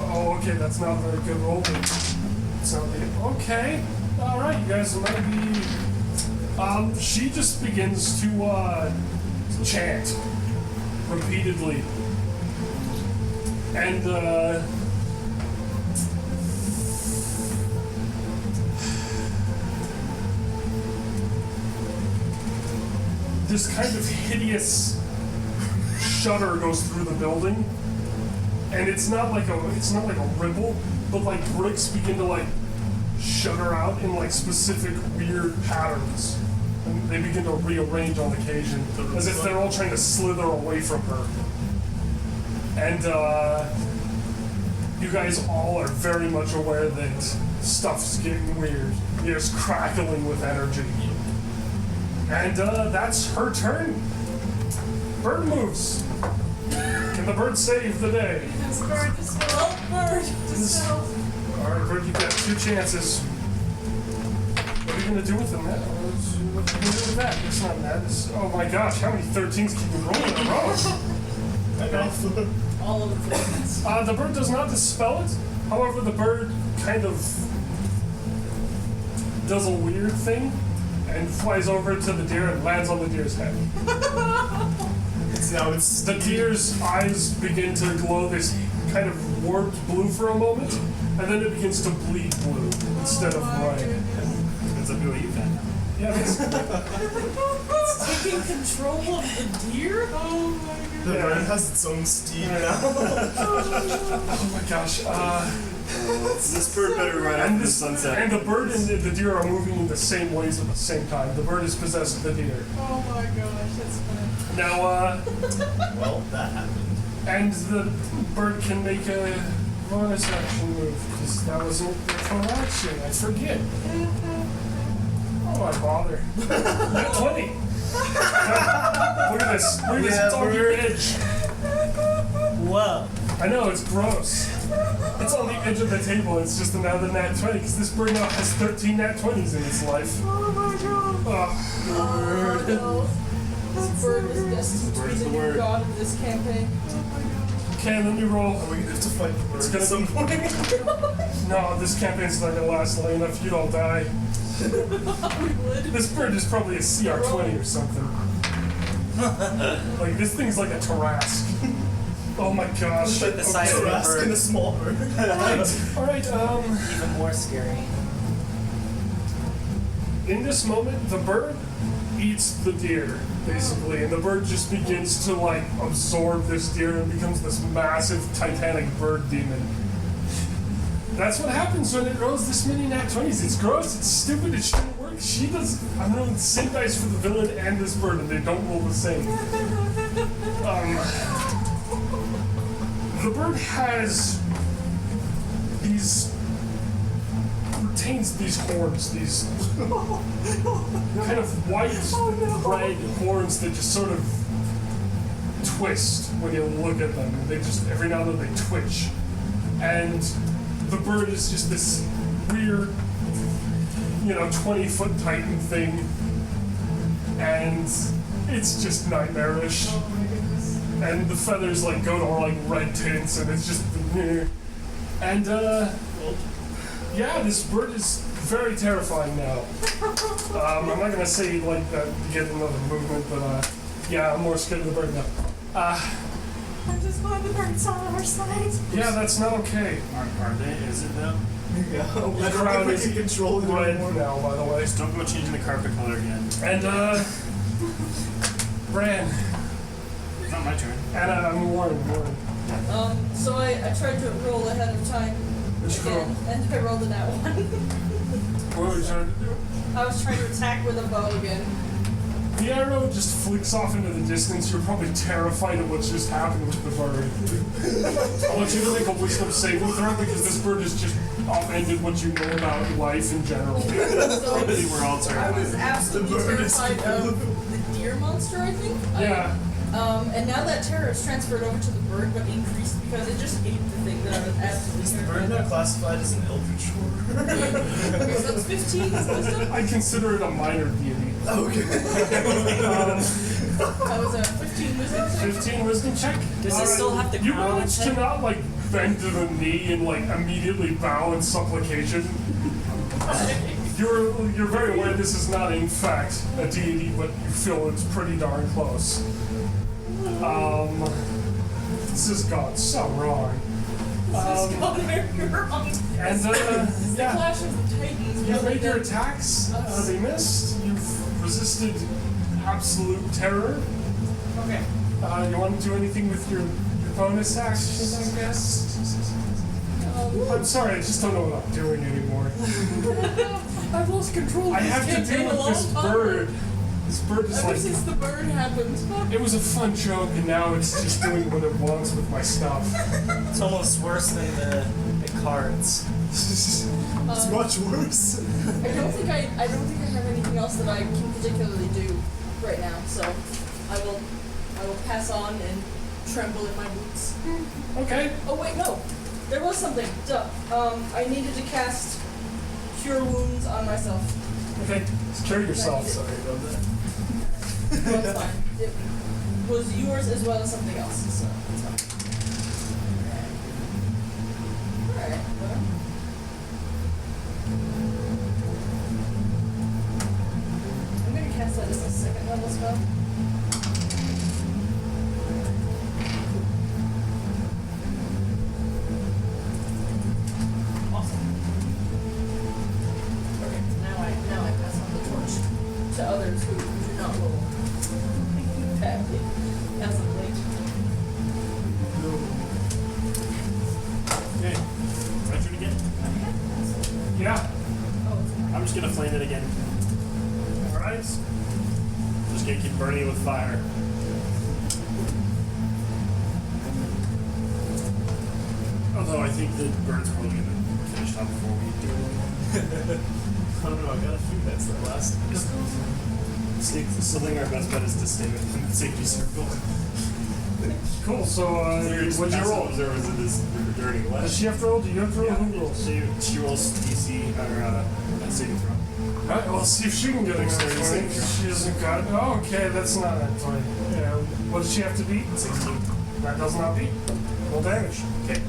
Oh, okay, that's not a very good roll. But it's not the. Okay, all right, you guys might be. She just begins to chant repeatedly, and this kind of hideous shudder goes through the building, and it's not like a ripple, but like bricks begin to like shudder out in like specific weird patterns, and they begin to rearrange on occasion, as if they're all trying to slither away from her. And you guys all are very much aware that stuff's getting weird. There's crackling with energy. And that's her turn. Bird moves. Can the bird save the day? This bird just fell. Bird just fell. Alright, Bird, you've got 2 chances. What are you gonna do with them now? What are you gonna do with that? It's not that. Oh my gosh, how many 13s can you roll in a row? All of the things. The bird does not dispel it. However, the bird kind of does a weird thing and flies over to the deer and lands on the deer's head. The deer's eyes begin to glow this kind of warped blue for a moment, and then it begins to bleed blue instead of red. Depends on who you found. Yeah, It's taking control of the deer? Oh my god. The bird has its own steed now. oh my gosh. This bird better run And after the this sunset. and the bird and the deer are moving in the same ways at the same time. The bird is possessed of the deer. Oh my gosh, that's funny. Now, Well, that happened. and the bird can make a bonus action move, because that wasn't their full action. I forget. Oh, why bother? Net 20! Look at this. Look at this doggy edge. Whoa. I know, it's gross. It's on the edge of the table. It's just another nat 20, because this bird now has 13 nat 20s in its life. Oh my god. Ugh. Oh no. This bird is destined to be Bird's the the new word. god of this campaign. Okay, let me roll. We're gonna have to fight the bird It's gonna at some point. No, this campaign's not gonna last long enough. You'd all die. We would. This bird is probably a CR20 or something. Like, this thing's like a Tarrasque. Oh my gosh. Like the size of a Rask and a bird. small bird. Alright, Even more scary. in this moment, the bird eats the deer, basically, and the bird just begins to, like, absorb this deer and becomes this massive titanic bird demon. That's what happens when it rolls this many nat 20s. It's gross, it's stupid, it shouldn't work. She does, I'm rolling the same dice for the villain and this bird, and they don't roll the same. The bird has these, retains these horns, these kind of white, red horns that just sort of twist when you look at them. They just, every now and then they twitch. And the bird is just this weird, 20-foot titan thing. And it's just nightmarish. Oh my goodness. And the feathers like go to like red tints, and it's just and yeah, this bird is very terrifying now. I'm not gonna say like that to get another movement, but yeah, I'm more scared of the bird now. I'm just glad the bird's on our side. Yeah, that's not okay. Are they? Is it though? Yeah, I don't crowd think is we can control it Red anymore. now, by the way. Just don't go changing the carpet color again. And Bran, It's not my turn. and I'm Warren. So I tried to roll ahead of time Which again, and I rolled a nat 1. What were you trying to do? I was trying to attack with a bow again. The arrow just flicks off into the distance. You're probably terrified of what's just happened with the bird. I want you to make a wisdom saving throw because this bird has just upended what you know about life in general. Probably we're all I terrified. was absolutely The bird is terrified of the deer monster, I think. Yeah. And now that terror is transferred over to the bird, but increased because it just ate the thing that I was absolutely Is the bird terrified now of. classified as an eldritch horror? Okay, so it's 15 is wisdom. I consider it a minor deity. Okay. That was a 15 wisdom. save. 15 wisdom check. Does it still have the You crown on managed its to head? not like bend to the knee and like immediately bow in supplication. You're very aware this is not in fact a deity, but you feel it's pretty darn close. This has gone so wrong. This is going very wrong. And The yeah, Clash of the Titans. you really made your did- attacks. They missed. You've resisted absolute terror. Okay. You want to do anything with your bonus action, I guess? I'm sorry, I just don't know what I'm doing anymore. I've lost control. I have to deal with this bird. This bird is Ever like, since the bird happened. it was a fun joke, and now it's just doing what it wants with my stuff. It's almost worse than the cards. It's much worse. I don't think I have anything else that I can particularly do right now. So I will pass on and tremble in my boots. Okay. Oh wait, no. There was something. Duh. I needed to cast Cure Wounds on myself. Okay. Just carry yourself. Sorry about that. No, it's fine. was yours as well as something else's, so it's fine. Alright, well. I'm gonna cast that as a second level spell. Awesome. Okay, now I pass on the torch to others who do not roll badly as of late. Okay. My turn again? Yeah. Oh, it's fine. I'm just gonna flame it again. Alright. Just gonna keep burning it with fire. Although I think the bird's probably gonna finish up before we do it. I don't know, I got a few bets that last. Something our best bet is to stay within the safety circle. Cool, so what'd you roll? Observers in this dirty Does left. she have to roll? Do you have to roll? Who rolls? She rolls DC or saving throw. Alright, well, see if she can get a Dexterity 20. saving throw. She doesn't got it. Oh, okay, that's not that 20. Yeah, what does she have to beat? 16. That does not beat. Roll damage. Okay.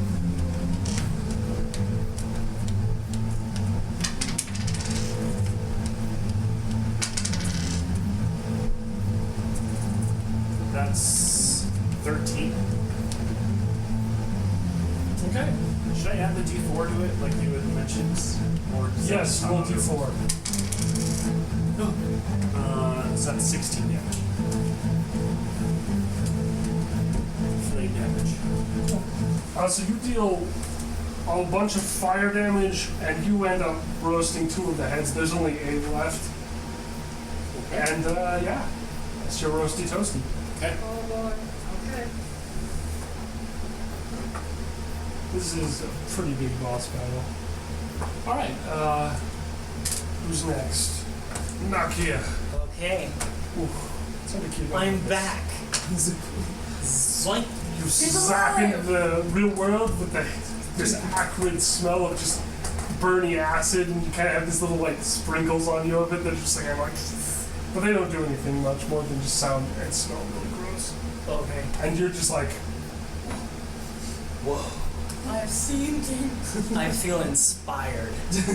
That's 13. Okay. Should I add the D4 to it, like you had mentioned? Or does that Yes, sound roll better? d4. So that's 16 damage. Flame damage. So you deal a bunch of fire damage, and you end up roasting 2 of the heads. There's only 8 left. And, yeah. That's your roasty toasty. Okay. Oh boy. Okay. This is a pretty big boss battle. Alright, who's next? Nakia. Okay, Somebody keep I'm this. back. Zoink. You He's zap alive! into the real world with this acrid smell of just burning acid, and you kind of have these little like sprinkles on you of it that are just like, but they don't do anything much more than just sound and smell really gross. Okay. And you're just like, Whoa. I have seen things. I feel inspired. So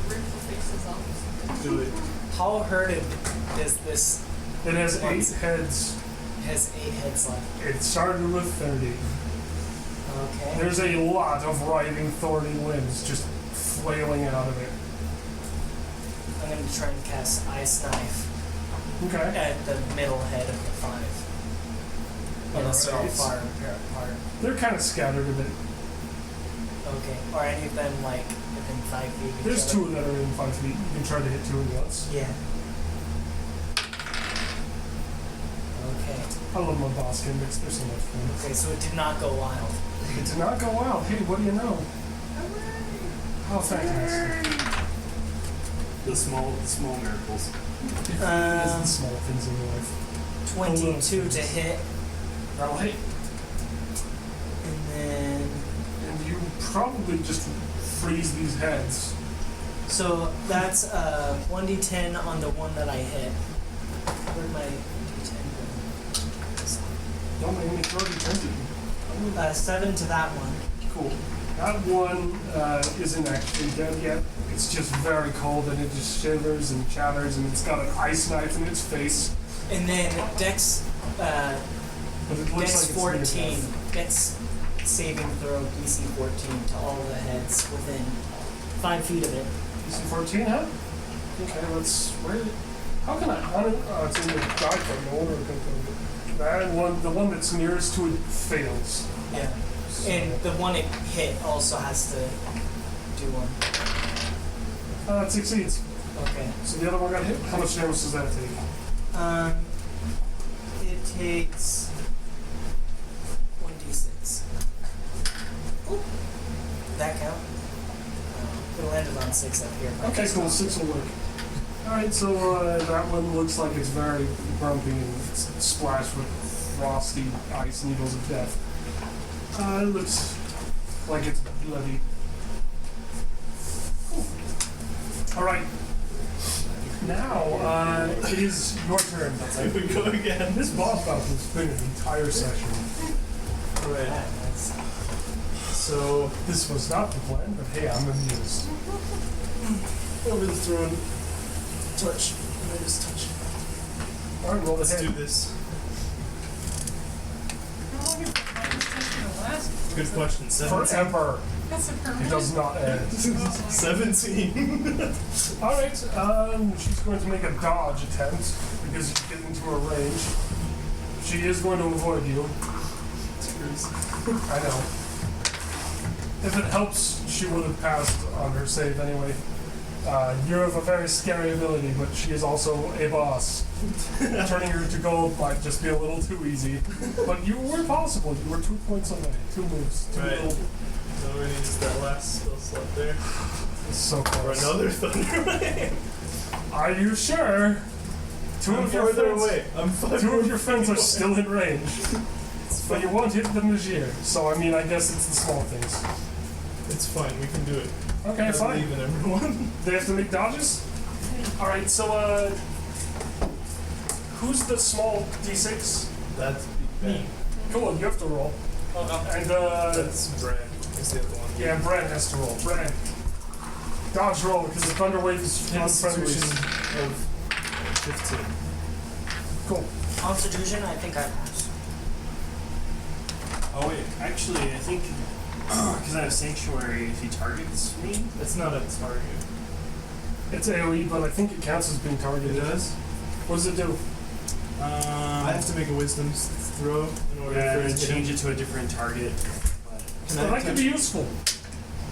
rip the faces off. Do it. How hurted is this? it has 8 Once. heads. Has 8 heads left. It started with 30. Okay. There's a lot of writhing, thorny limbs just flailing out of it. I'm going to try and cast Ice Knife Okay. at the middle head of the 5. Unless they're all Alright. far apart. They're kind of scattered a bit. Okay. Are any of them like within 5 feet of each There's other? 2 that are in 5 feet. You can try to hit 2 at once. Yeah. Okay. I love my boss gimmicks. They're so much fun. Okay, so it did not go wild. It did not go wild. Hey, what do you know? Oh, fantastic. The small miracles. It's the small things in life. 22 to hit, That'll hit. and then And you probably just freeze these heads. so that's 1d10 on the one that I hit. Where'd my d10 Don't make me throw you 20. go? 7 to that one. Cool. That one isn't actually dead yet. It's just very cold and it just shivers and chatters and it's got an ice knife in its face. And then Dex, But it looks Dex like it's 14. near death. Dex saving throw DC 14 to all the heads within 5 feet of it. DC 14, huh? Okay, let's. Where? How can I? Oh, it's in the die card. No wonder I can put that one. The one that's nearest to it fails. Yeah. So, And the one it hit also has to do one. it succeeds. Okay. So the other one got hit. How much damage does that take? It takes 1d6. Oop. Did that count? It landed on 6 up here. Okay, cool. 6 will work. Alright, so that one looks like it's very grumpy and it's splashed with frosty ice needles of death. It looks like it's bloody. Alright. Now, it is your turn. Here we go again. This boss battle has been an entire session. Right. So, This was not the plan, but hey, I'm amused. over the throne. Touch. Can I just touch? Alright, roll the Let's do hit. this. How long is the finest test gonna last? Good question. 17. Forever. That's a It permanent. does not end. 17. Alright, she's going to make a dodge attempt because you get into her range. She is going to avoid you. I know. If it helps, she would have passed on her save anyway. You have a very scary ability, but she is also a boss. Turning her to gold might just be a little too easy. But you were possible. You were 2 points away. 2 moves. 2 Right. gold. So we're gonna use that last spell slot there. It's so Or close. another thunder wave. Are you sure? Two I'm of your farther friends, away. I'm 5 two of your more friends feet are away. still in range. But you won't hit the Najir. So I mean, I guess it's the small things. It's fine. We can do it. Okay, I fine. believe in everyone. They have to make dodges? Alright, so who's the small D6? That's Me. Cool, you have to roll. And That's Bran. Is the other one. yeah, Bran has to roll. Bran. Dodge roll, because the Thunder Wave is Constitution unfriendly. of 15. Cool. Constitution, I think I passed. Oh wait, actually, I think because I have Sanctuary, if he targets me, It's not a target. It's AoE, but I think it counts as being targeted. It does? What does it do? I have to make a wisdom throw in order yeah, for and it to hit change him. it to a different target. But Can Well, I that could be useful.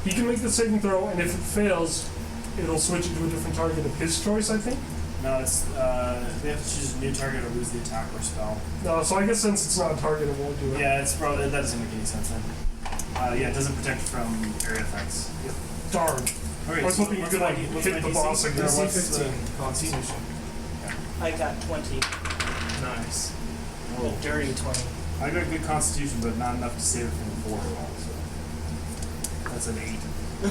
He can make the saving throw, and if it fails, it'll switch it to a different target of his choice, I think. no, it's they have to choose a new target or lose the attack or spell. No, so I guess since it's not a target, it won't do it. Yeah, it's probably that doesn't make any sense then. Yeah, it doesn't protect from area effects. Darn. Okay, I was so hoping you what's could my like D- what's hit my the DC? boss again. DC What's 15 Constitution. I got 20. Nice. A dirty 20. I got good constitution, but not enough to save it from the 4 roll, so that's an 8.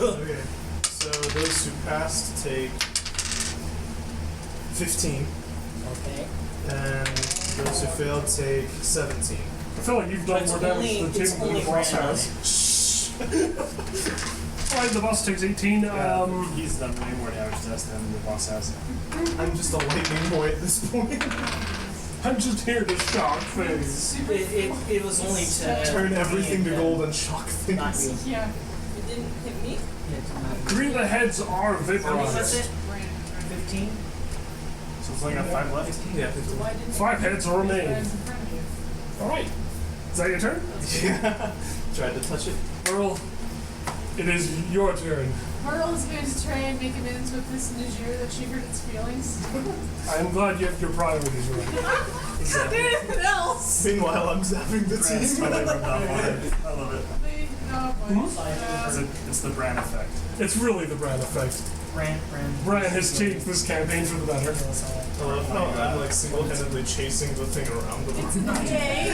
Okay. So those who passed take 15, Okay. and those who failed take 17. I feel like you've done It's more damage only- to the it's team than the only boss random. has. Alright, the boss takes 18. He's done way more damage to us than the boss has. I'm just a lightning boy at this point. I'm just here to shock things. Super It was only to Turn everything to me and gold and shock Not things. you. Yeah. It didn't hit me. Yeah, it's not you. 3 of the heads are How many was vaporized. it? 15? So it's only got 5 left. Yeah. Why didn't 5 heads remain. in front of you. Alright. Is that your turn? Yeah. Tried to touch it. Earl, it is your turn. Berl is going to try and make amends with this Najir that she hurt its feelings. I'm glad you have your priorities right. Is there anything else? Meanwhile, I'm zapping the Brand's team. totally rubbed off on it. I love it. It's the brand effect. It's really the Bran effect. Brand. Bran has changed this campaign for the better. I love how I'm like single-handedly chasing the thing around the It's room. an 8. I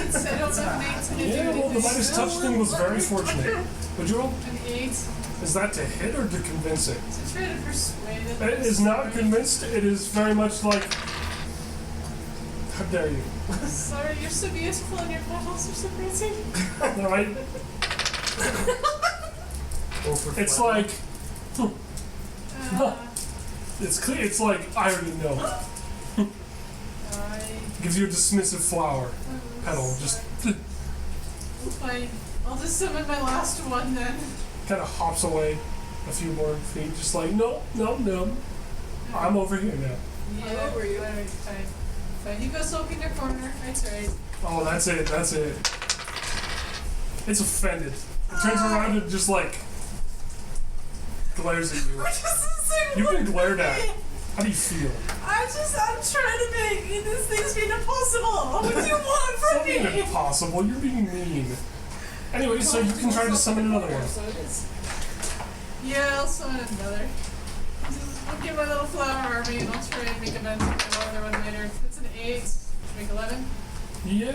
don't know if 8's going to do Yeah, anything. well, the Midas touch thing was very fortunate. Would you roll? An 8 Is that to hit or to convince it? to try to persuade it. It is not convinced. It is very much like, how dare you? Sorry, you're so beautiful and your petals are so pretty. All right. It's like, Uh, it's clear. It's like I already know. I Gives you a dismissive flower petal. Just fine. I'll just summon my last one then. kind of hops away a few more feet. Just like no. I'm over here now. Yeah, I'm over you. Alright, fine. Fine, you go sulk in your corner. That's right. Oh, that's it. That's it. It's offended. It turns around and just like glares at you. We're just the same You've been one. glared at. How do you feel? I'm trying to make this thing's being impossible. What do you want It's from not being me? impossible. You're being mean. Anyway, so you can try to summon another one. So it is. Yeah, I'll summon another. I'll get my little flower army and I'll try and make amends with my other one later. It's an 8. Make 11. Yeah.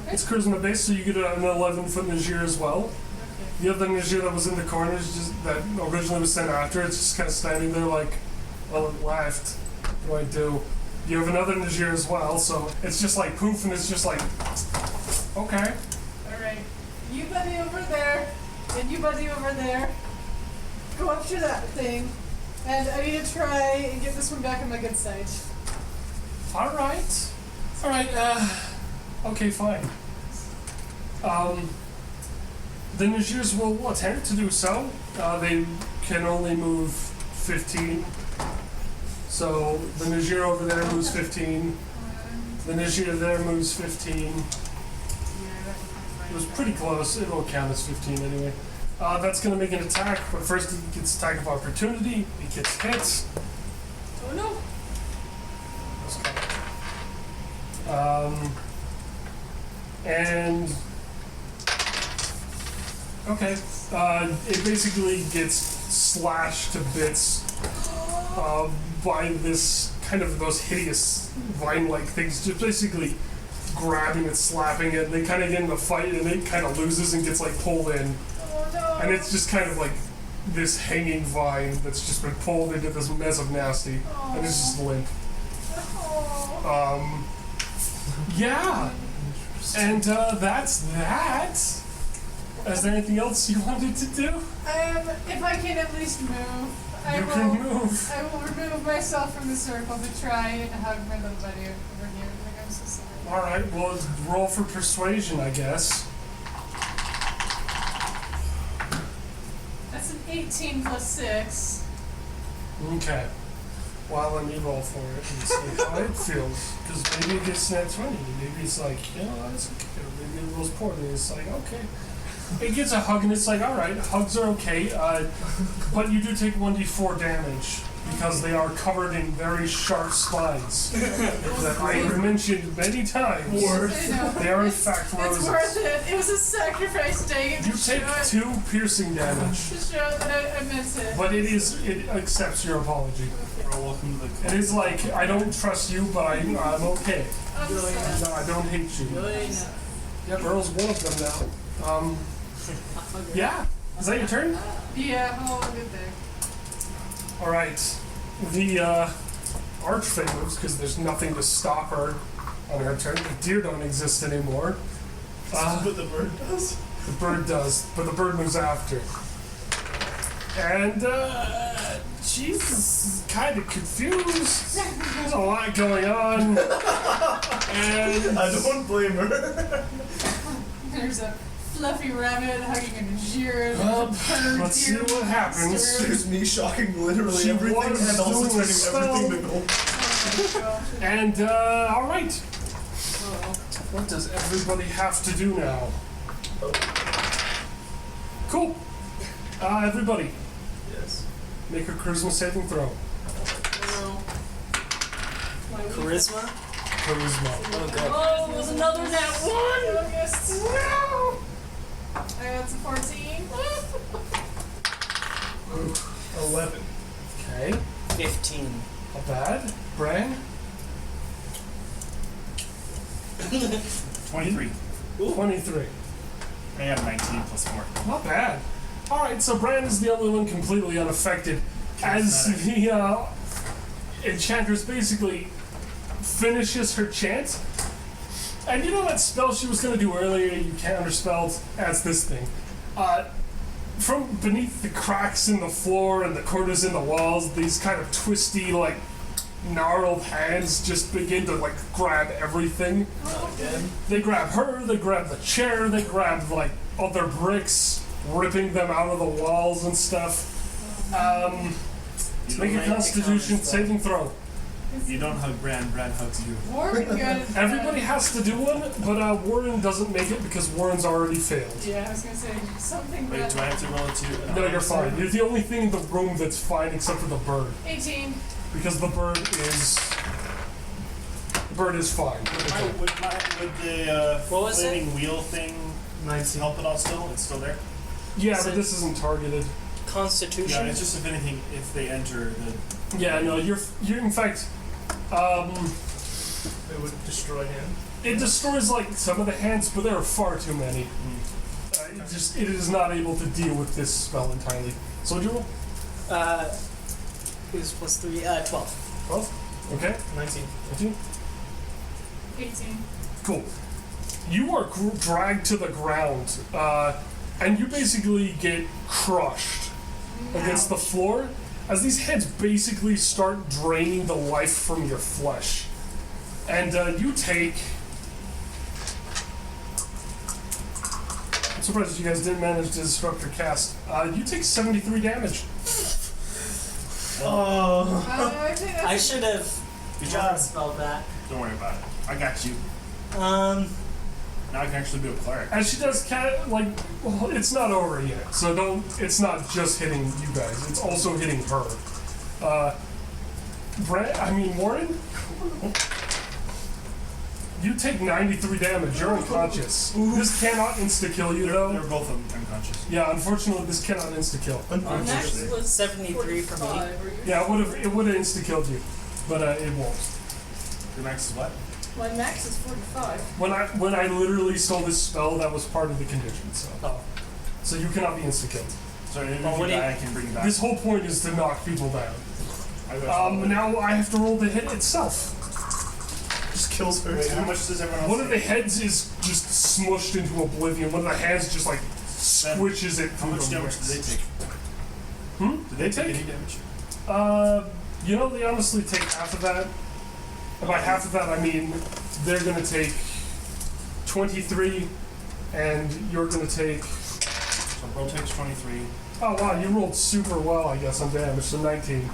Okay. It's charisma based, so you get an 11 foot Najir as well. Okay. The other Najir that was in the corners, just that originally was sent after, it's just kind of standing there like, Well, it left. What do I do? You have another Najir as well, so it's just like poof, and it's just like, okay. Alright. You buddy over there, and you buddy over there. Go up to that thing, and I need to try and get this one back on my good side. Alright. Okay, fine. The Najirs will attempt to do so. They can only move 15. So the Najir over there moves 15. The Najir there moves 15. It was pretty close. It won't count as 15 anyway. That's going to make an attack, but first it gets attack of opportunity. It gets hit. Oh no! And okay, it basically gets slashed to bits by this kind of those hideous vine-like things, just basically grabbing it, slapping it. They kind of get in a fight, and it kind of loses and gets like pulled in, Oh no! and it's just kind of like this hanging vine that's just been pulled into this mess of nasty, and it's just limp. Oh. Yeah. And that's that. Is there anything else you wanted to do? If I can at least move, I You will. can move. I will remove myself from the circle to try and hug my little buddy over here. Like, I'm so sorry. All right. Well, roll for persuasion, I guess. That's an 18 plus 6. Okay. Well, let me roll for it and see how it feels. Because maybe it gets net 20. Maybe it's like, that's okay. Or maybe it rolls poorly. It's like, okay. It gets a hug and it's like, all right, hugs are okay. But you do take 1d4 damage because they are covered in very sharp spines that I have mentioned many times. I know. They are in fact roses. It's worth it. It was a sacrifice day to You take 2 piercing damage, to show that I meant it. but it accepts your apology. Welcome to the It is like, I don't trust you, but I'm okay. I'm sorry. No, I don't hate you. Yeah, Berl's one of them now. Yeah. Is that your turn? Yeah, oh, good there. Alright. The Archfey moves, because there's nothing to stop her on her turn. The deer don't exist anymore. But the bird does. The bird does, but the bird moves after. And she's kind of confused. There's a lot going on. And I don't blame her. There's a fluffy rabbit hugging a Najir. Well, Bird, let's see deer, what happens. monster. There's me shocking literally She everything was and also doing a turning everything to gold. Oh my gosh. And alright. Oh. What does everybody have to do now? Cool. Everybody, Yes. make a charisma saving throw. Oh. My Charisma? Charisma. Oh, good. Oh, it was another nat 1! August. No! I got some 14. 11. Okay. 15. Not bad. Bran? 23. 23. I have 19 plus 4. Not bad. Alright, so Bran is the only one completely unaffected. As the Enchantress basically finishes her chant. And you know that spell she was going to do earlier, you counterspelled as this thing. From beneath the cracks in the floor and the corners in the walls, these kind of twisty, like, gnarled hands just begin to, like, grab everything. Again. They grab her, they grab the chair, they grab, like, other bricks, ripping them out of the walls and stuff. Make a Constitution saving throw. You don't hug Bran, Bran hugs you. Warren got it. Everybody has to do one, but Warren doesn't make it because Warren's already failed. Yeah, I was gonna say something Wait, bad. do I have to roll it too? No, you're fine. You're the only thing in the room that's fine except for the bird. 18. Because the bird is fine. Would the What was it? flaming wheel thing 19. help at all still? It's still there? Yeah, So- but this isn't targeted. Constitution? Yeah, it's just if anything, if they enter the... Yeah, no, you're in fact, It would destroy him. it destroys like some of the hands, but there are far too many. It is not able to deal with this spell entirely. So what'd you roll? Who's plus 3? 12. 12? Okay. 19. 15? 18. Cool. You are dragged to the ground, and you basically get crushed against the floor as these heads basically start draining the life from your flesh. And you take... I'm surprised you guys didn't manage to disrupt your cast. You take 73 damage. Oh. I think that's I should have Good job. spelled that. Don't worry about it. I got you. Now I can actually be a cleric. And she does well, it's not over yet, so it's not just hitting you guys, it's also hitting her. Warren? You take 93 damage, you're unconscious. This cannot insta-kill you, They're though. both unconscious. Yeah, unfortunately, this cannot insta-kill. Max was 73 for me. 45, or yours? Yeah, it would have insta-killed you, but it won't. Your max is what? My max is 45. When I literally stole this spell, that was part of the condition, so you cannot be insta-killed. Sorry, if Well, you what do die, you- I can bring you back. This whole point is to knock people down. I got you. Now I have to roll the hit itself. Just kills her. Wait, how much does everyone else One of the take? heads is just smushed into oblivion. One of the hands just like squishes it How through much the damage did they ribs. take? Did Did they take any damage? They honestly take half of that. And by half of that, I mean they're gonna take 23, and you're gonna take. So Berl takes 23. Oh wow, you rolled super well, I guess, on damage. So 19.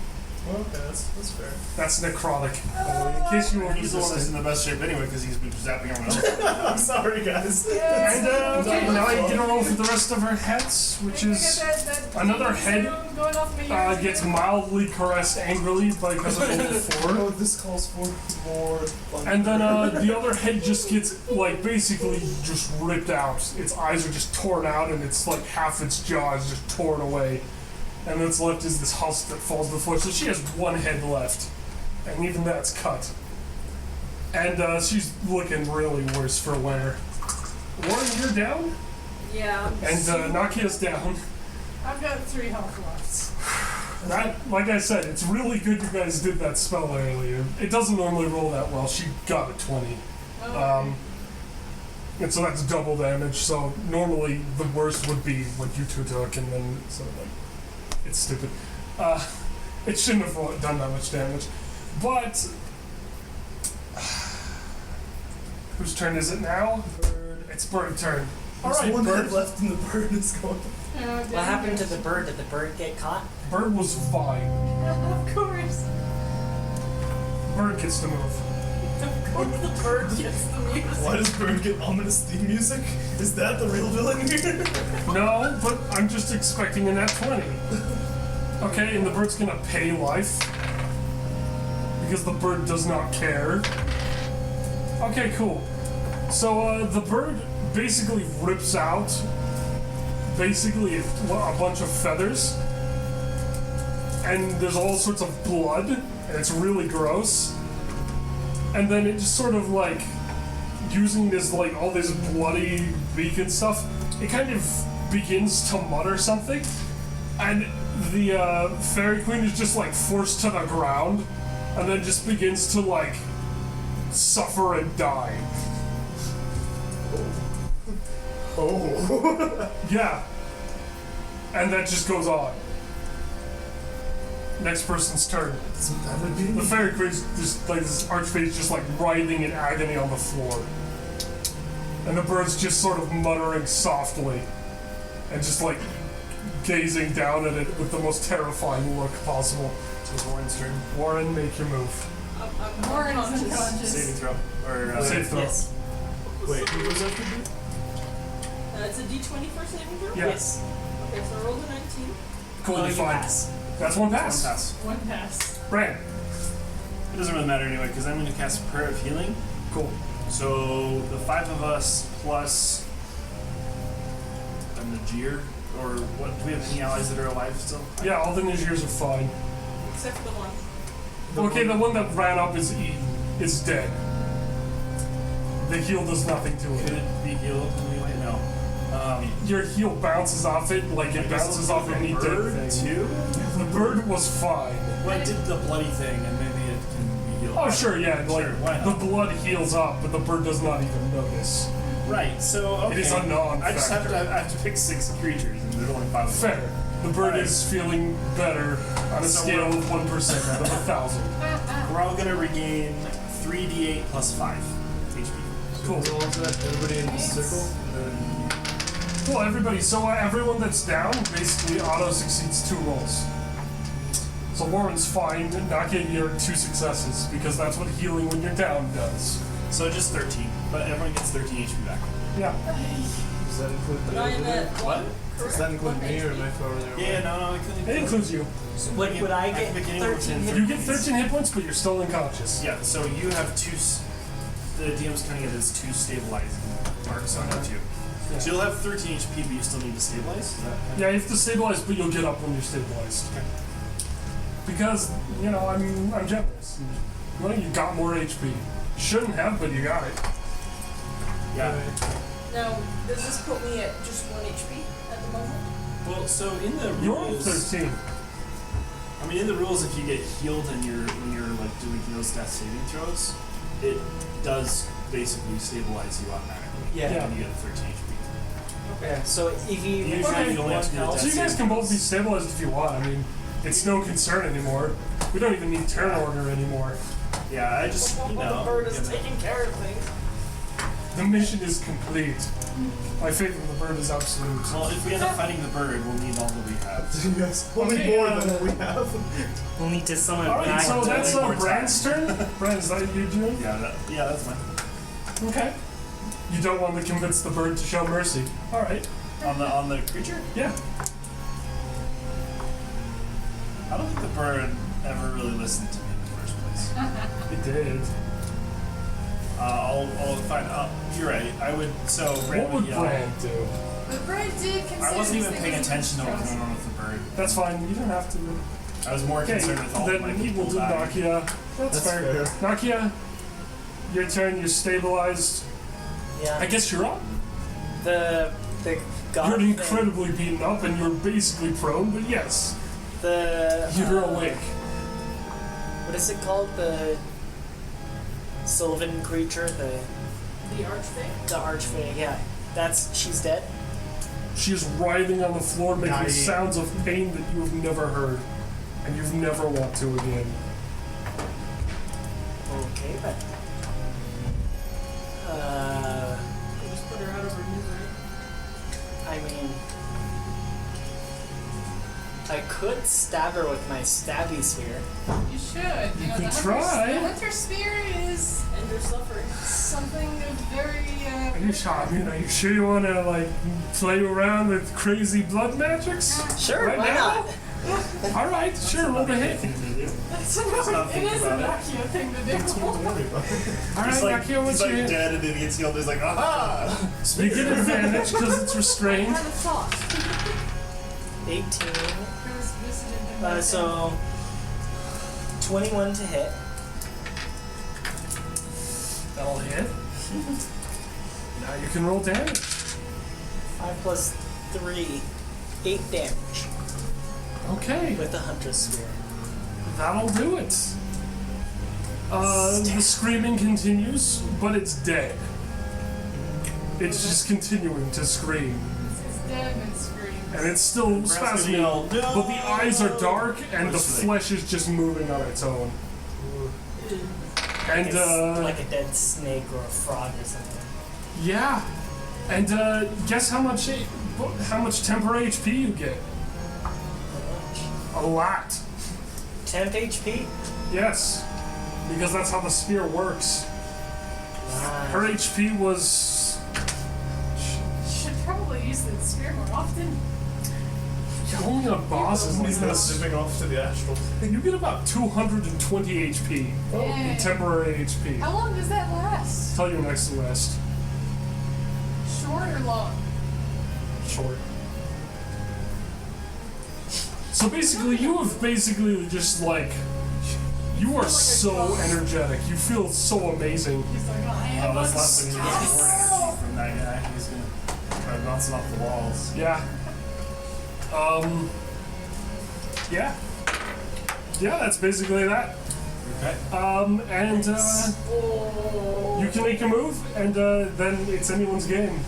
Okay, that's fair. That's necrotic. In case you were He's the one that's in resistant. the best shape anyway because he's been zapping everyone else. I'm sorry, guys. And okay, now you get a roll for the rest of her heads, which is. another head, going off my ears Gets again. mildly caressed angrily because of roll 4. Oh, this calls for more fun. And then the other head just gets basically just ripped out. Its eyes are just torn out, and it's like half its jaw is just torn away. And what's left is this husk that falls to the floor. So she has one head left, and even that's cut. And she's looking really worse for wear. Warren, you're down, Yeah. and Nakia's down. I've got 3 health left. That, like I said, it's really good you guys did that spell earlier. It doesn't normally roll that well. She got a 20. And so that's double damage. So normally the worst would be what you two took, and then it's stupid. It shouldn't have done that much damage. But whose turn is it now? Bird. It's Bird turn. All There's right, one Bird. head left and the bird is going. What happened to the bird? Did the bird get caught? Bird was fine. Of course. Bird gets to move. Of course the bird gets the music. Why does bird get ominous theme music? Is that the real villain here? No, but I'm just expecting a nat 20. Okay, and the bird's gonna pay life. Because the bird does not care. Okay, cool. So, the bird basically rips out a bunch of feathers. And there's all sorts of blood, and it's really gross. And then it just sort of using this all this bloody beak and stuff, it kind of begins to mutter something, and the fairy queen is just forced to the ground, and then just begins to suffer and die. Oh. Yeah. And that just goes on. Next person's turn. That's what that would be. The fairy queen's just this archface just writhing in agony on the floor. And the bird's just sort of muttering softly and just gazing down at it with the most terrifying look possible. So it's Warren's turn. Warren, make your move. I'm Warren's unconscious. unconscious. Saving throw. Or Save throw. Yes. Wait, who goes after me? It's a D20 for saving throw? Yeah. Yes. Okay, so I rolled a 19. Cool, Oh, you you fine. pass. That's one one pass. pass. One pass. Bran. It doesn't really matter anyway because I'm going to cast Prayer of Healing. Cool. So the 5 of us plus the Najir, or what? Do we have any allies that are alive still? Yeah, all the Najirs are fine. Except for the one. The one that ran up is dead. The heal does nothing to Could it. it be healed in any way? No. Your heal bounces off it, it bounces off any dead thing. Too? The bird was fine. Well, it did the bloody thing, and maybe it can be healed. Oh, sure, yeah, like, Sure, why the not? blood heals up, but the bird does not even notice. Right, so, okay. It is a non-factor. I just have to pick 6 creatures, and there's only 5 of them. Fair. The bird Alright. is feeling better on a So scale we're- of 1% out of 1,000. We're all gonna regain 3d8 plus 5 HP. Cool. So what's that? Everybody in the circle, and then Well, everybody, so everyone that's down basically auto succeeds 2 rolls. So Lauren's fine, not getting your 2 successes, because that's what healing when you're down does. So just 13, but everyone gets 13 HP back. Yeah. does that include But me I am over there? at What? Does that include me, or am I far over there? Yeah, no, it couldn't. It includes you. Would I get can pick anyone 13 within hit You get 13 hit points, but you're still unconscious. Yeah, so you have 2. The DM's counting it as 2 stabilizing marks on you too. Yeah. So you'll have 13 HP, but you still need to stabilize. Is that? Yeah, you have to stabilize, but you'll get up when you're stabilized. Okay. Because, you know, I'm generous. Well, you got more HP. Shouldn't have, but you got it. Yeah. Now, does this put me at just 1 HP at the moment? Well, so in the You're on rules, 13. I mean, in the rules, if you get healed and when you're like doing those death saving throws, it does basically stabilize you automatically. Yeah. And you get 13 HP. Yeah, so if you Usually Okay. you only have to do the health, death So you guys saving can both be throws. stabilized if you want. I mean, it's no concern anymore. We don't even need turn order anymore. Yeah, I just The bird is taking care of things. The mission is complete. My faith in the bird is absolute. Well, if we end up fighting the bird, we'll need all that we have. Yes, only Okay, more than what we have. we'll need to summon Alright, back so to that's more time. Brand's turn. Brand, is that you doing? Yeah, that's fine. Okay. You don't want to convince the bird to show mercy. Alright. On the creature, Yeah. I don't think the bird ever really listened to me in the first place. It did. I'll find out. You're right. I would. So What Brand would yell. Brand do? But Brent did consider I wasn't these even things paying as attention to what was trust. going on with the bird. That's fine. You don't have to. I was more Okay, concerned with all of my then people we'll do dying. Nakia. That's fair. Nakia, your turn. You're stabilized. Yeah. I guess you're up. The god You're thing, incredibly beaten up and you're basically prone, but yes, the you're awake. what is it called? The Sylvan creature, the Archfey? archfey. Yeah, she's dead. She is writhing on the floor, making Dying. sounds of pain that you have never heard, and you've never want to again. Okay then. We'll just put her out of her misery. I mean, I could stab her with my stabby spear. You should. You know, could the try. The hunter spear is End her suffering. something of very. Are you sure? I mean, are you sure you want to like play around with crazy blood magics? Sure, Right why now? not? All right, sure, roll the hit. That's not it think is a about it. Nakia thing to do. All right, He's like, Nakia, what's he's your like hit? dead and then he gets healed. He's like, aha! You get advantage because it's I restrained. had a thought. 18. It was visited in my So 21 to hit. That'll hit. Now you can roll damage. 5 plus 3, 8 damage Okay. with the hunter's spear. That'll do it. The screaming continues, but it's dead. It's just continuing to scream. It's dead and screams. And it's still Brand's gonna spasming, yell, but the eyes are dark and the What's flesh is just moving on its own. And, It's like a dead snake or a frog or something. yeah. And, guess how much temporary HP you get? A lot. Temp HP? Yes. Because that's how the spear works. Her HP was... Should probably use the spear more often. Only on bosses like He's not this. zipping off to the astral. You get about 220 HP. Dang. Temporary HP. How long does that last? Tell you next to last. Short or long? Short. So basically, you have basically just like... You are so energetic. You feel so amazing. He's like, I am Oh, this last thing he gets more unstoppable. energy from that guy. He's gonna try bouncing off the walls. Yeah. Yeah. Yeah, that's basically that. Okay. And you can make a move, and then it's anyone's game.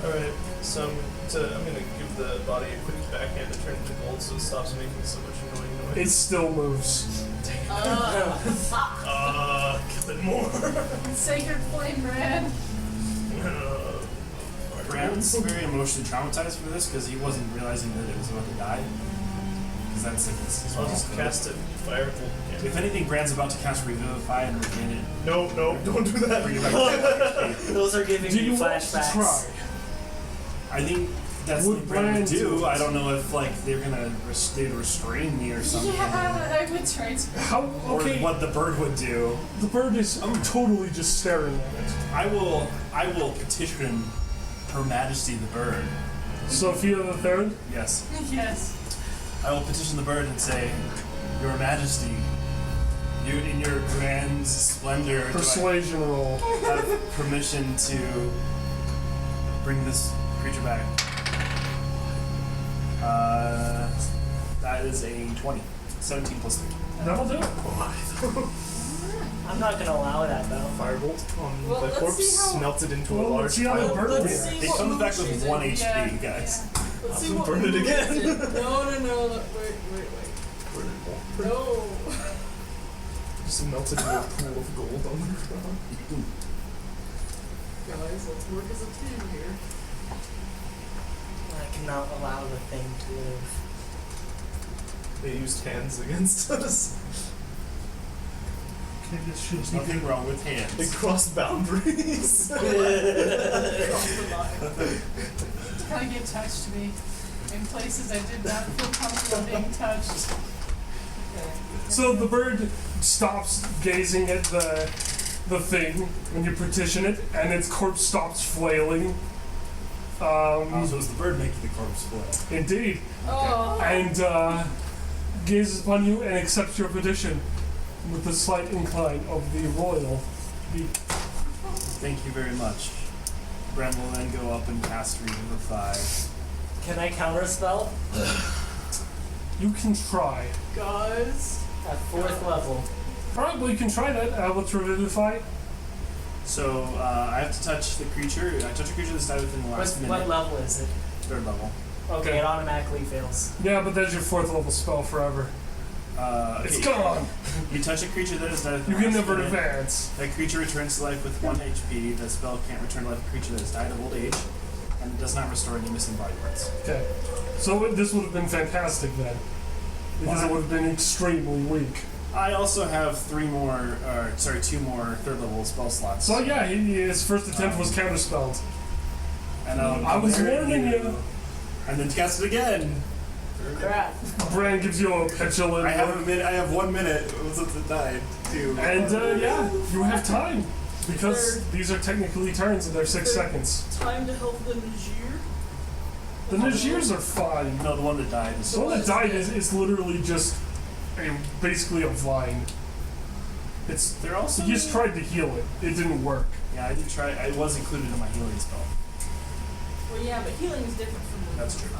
Alright, so I'm gonna give the body a quick backhand to turn into gold so it stops making so much annoying noise. It still moves. Kill it more. Sacred flame, Brad. Brand's very emotionally traumatized for this because he wasn't realizing that it was about to die. Because that's his I'll just cast it. Fire bolt. If anything, Brand's about to cast Revivify and regain it. No, don't do that. Bring it back to Those are giving Do me you want to flashbacks. try? I think that's Would what Brand would Brand do. do I it? don't know if like they're gonna they'd restrain me or something. Yeah, I would try to. How? Or Okay. what the bird would do. The bird is totally just staring at it. I will petition Her Majesty the bird. Sophia the Third. Yes. Yes. I will petition the bird and say, Your Majesty, you in your grand splendor do Persuasion roll. I have permission to bring this creature back. That is a 20. 17 plus 3. That'll do it. I'm not gonna allow that though. Firebolt on Well, the let's corpse see how- melted into a Well, let's large see how the pile. bird Let's reacts. see It what comes back move with she's 1 in. HP, Yeah, guys. Let's see I'll what burn it move again. she's in. No. No. Just melted into a pool of gold on the ground. Guys, let's work as a team here. I cannot allow the thing to live. They used hands against us. There's nothing wrong with They hands. crossed boundaries. Kind of get touched me in places I did not feel comfortable being touched. So the bird stops gazing at the thing when you petition it, and its corpse stops flailing. So is the bird making the corpse fly? Indeed. Oh. And gazes upon you and accepts your petition with a slight incline of the royal beak. Thank you very much. Bram will then go up and cast Revivify. Can I counterspell You can try. Guys. at 4th level? Alright, well you can try that. Let's revivify. So I have to touch the creature. I touch a creature that's died within the last What minute. level is it? 3rd level. Okay, it automatically fails. Yeah, but that's your 4th level spell forever. It's Okay. gone! You touch a creature that is died within You the can last never minute. advance. That creature returns to life with 1 HP. The spell can't return to life a creature that has died of old age, and it does not restore any missing body parts. Okay. So this would have been fantastic then. Because it would have been extremely weak. I also have 2 more 3rd level spell slots. So yeah, his first attempt was counterspelled. And I was warning you. And then cast it again. Crap. Bran gives you a petulant I have look. a minute. I have 1 minute since it died too. And yeah, you have time. Because these are technically turns and they're 6 seconds. Time to help the Najir. The Najirs are fine. No, the one that died is. The one that died is literally just basically a vine. They're also. You just tried to heal it. It didn't work. Yeah, I did try. I was included in my healing spell. Well, yeah, but healing is different from the That's true.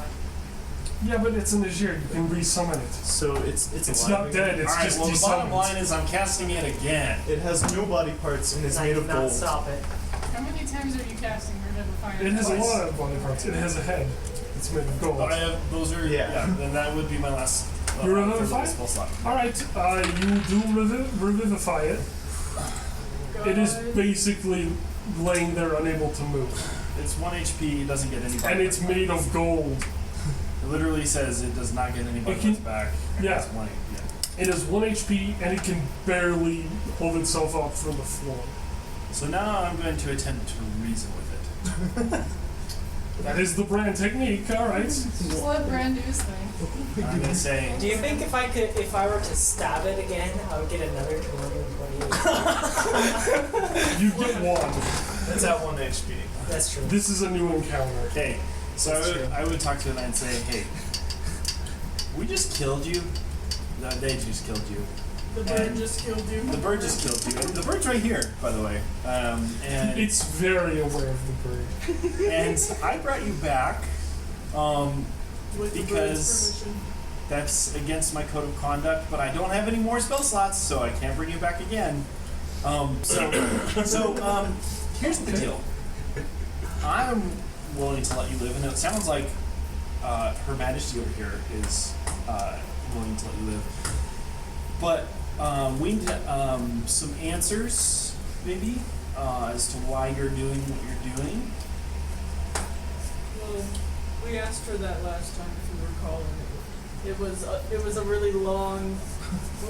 Yeah, but it's a Najir. You can resummon it. So it's It's alive not again. dead. It's All right. just Well, the bottom desummoned. line is I'm casting it again. It has no body parts and is I made did of not gold. stop it. How many times are you casting Revivify? It has a Twice. lot of body parts. It has a head. It's made of gold. But I have those are Yeah. Then that would be my last. You third revivify? level spell slot. Alright, you do revivify it. It is basically laying there unable to move. It's 1 HP. It doesn't get any. And it's made of gold. It literally says it does not get any body It can- parts back. yeah. It's 1 HP. It has 1 HP and it can barely hold itself up from the floor. So now I'm going to attempt to reason with it. That is the brand technique, alright. Just let Brand do his thing. I'm going to say. Do you think if I were to stab it again, I would get another 228? You get 1. It's at 1 HP. That's true. This is a new encounter. Okay, so That's true. I would talk to it and say, hey, we just killed you. No, they just killed you. The bird just killed you. The bird just killed you. And the bird's right here, by the way. And It's very aware of the bird. and I brought you back With the because- bird's permission. That's against my code of conduct, but I don't have any more spell slots, so I can't bring you back again. Here's the deal. I'm willing to let you live, and it sounds like Her Majesty over here is willing to let you live. But we need some answers, maybe, as to why you're doing what you're doing. Well, we asked her that last time, if you recall, and it was a really long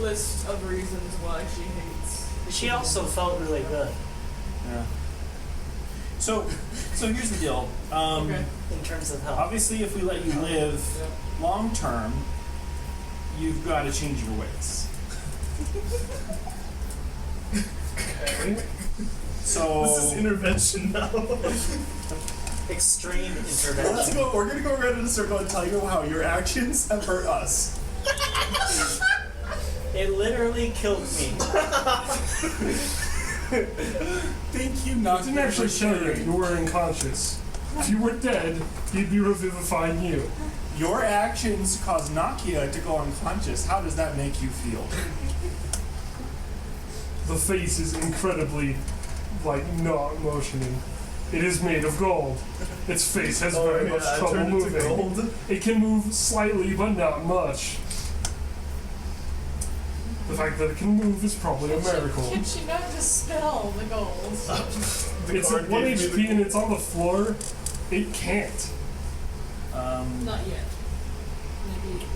list of reasons why she hates. She also felt really good. Yeah. So here's the deal. Okay. In terms of health. Obviously, if we let you live Yep. long term, you've got to change your ways. Okay. So This is intervention now. Extreme intervention. We're gonna go around in a circle and tell you how your actions have hurt us. It literally killed me. thank you, I not didn't actually show you. You were unconscious. If you were dead, he'd be revivifying you. Your actions cause Nakia to go unconscious. How does that make you feel? The face is incredibly, not motioning. It is made of gold. Its face has very much trouble turned into moving. gold. It can move slightly, but not much. The fact that it can move is probably a miracle. Can she not dispel the gold? It's card at 1 gave me HP and it's on the floor. It can't. Not yet.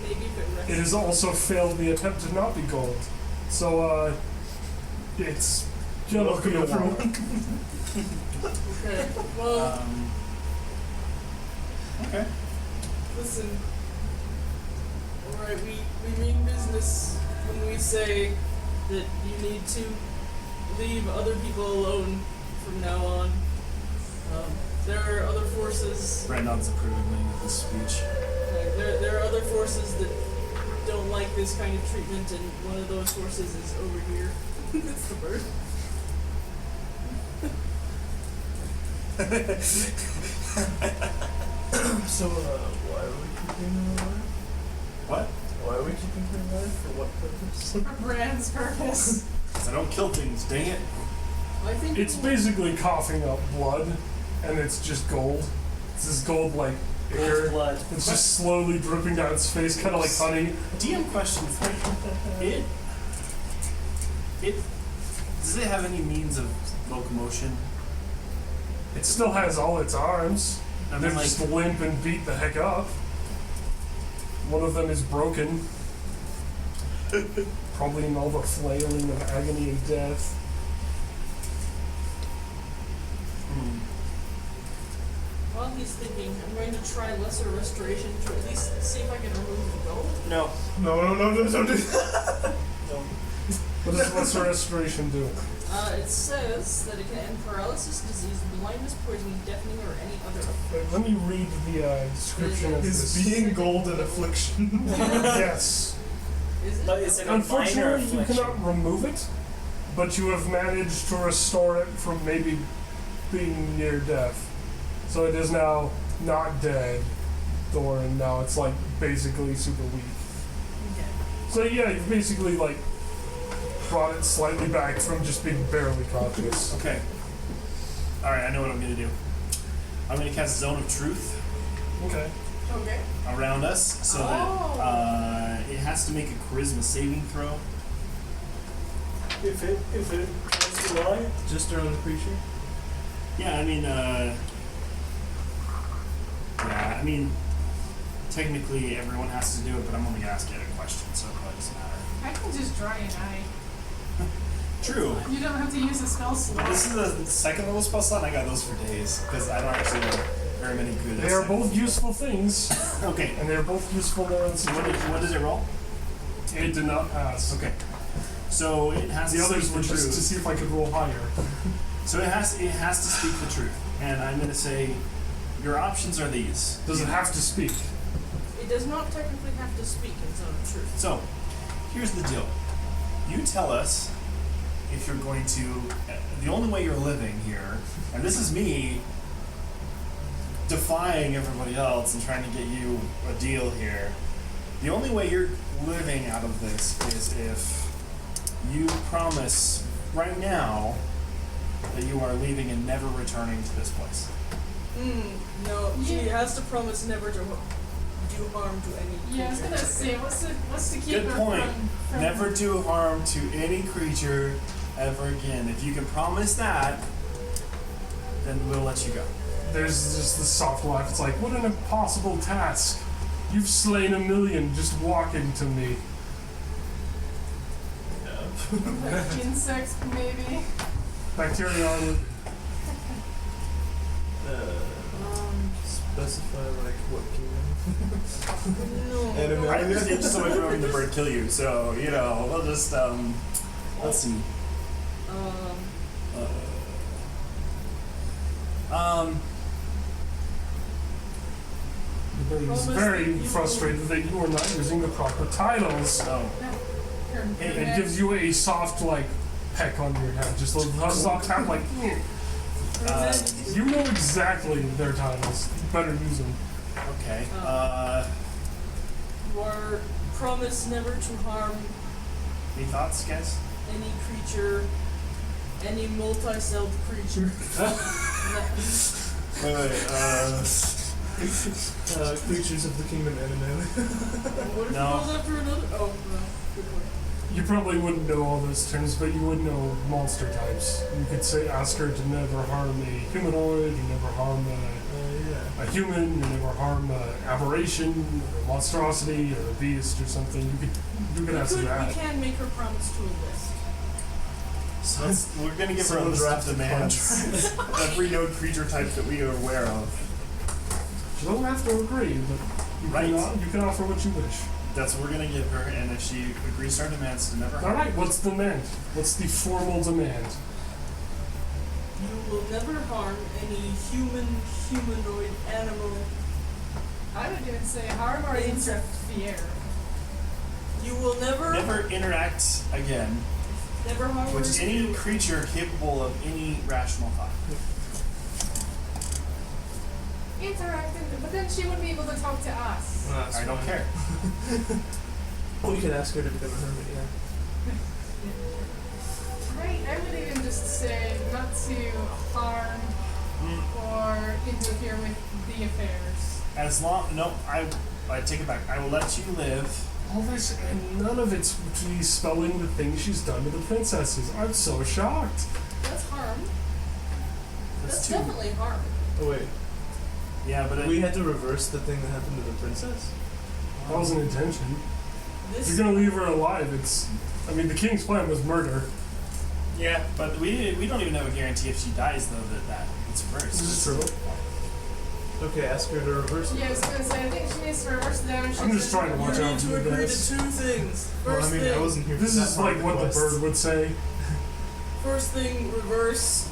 Maybe if it rests. It has also failed the attempt to not be gold. So, it's gonna be a while. Okay. Well, Okay. listen. Alright, we mean business when we say that you need to leave other people alone from now on. There are other forces. Brandon's approvingly of this speech. There are other forces that don't like this kind of treatment, and one of those forces is over here. It's the bird. So, why are we keeping her alive? What? Why are we keeping her alive? For what purpose? For Brand's purpose. I don't kill things, dang it. I think It's basically coughing up blood, and it's just gold. It's this gold, Gold ichor. blood. It's just slowly dripping down its face, kind of like honey. DM question for you. Does it have any means of locomotion? It still has all its arms. I They're mean, just limp and beat the heck up. One of them is broken. Probably in all the flailing of agony and death. while he's thinking, I'm going to try lesser restoration to at least see if I can remove the gold. No. No, don't do that. No. What does lesser restoration do? It says that it can end paralysis, disease, blindness, poisoning, deafening, or any other effect. Wait, let me read the description of Is this. being gold an affliction? Yes. Is it? But is it a minor Unfortunately, you affliction? cannot remove it, but you have managed to restore it from maybe being near death. So it is now not dead, Thorin. Now it's like basically super weak. Okay. So yeah, you've basically like brought it slightly back from just being barely conscious. Okay. Alright, I know what I'm gonna do. I'm gonna cast Zone of Truth Okay. Okay. around us so that it has to make a charisma saving throw. If it comes to lie, Just around the creature? Yeah, I mean, technically everyone has to do it, but I'm only gonna ask you a question, so it probably doesn't matter. I can just dry an eye. True. You don't have to use a spell But slot. this is the second level spell slot, and I got those for days, because I don't actually know very many good. They are both useful things, Okay. and they're both useful in their own So what situations. does it roll? It did not pass. Okay. So it has The to others speak were the just truth. to see if I could roll higher. So it has to speak the truth, and I'm gonna say your options are these. Does it have to speak? It does not technically have to speak in Zone of Truth. So here's the deal. You tell us if you're going to. The only way you're living here, and this is me defying everybody else and trying to get you a deal here. The only way you're living out of this is if you promise right now that you are leaving and never returning to this place. No, she has to promise never to do harm to any creature. Yeah, I was gonna say, what's to keep Good her point. from Never do harm to any creature ever again. If you can promise that, then we'll let you go. There's just this soft laugh. It's like, what an impossible task. You've slain 1,000,000 just walking to me. like insects, maybe. Bacteriology. Specify like what kingdom? No. Anime. I'm just interested in having the bird kill you, so we'll just let's see. The bird is Promise very that you frustrated that you are not using the proper titles. Oh, It gives you a soft, like, peck on your head. Just a soft tap, like, you know exactly their titles. You better use them. okay. Or promise never to harm Any thoughts, guys? any creature, any multi-celled creature. Wait. Creatures of the kingdom anime. What if No. it goes after another? Oh, no. Good point. You probably wouldn't know all those terms, but you would know monster types. You could say, ask her to never harm a humanoid, or never harm a human, or never harm an aberration, or monstrosity, or a beast, or something. You could ask We that. can make her promise to a list. So we're gonna give her a Someone list of draft a demands. Every known creature type that we are aware of. She doesn't have to agree, but you can offer what you wish. That's what we're gonna give her, and if she agrees to our demands to never harm. Alright, what's the demand? What's the formal demand? You will never harm any human, humanoid, animal. I would even say harm or interfere. You will Never interact again never harm or with any interfere. creature capable of any rational thought. Interacting, but then she wouldn't be able to talk to us. I don't care. We could ask her to become a hermit, yeah. I would even just say not to harm or interfere with the affairs. As long I take it back. I will let you live. All this, and none of it's spelling the things she's done to the princesses. I'm so shocked. That's harm. That's That's too. definitely harm. Oh wait, Yeah, but we had to reverse the thing that happened to the princess? That wasn't intention. If This you're gonna leave her alive, the king's plan was murder. yeah, but we don't even have a guarantee if she dies though that it's This is reversed. true. Okay, ask her to reverse it. Yeah, I was gonna say, I think she needs to reverse the damage. I'm just trying to you watch need out to for you agree to guys. two things. Well, First I thing, I wasn't here for This that is part like of what the quest. bird would say. first thing, reverse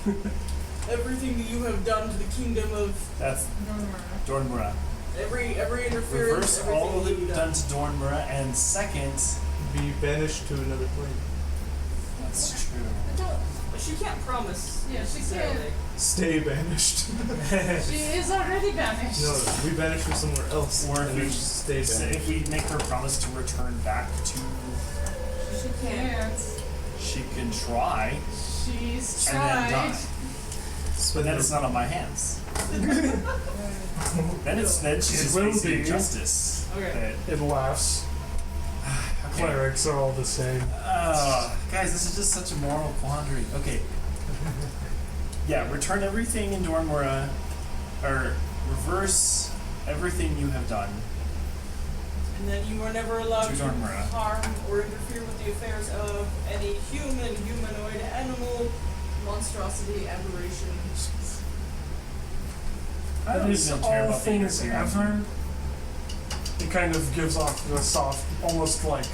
everything that you have done to the kingdom of That's Dornmura. every interference. Reverse everything all that you've you've done to Dornmura, and second, Be banished to another plane. that's true. But she can't promise. Yeah, she necessarily. can't. Stay banished. She is already banished. No, we banish her somewhere else. Or if and we then she stay So banished. if we make her promise to return back to, She can't. Can't. she can try, She's and then tried. die. But then it's not on my hands. Then she's just will facing be. justice. Okay. It laughs. Okay. Clerics are all the same. Guys, this is just such a moral quandary. Okay. Yeah, return everything in Dornmura, or reverse everything you have done. And then you are never allowed To to Dornmura. harm or interfere with the affairs of any human, humanoid, animal, monstrosity, aberration. I That don't is even care all about the things interference. ever. It kind of gives off a soft, almost like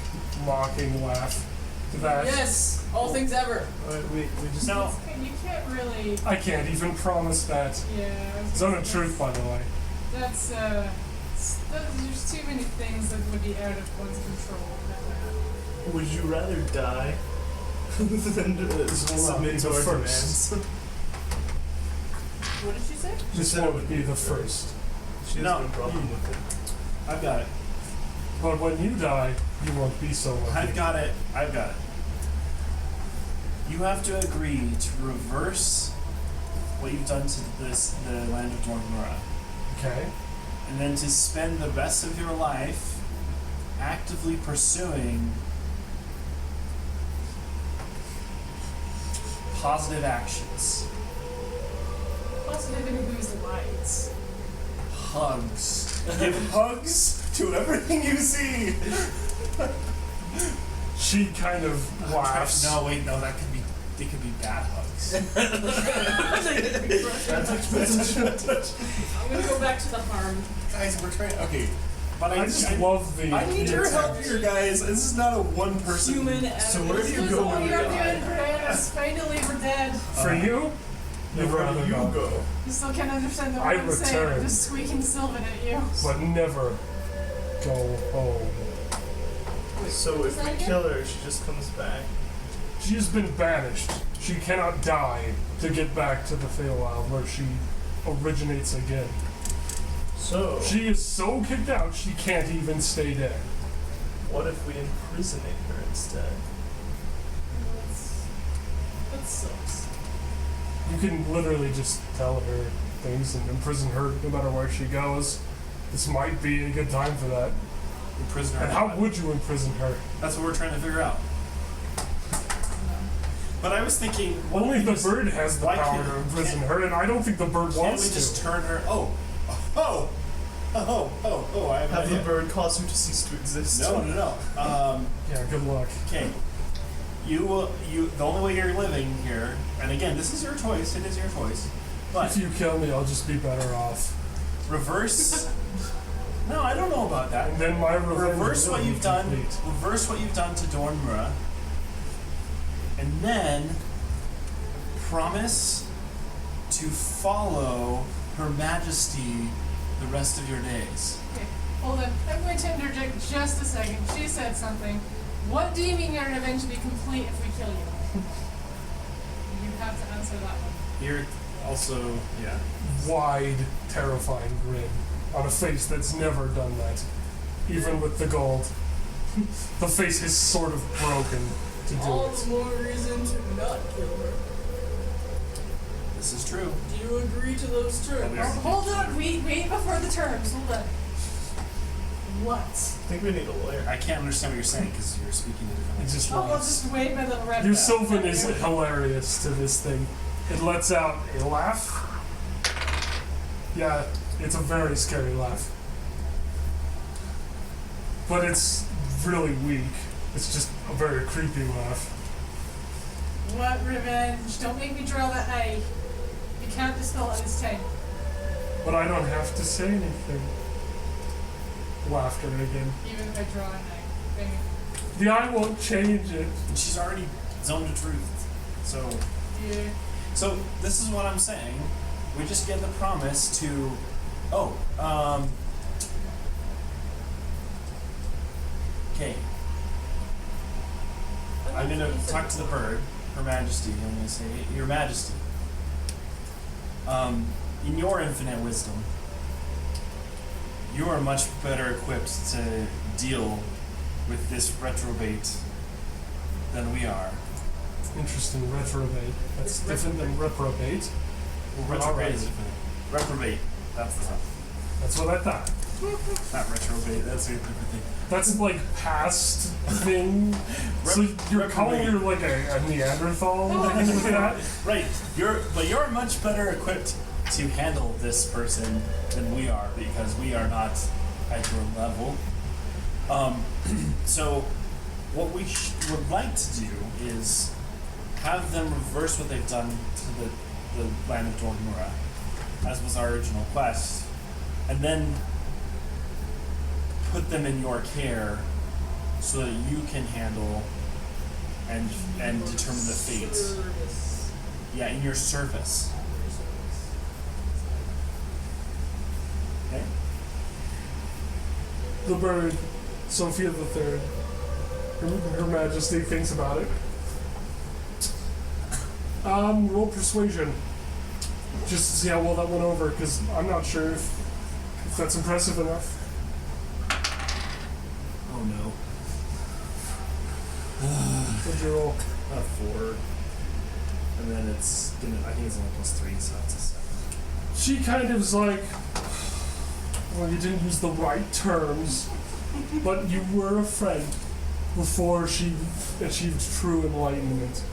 mocking laugh to that. Yes, all things ever. Alright, we just No. You can't really. I can't even promise that. Yeah. Zone of truth, by the way. That's there's too many things that would be out of one's control. Would you rather die than submit to our first. demands? What did she say? This one would be the first. She has No. no problem with it. I've got it. But when you die, you won't be so lucky. I've got it. You have to agree to reverse what you've done to the land of Dornmura. Okay. And then to spend the rest of your life actively pursuing positive actions. Positivity boosts lights. Hugs. Give hugs to everything you see. She kind of laughs. No, wait, no, they could be bad hugs. That's expensive. I'm gonna go back to the harm. Guys, we're trying. Okay, but I just love the. I need the your help attempt. here, guys. This is not a one person. Human So where do you This go is when all you you're die? doing, Brianna. Finally, we're dead. For you? You'd Where rather do you not. go? You still can't understand the I word I'm saying. return. I'm just squeaking Sylvan at you. But never go home. So if we kill her, she just comes back. She has been banished. She cannot die to get back to the Feywild where she originates again. So She is so kicked out she can't even stay dead. what if we imprisonate her instead? That sucks. You can literally just tell her things and imprison her no matter where she goes. This might be a good time for that. Imprison her. And how would you imprison her? That's what we're trying to figure out. But I was thinking, what Only if we the just- bird has the why power can't- to imprison her, and I don't think the bird Can't wants we just to. turn her? Oh, I have an Have the idea. bird cause her to cease to exist. No. Yeah, good luck. Okay. The only way you're living here, and again, this is your choice. It is your choice. But If you kill me, I'll just be better off. reverse. No, I don't know about that. And then my revenge Reverse will what be you've done. complete. Reverse what you've done to Dornmura, and then promise to follow Her Majesty the rest of your days. Okay, hold on. I'm going to interject just a second. She said something. What do you mean your revenge will be complete if we kill you? You have to answer that one. You're also, yeah. Wide, terrifying grin on a face that's never done that. Even with the gold. The face is sort of broken to do All it. the more reason to not kill her. This is true. Do you agree to those terms? Yeah. Hold on. Wait before the terms. Hold on. What? I think we need a lawyer. I can't understand what you're saying because you're speaking a different It language. just Oh, I'll laughs. just wave my little red. Your flag. Sylvan is hilarious to this thing. It lets out a laugh. Yeah, it's a very scary laugh. But it's really weak. It's just a very creepy laugh. What revenge? Don't make me draw that eye. You can't dispel it this time. But I don't have to say anything. Laughter again. Even if I draw an eye. Bang it. The eye won't change it. And she's already zoned the truth. So Yeah. this is what I'm saying. We just get the promise to, okay. I'm gonna talk to the bird, Her Majesty. I'm gonna say, Your Majesty. In your infinite wisdom, you are much better equipped to deal with this retrobate than we are. Interesting, retrobate. That's different than reprobate. Well, retrograde Alright. is different. Reprobate. That's the stuff. That's what I thought. Not retrobate. That's a different thing. That's like past thing. So you're calling her like a Neanderthal with that? Right. You're much better equipped to handle this person than we are because we are not at your level. So what we would like to do is have them reverse what they've done to the land of Dornmura, as was our original quest, and then put them in your care so that you can handle and determine the fate. Service. Yeah, in your service. Okay? The bird, Sophia the Third. Her Majesty thinks about it. Roll persuasion. Just to see how well that went over, because I'm not sure if that's impressive enough. What'd you roll? 4. And then it's gonna, I think it's only +3, so it's a 7. She kind of is like, well, you didn't use the right terms, but you were a friend before she achieved true enlightenment.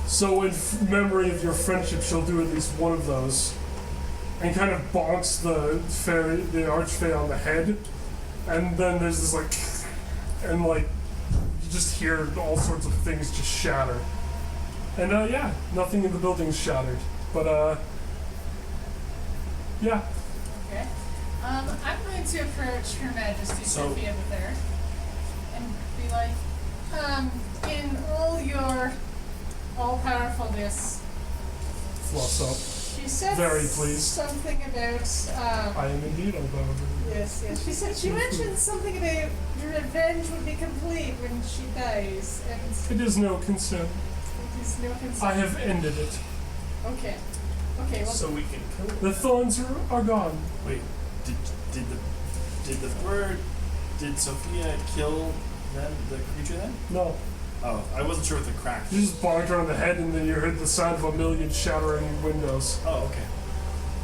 So in memory of your friendship, she'll do at least one of those, and kind of bonks the archfey on the head, and then there's this like, and like, you just hear all sorts of things just shatter. And yeah, nothing in the building's shattered, but yeah. Okay. I'm going to approach Her Majesty Sophia the Third and be like, in all your all-powerfulness, Fluffs up. she said Very pleased. something about, I am indeed all-powerful. yes, she mentioned something about revenge would be complete when she dies, and It is no concern. it is no concern. I have ended it. Okay. Okay, well, So we can kill it. The thorns are gone. Wait, did Sophia kill the creature then? No. Oh, I wasn't sure with the crack. You just bonked her on the head, and then you heard the sound of a million shattering windows. Oh, okay.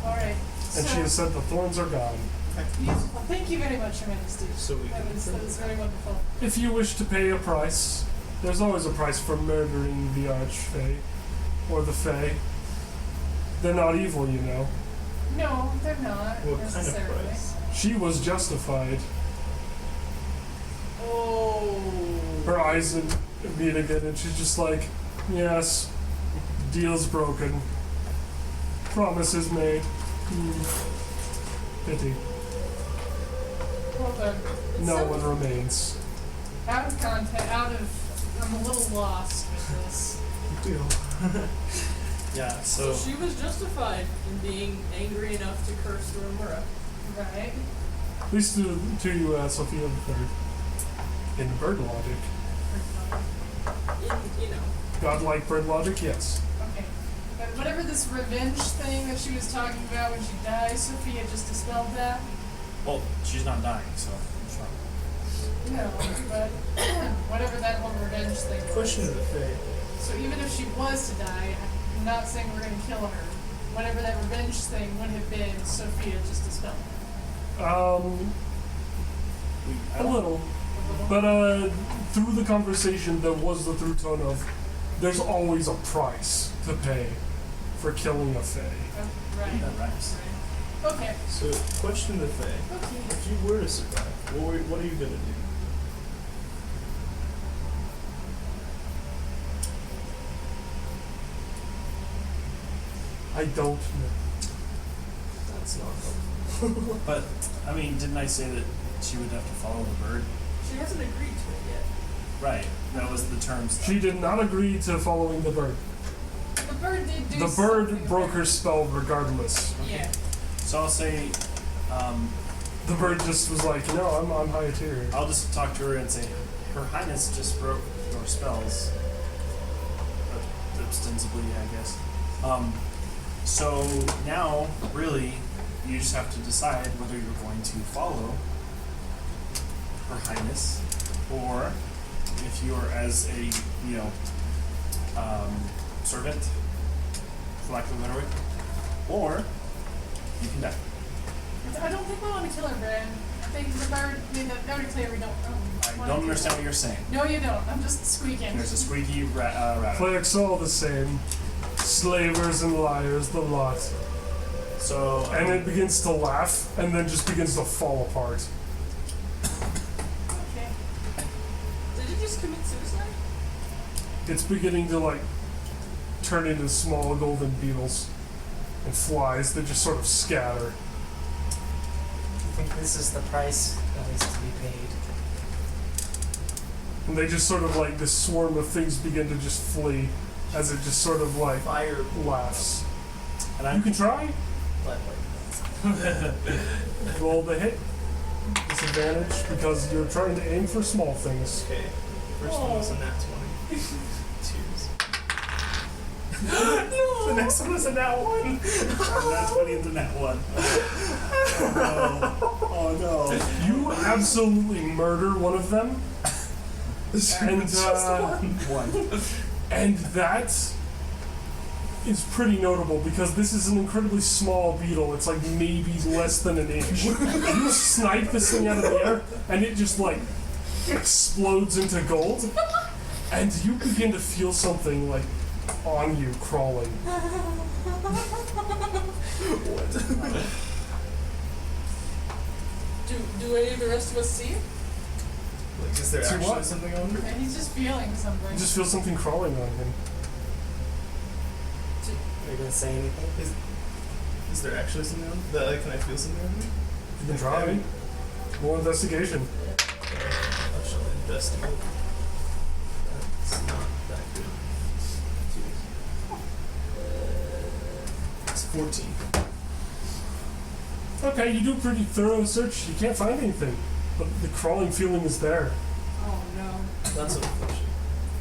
alright. And she has said the thorns are gone. Beautiful. Thank you very much, Your Majesty. So we That can was very wonderful. If you wish to pay a price, there's always a price for murdering the Archfey. Or the Fae. They're not evil, you know. No, they're not What kind of necessarily. price? She was justified. Oh. Her eyes meet again, and she's just like, yes, deal's broken. Promises made. Pity. Well done. No one remains. Out of context, I'm a little lost with this. Yeah, So so she was justified in being angry enough to curse Dornmura. Right? At least to you, Sophia the Third. In bird logic. You know. Godlike bird logic, yes. Okay. But whatever this revenge thing that she was talking about when she dies, Sophia just dispelled that? well, she's not dying, so I'm sure. No, but whatever that whole revenge thing was. Question of the Fae. So even if she was to die, I'm not saying we're gonna kill her. Whatever that revenge thing would have been, Sophia just dispelled it. A little. A little. But through the conversation, there was the through tone of, there's always a price to pay for killing a Fae. Oh, right. That rhymes. Right. Okay. So, question of the Fae. Okay. If you were to survive, what are you gonna do? I don't know. That's not helpful. But, I mean, didn't I say that she would have to follow the bird? She hasn't agreed to it yet. Right, that was the terms. She did not agree to following the bird. The bird did do The bird something broke her about- spell regardless. Yeah. So I'll say, The bird just was like, no, I'm high tier. I'll just talk to her and say, Her Highness just broke your spells. Ostensibly, I guess. So now, really, you just have to decide whether you're going to follow Her Highness, or if you are as a, servant, for lack of a better word, or you can die. I don't think we want to kill her, Brad. I think the bird made that very clear we don't. I don't understand what you're saying. No, you don't. I'm just squeaking. There's a squeaky rabbit. Clerics all the same. Slavers and liars, the lot. So, And it begins to laugh, and then just begins to fall apart. Okay. Did it just commit suicide? It's beginning to, like, turn into small golden beetles and flies that just sort of scatter. I think this is the price that is to be paid. And they just sort of, like, this swarm of things begin to just flee as it just sort of, like, Fire. laughs. and You I'm can try. But Roll the hit. Disadvantage because you're trying to aim for small things. okay. First one was a nat 20. Twos. The next one is a nat 1. Nat 20 is a nat 1. Oh no. You absolutely murder one of them, And that is pretty notable because this is an incredibly small beetle. It's like maybe less than an inch. You snipe this thing out of the air, and it just like explodes into gold, and you begin to feel something like on you crawling. Do any of the rest of us see it? Like, is there See actually what? something on me? And he's just feeling something. You just feel something crawling on him. Are you gonna say anything? Is there actually something on me? That, can I feel something on me? You can try. More investigation. I shall investigate. That's not that good. It's 14. Okay, you do a pretty thorough search. You can't find anything, but the crawling feeling is there. Oh no. That's unfortunate.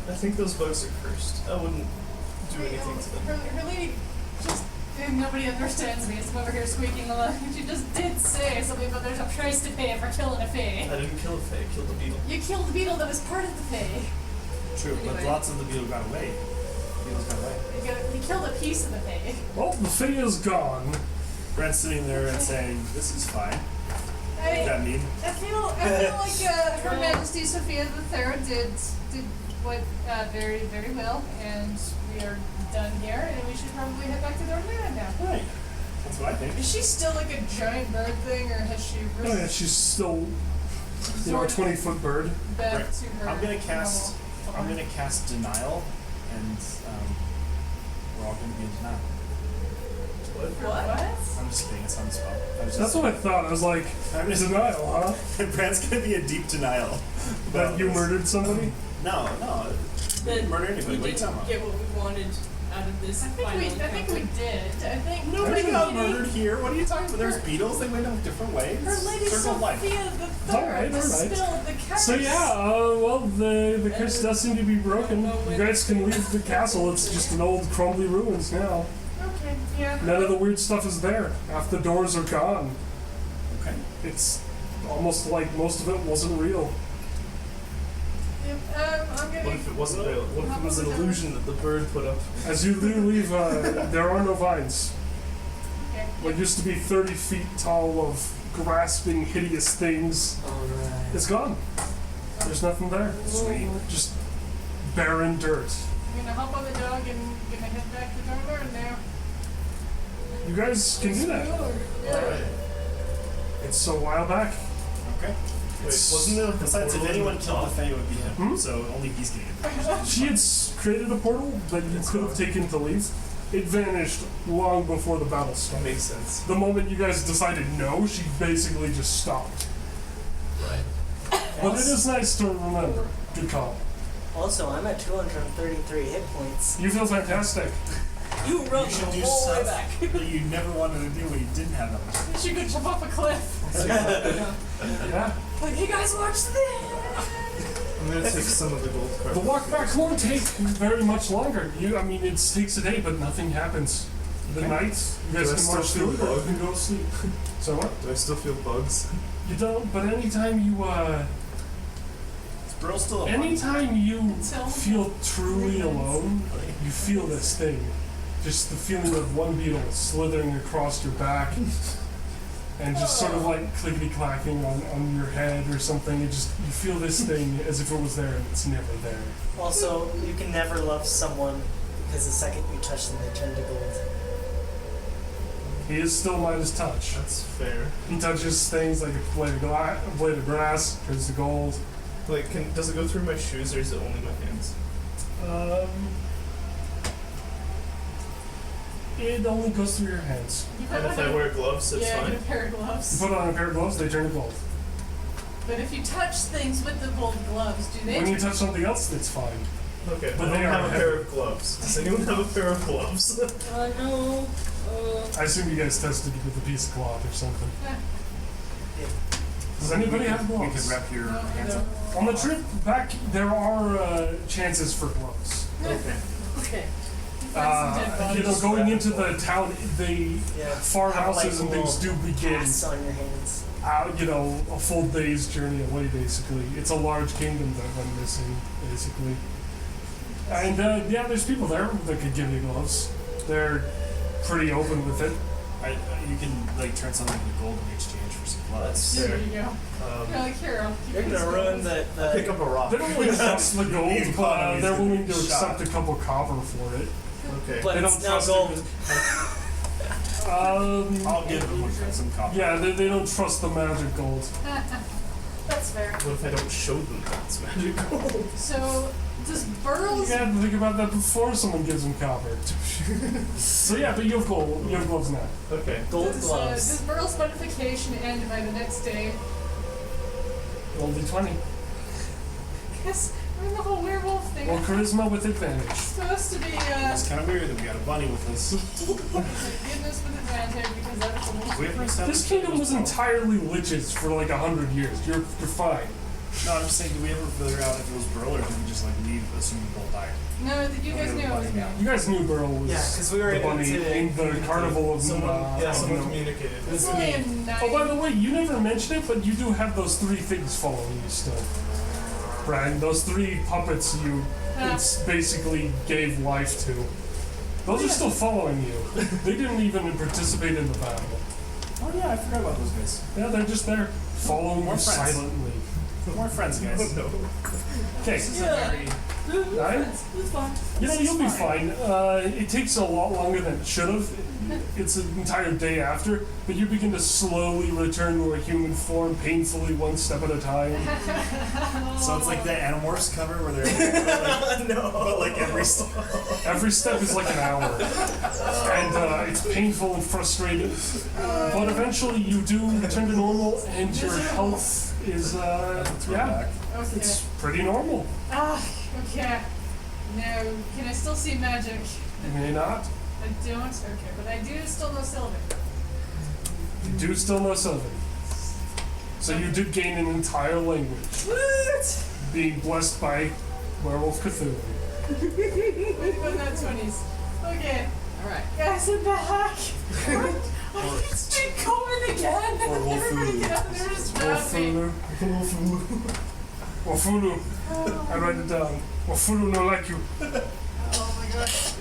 I think those bugs are cursed. I wouldn't do anything to them. Her lady just, and nobody understands me. I'm over here squeaking along. She just did say something about there's a price to pay for killing a Fae. I didn't kill a Fae, I killed a beetle. You killed the beetle that was part of the Fae. True, but Anyway. lots of the beetle got away. Beetles got away. You killed a piece of the Fae. Well, the Fae is gone. Brent's sitting there and saying, "This is fine." What does that mean? I feel like Her Majesty Sophia III did what very, very well, and we are done here, and we should probably head back to Dornmura now. Right. That's what I think. Is she still like a giant bird thing, or has she Oh yeah, she's still, a resorted 20-foot bird. back Right. to her I'm gonna cast. normal I'm form? gonna cast denial, and we're all gonna be in denial. What? I'm just kidding. It's not a spell. I was That's just, what I thought. I was like, I'm just denial, huh? Brent's gonna be a deep denial. That about you this. murdered somebody? No. We didn't murder anybody. We What are you didn't talking about? get what we wanted out of this I think final we did. I think Nobody Actually, got murdered here. What are you talking about? There's Her- beetles. They went in different ways. Her lady Circle of life. Sophia the Alright, Third alright. spilled the curse. So yeah, well, the curse does seem to be broken. You guys can leave the castle. It's just an old crumbly ruins now. Okay, yeah. None of the weird stuff is there. Half the doors are gone. Okay. It's almost like most of it wasn't real. Yep, I'm gonna. What if it wasn't real? What if it was an illusion that the bird put up? As you do leave, there are no vines. Okay. What used to be 30 feet tall of grasping, hideous things Alright. is gone. There's nothing there. Sweet. Just barren dirt. I'm gonna hop on the dog and gonna head back to Dornmura now. You guys can do that. Alright. It's a while back. Okay. Wait, wasn't there like a Besides, if portal anyone in the killed the top? Fae, it would be him. Hmm? So only he's getting it. She had created a portal that you could have taken to leave. It vanished long before the battle That started. makes sense. The moment you guys decided no, she basically just stopped. Right. But it is nice to remember. Good call. Also, I'm at 233 hit points. You feel fantastic. You run You should the do whole way stuff back. that you never wanted to do when you didn't have that much. You should go jump off a cliff. Yeah. Like, hey guys, watch this. I'm gonna take some of the gold The carpet. walk back won't take very much longer. It takes a day, but nothing happens. The night, you guys Do I can still march feel through it or you bug? can go to sleep. So what? Do I still feel bugs? You don't, but anytime Is Berl still alive? anytime you Until- feel truly alone, you feel this thing. Just the feeling of one beetle slithering across your back and just sort of like clickety clacking on your head or something. You feel this thing as if it was there and it's never there. Also, you can never love someone because the second you touch them, they turn to gold. He is still Midas touch. That's fair. He touches things like a blade of grass, turns to gold. Like, does it go through my shoes or is it only my hands? It only goes through your hands. You And if I wear gloves, it's yeah, fine. get a pair of You gloves. put on a pair of gloves, they turn to gold. But if you touch things with the gold gloves, do they? When you touch something else, it's fine. Okay, But I they don't are have a heavy. pair of gloves. Does anyone have a pair of gloves? No. I assume you guys tested with a piece of cloth or something. Yeah. Does anybody have We gloves? could wrap your No, hands no. up. On the trip back, there are chances for gloves. Okay. Okay. Find some dead bodies. Going into the town, the Yeah. farmhouses Have, like, and things do little begin. casts on your hands. out, you know, a full day's journey away, basically. It's a large kingdom that went missing, basically. And, yeah, there's people there that could give you gloves. They're pretty open with it. You can like turn something into gold in exchange for some gloves. There you go. You're like, here, I'll You're keep gonna this ruin gold. the Pick up a rock. They don't really trust the gold, but economy's they're gonna willing be to shot. accept a couple copper for it. Okay. but They it's don't now trust gold. I'll give them some copper. Yeah, they don't trust the magic gold. That's fair. What if I don't show them that's magical? So, does You Berl's... have to think about that before someone gives them copper. So yeah, but you have gold. You have gloves now. Okay. Gold Does gloves. Berl's modification end by the next day? Roll d20. Yes, we're in the whole werewolf thing. Roll charisma with advantage. It's supposed to be, It's kind of weird that we got a bunny with us. goodness with advantage because that's the most We haven't established. This kingdom was entirely liches for like 100 years. You're fine. No, I'm just saying, did we ever figure out if it was Berl or did we just like leave assuming Berl died? No, you guys knew it was me. You guys knew Berl was Yeah, 'cause we were the able bunny to in the carnival of Someone no. communicated. It's only a 9. Oh, by the way, you never mentioned it, but you do have those 3 things following you still. Brian, those 3 puppets you it's basically gave life to. Those are still following you. They didn't even participate in the battle. Oh yeah, I forgot about those guys. Yeah, they're just there, following More you friends. silently. More friends, guys. No. Okay, This is a Yeah. very... Nine? It's fine. You know, you'll be fine. It takes a lot longer than it should have. It's an entire day after, but you begin to slowly return to a human form, painfully, one step at a time. So it's like the Animorphs cover where they're like, No. but like every Every step is like an hour, and it's painful and frustrating. But eventually, you do return to normal, and your health is yeah, Okay. it's pretty normal. Okay. Now, can I still see magic? You may not. I don't? Okay, but I do still know Sylvan. You do still know Sylvan. So you did gain an entire language, What? being blessed by Werewolf Cthulhu. Way to go, not 20s. Okay. Alright. Guys, I'm back. I can speak common again. Or Everybody Wolfulu. get up there and just grab me. Wafulu. I write it down. Wafulu no like you. Oh my gosh.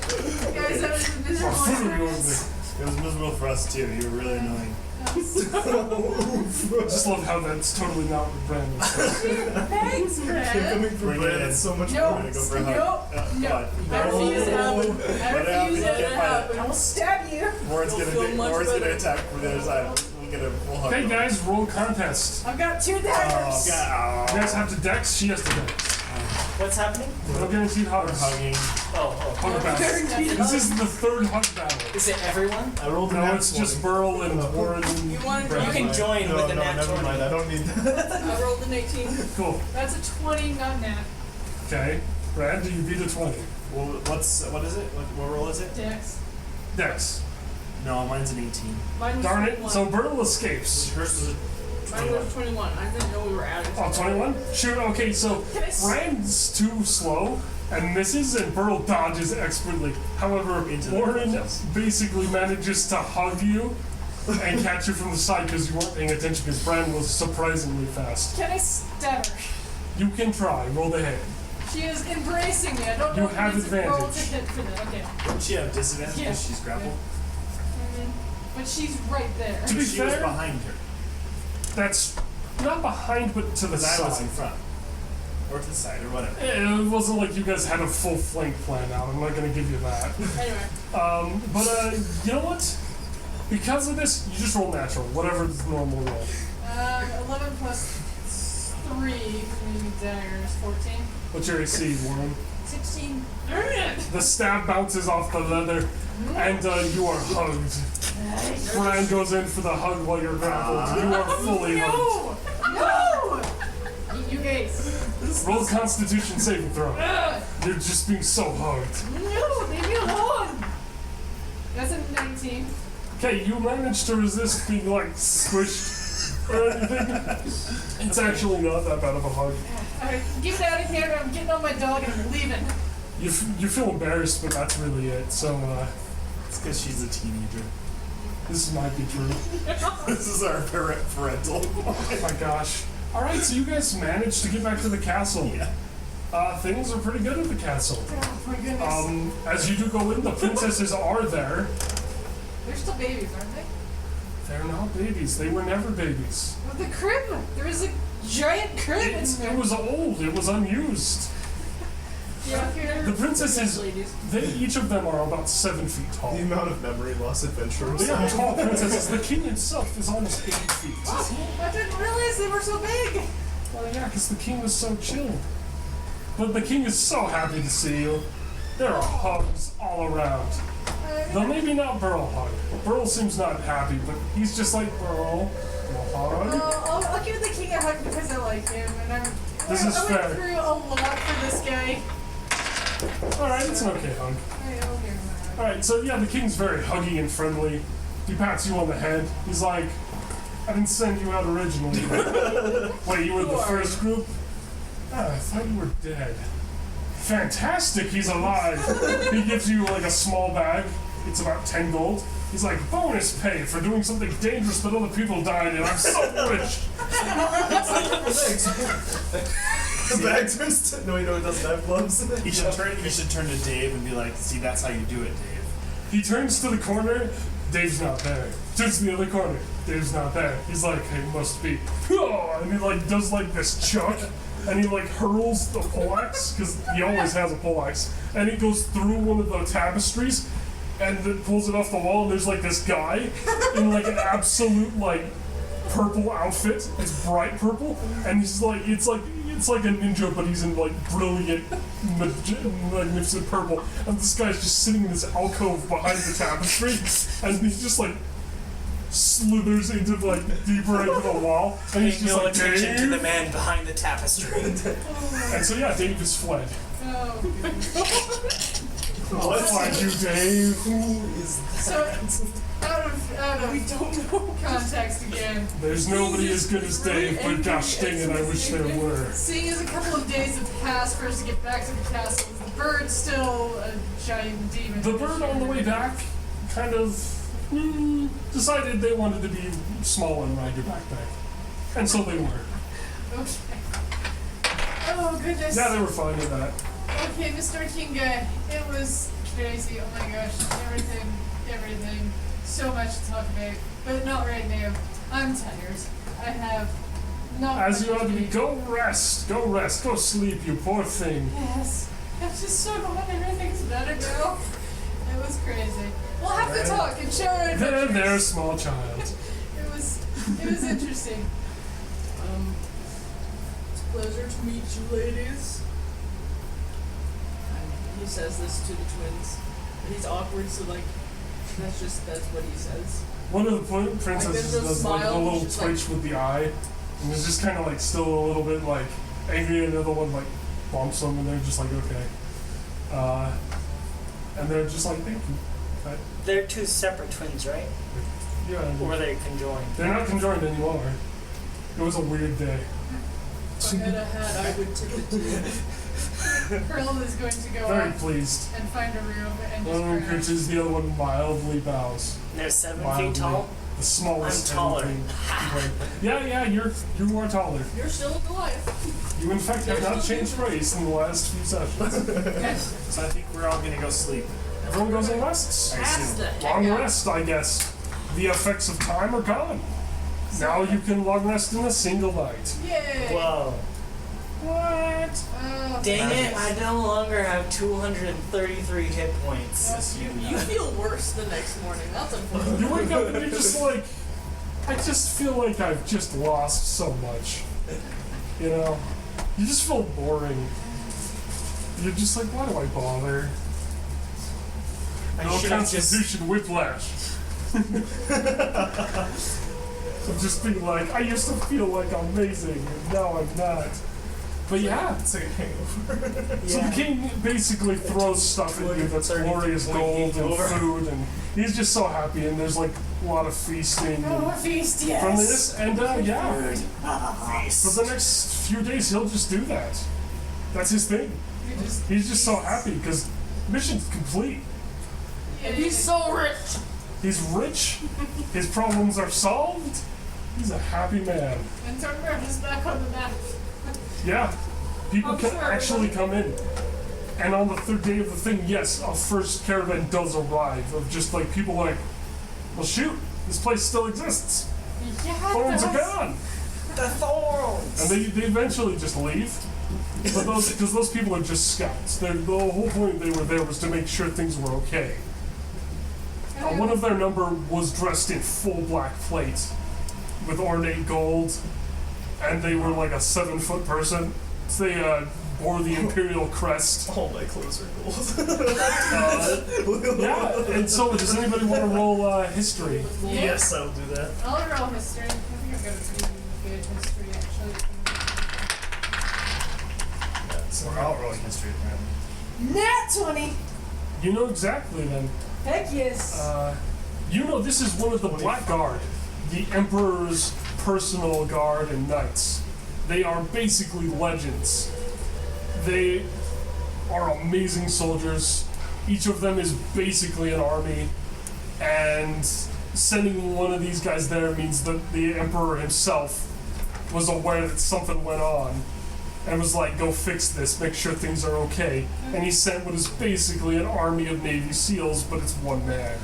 Guys, that was a miserable Wafulu no experience. It was miserable for us too. You were really annoying. I just love how that's totally not what Brandon says. Thanks, Brad. Coming from Bring it Brad, in. it's so much No. more. Go for a hug. No. Come on. I refuse it. I Let it refuse happen. it. Get by I will stab you. Warren's You'll feel gonna much Warren's gonna better. attack from the other side. We'll hug Okay, him. guys, roll contest. I've got 2 Oh, daggers. God. You guys have to dex, she has to dex. What's happening? No guaranteed We're hugs. hugging. Oh, Hug battle. This is the 3rd hug battle. is it everyone? I rolled a No, nat it's just 20. Berl and Warren and You wanted to- You Brandon. can join No, with the no, nat never 20. mind. I don't need that. I rolled an 18. Cool. That's a 20, not nat. Okay. Brad, do you beat a 20? Well, what is it? What roll is it? Dex. Dex. No, mine's an 18. Mine was Darn it. 21. So Berl escapes. Hers was a Mine was 21. I didn't know we were adding. Oh, 21? Shoot, okay, so Can I s- Rand's too slow and misses, and Berl dodges expertly. However, Into the Warren dodges. basically manages to hug you and catch you from the side because you weren't paying attention because Brand was surprisingly fast. Can I stab her? You can try, roll the hand. She is embracing me. I don't know You if have it's a roll to advantage. hit for that. Okay. Doesn't she have disadvantage Yeah. because she's grappled? But she's right there. To be She was fair, behind her. that's not behind, but to the Because I was in side. front. Or to the side, or whatever. It wasn't like you guys had a full flank plan out. I'm not going to give you that. Anyway. But you know what? Because of this, you just roll natural, whatever the normal roll. 11 plus 3 for me daggers. 14. What's your AC, Warren? 16. Darn it! The stab bounces off the leather, and you are hugged. Brian goes in for the hug while you're grappled. You are fully hugged. No! You guys. Roll Constitution saving throw. Ugh. You're just being so hugged. No, leave me alone. That's a 19. Okay, you managed to resist being like squished or anything. It's actually not that bad of a hug. Alright, get out of here. I'm getting on my dog and I'm leaving. You feel embarrassed, but that's really it. So, It's because she's a teenager. This might be true. This is our parental. Oh my gosh. Alright, so you guys managed to get back to the castle. Yeah. Things are pretty good at the castle. Oh my goodness. As you do go in, the princesses are there. They're still babies, aren't they? They're not babies. They were never babies. With the crib. There was a giant crib in It there. was old. It was unused. Yeah, here. The princesses, Ladies. each of them are about 7 feet tall. The amount of memory loss adventurers. They are tall princesses. The king himself is almost 8 feet. Oh, I didn't realize they were so big. Well, yeah, because the king was so chill. But the king is so happy to see you. There are hugs all around. Though maybe not Berl hug. Berl seems not happy, but he's just like, Berl, hug. I'll give the king a hug because I like him, and This is I fair. went through a lot for this guy. Alright, it's an okay hug. I'll give him a hug. Alright, so yeah, the king's very huggy and friendly. He pats you on the head. He's like, I didn't send you out originally. Wait, you were the first group? Ah, I thought you were dead. Fantastic, he's alive. He gives you like a small bag. It's about 10 gold. He's like, bonus pay for doing something dangerous that other people died in. I'm so rich. The bag turns to... No, it doesn't have gloves. You should turn to Dave and be like, see, that's how you do it, Dave. He turns to the corner. Dave's not there. Turns to the other corner. Dave's not there. He's like, hey, must be. And he like does like this chuck. And he like hurls the poleaxe, because he always has a poleaxe. And he goes through one of the tapestries and then pulls it off the wall. And there's like this guy in like an absolute like purple outfit. It's bright purple. And he's like, it's like a ninja, but he's in like brilliant, magnificent purple. And this guy's just sitting in this alcove behind the tapestry, and he just like slithers into like deeper into the wall, and he's Paying just no like, attention to the Dave. man behind the tapestry. And so yeah, Dave is fled. Oh, I'll find you, Dave. Who is so out of we don't know context again. There's nobody as good as Dave, but gosh dang it, I wish there were. Seeing as a couple of days have passed for us to get back to the castle, is the bird still a giant demon? The bird on the way back kind of decided they wanted to be small and ride your backpack. And so they were. Okay. Oh goodness. Yeah, they were fine with that. Okay, Mr. King guy, it was crazy. Oh my gosh, everything. So much to talk about, but not right now. I'm tired. I have not. As you much ought to be, eat. go rest, go sleep, you poor thing. Yes. I'm just so glad everything's better now. It was crazy. We'll have to talk and show our adventures. There, small child. It was interesting. It's a pleasure to meet you, ladies. And he says this to the twins. And he's awkward, so like, that's what he says. One of the princesses Like, does like a smile, little she's twitch with the eye, and is just kind of like still a little bit like angry, and the other one like bumps them, and they're just like, okay. And they're just like, thank you. But, They're two separate twins, right? yeah, Or are they conjoined? they're not conjoined anymore. It was a weird day. If I had a hat, I would tip it to you. Pearl is going to go Very off pleased. and find a room and One of them just crash. crouches, the other one mildly bows. They're 7 Wildly. feet tall? The smallest. I'm taller. Yeah, you are taller. You're still alive. You in fact have not changed race in the last few sessions. So I think we're all gonna go sleep. Everyone goes and rests. I That's assume. the heck Long out. rest, I guess. The effects of time are gone. Now you can long rest in a single night. Yay! Whoa. What? Oh, Dang it, I no longer have 233 hit points. Yes, You feel worse the next morning. That's unfortunate. You wake up and you're just like, I just feel like I've just lost so much. You know? You just feel boring. You're just like, why do I bother? I No should have just... constitution whiplash. So just being like, I used to feel like amazing, and now I'm not. But yeah, It's like a hangover. so the king basically throws stuff at you that's glorious gold and food, and he's just so happy, and there's like a lot of feasting Oh, a and feast, yes! friendliness, and yeah, for the next few days he'll just do that. That's his thing. He's just so happy, because mission's complete. Yeah, And he's so rich. He's rich. His problems are solved. He's a happy man. And Dornmura is back on the map. Yeah. People I'm can sure actually come in. And on the third day of the thing, yes, a first caravan does arrive of just like people like, well shoot, this place still exists. Yeah, Thorns are that's- gone. The thorns! And they eventually just leave. But because those people are just scouts. The whole point they were there was to make sure things were okay. One of their number was dressed in full black plate with ornate gold, and they were like a 7-foot person. So they bore the imperial crest. All my clothes are gold. Yeah, and so does anybody want to roll history? Yes, I'll do that. I'll roll history. I think I've got a pretty good history actually. So we're all rolling history apparently. Nat 20! You know exactly then. Heck yes! You know this is one of the Black Guard, the Emperor's personal guard and knights. They are basically legends. They are amazing soldiers. Each of them is basically an army, and sending one of these guys there means that the Emperor himself was aware that something went on and was like, go fix this, make sure things are okay. And he sent what is basically an army of Navy SEALs, but it's one man.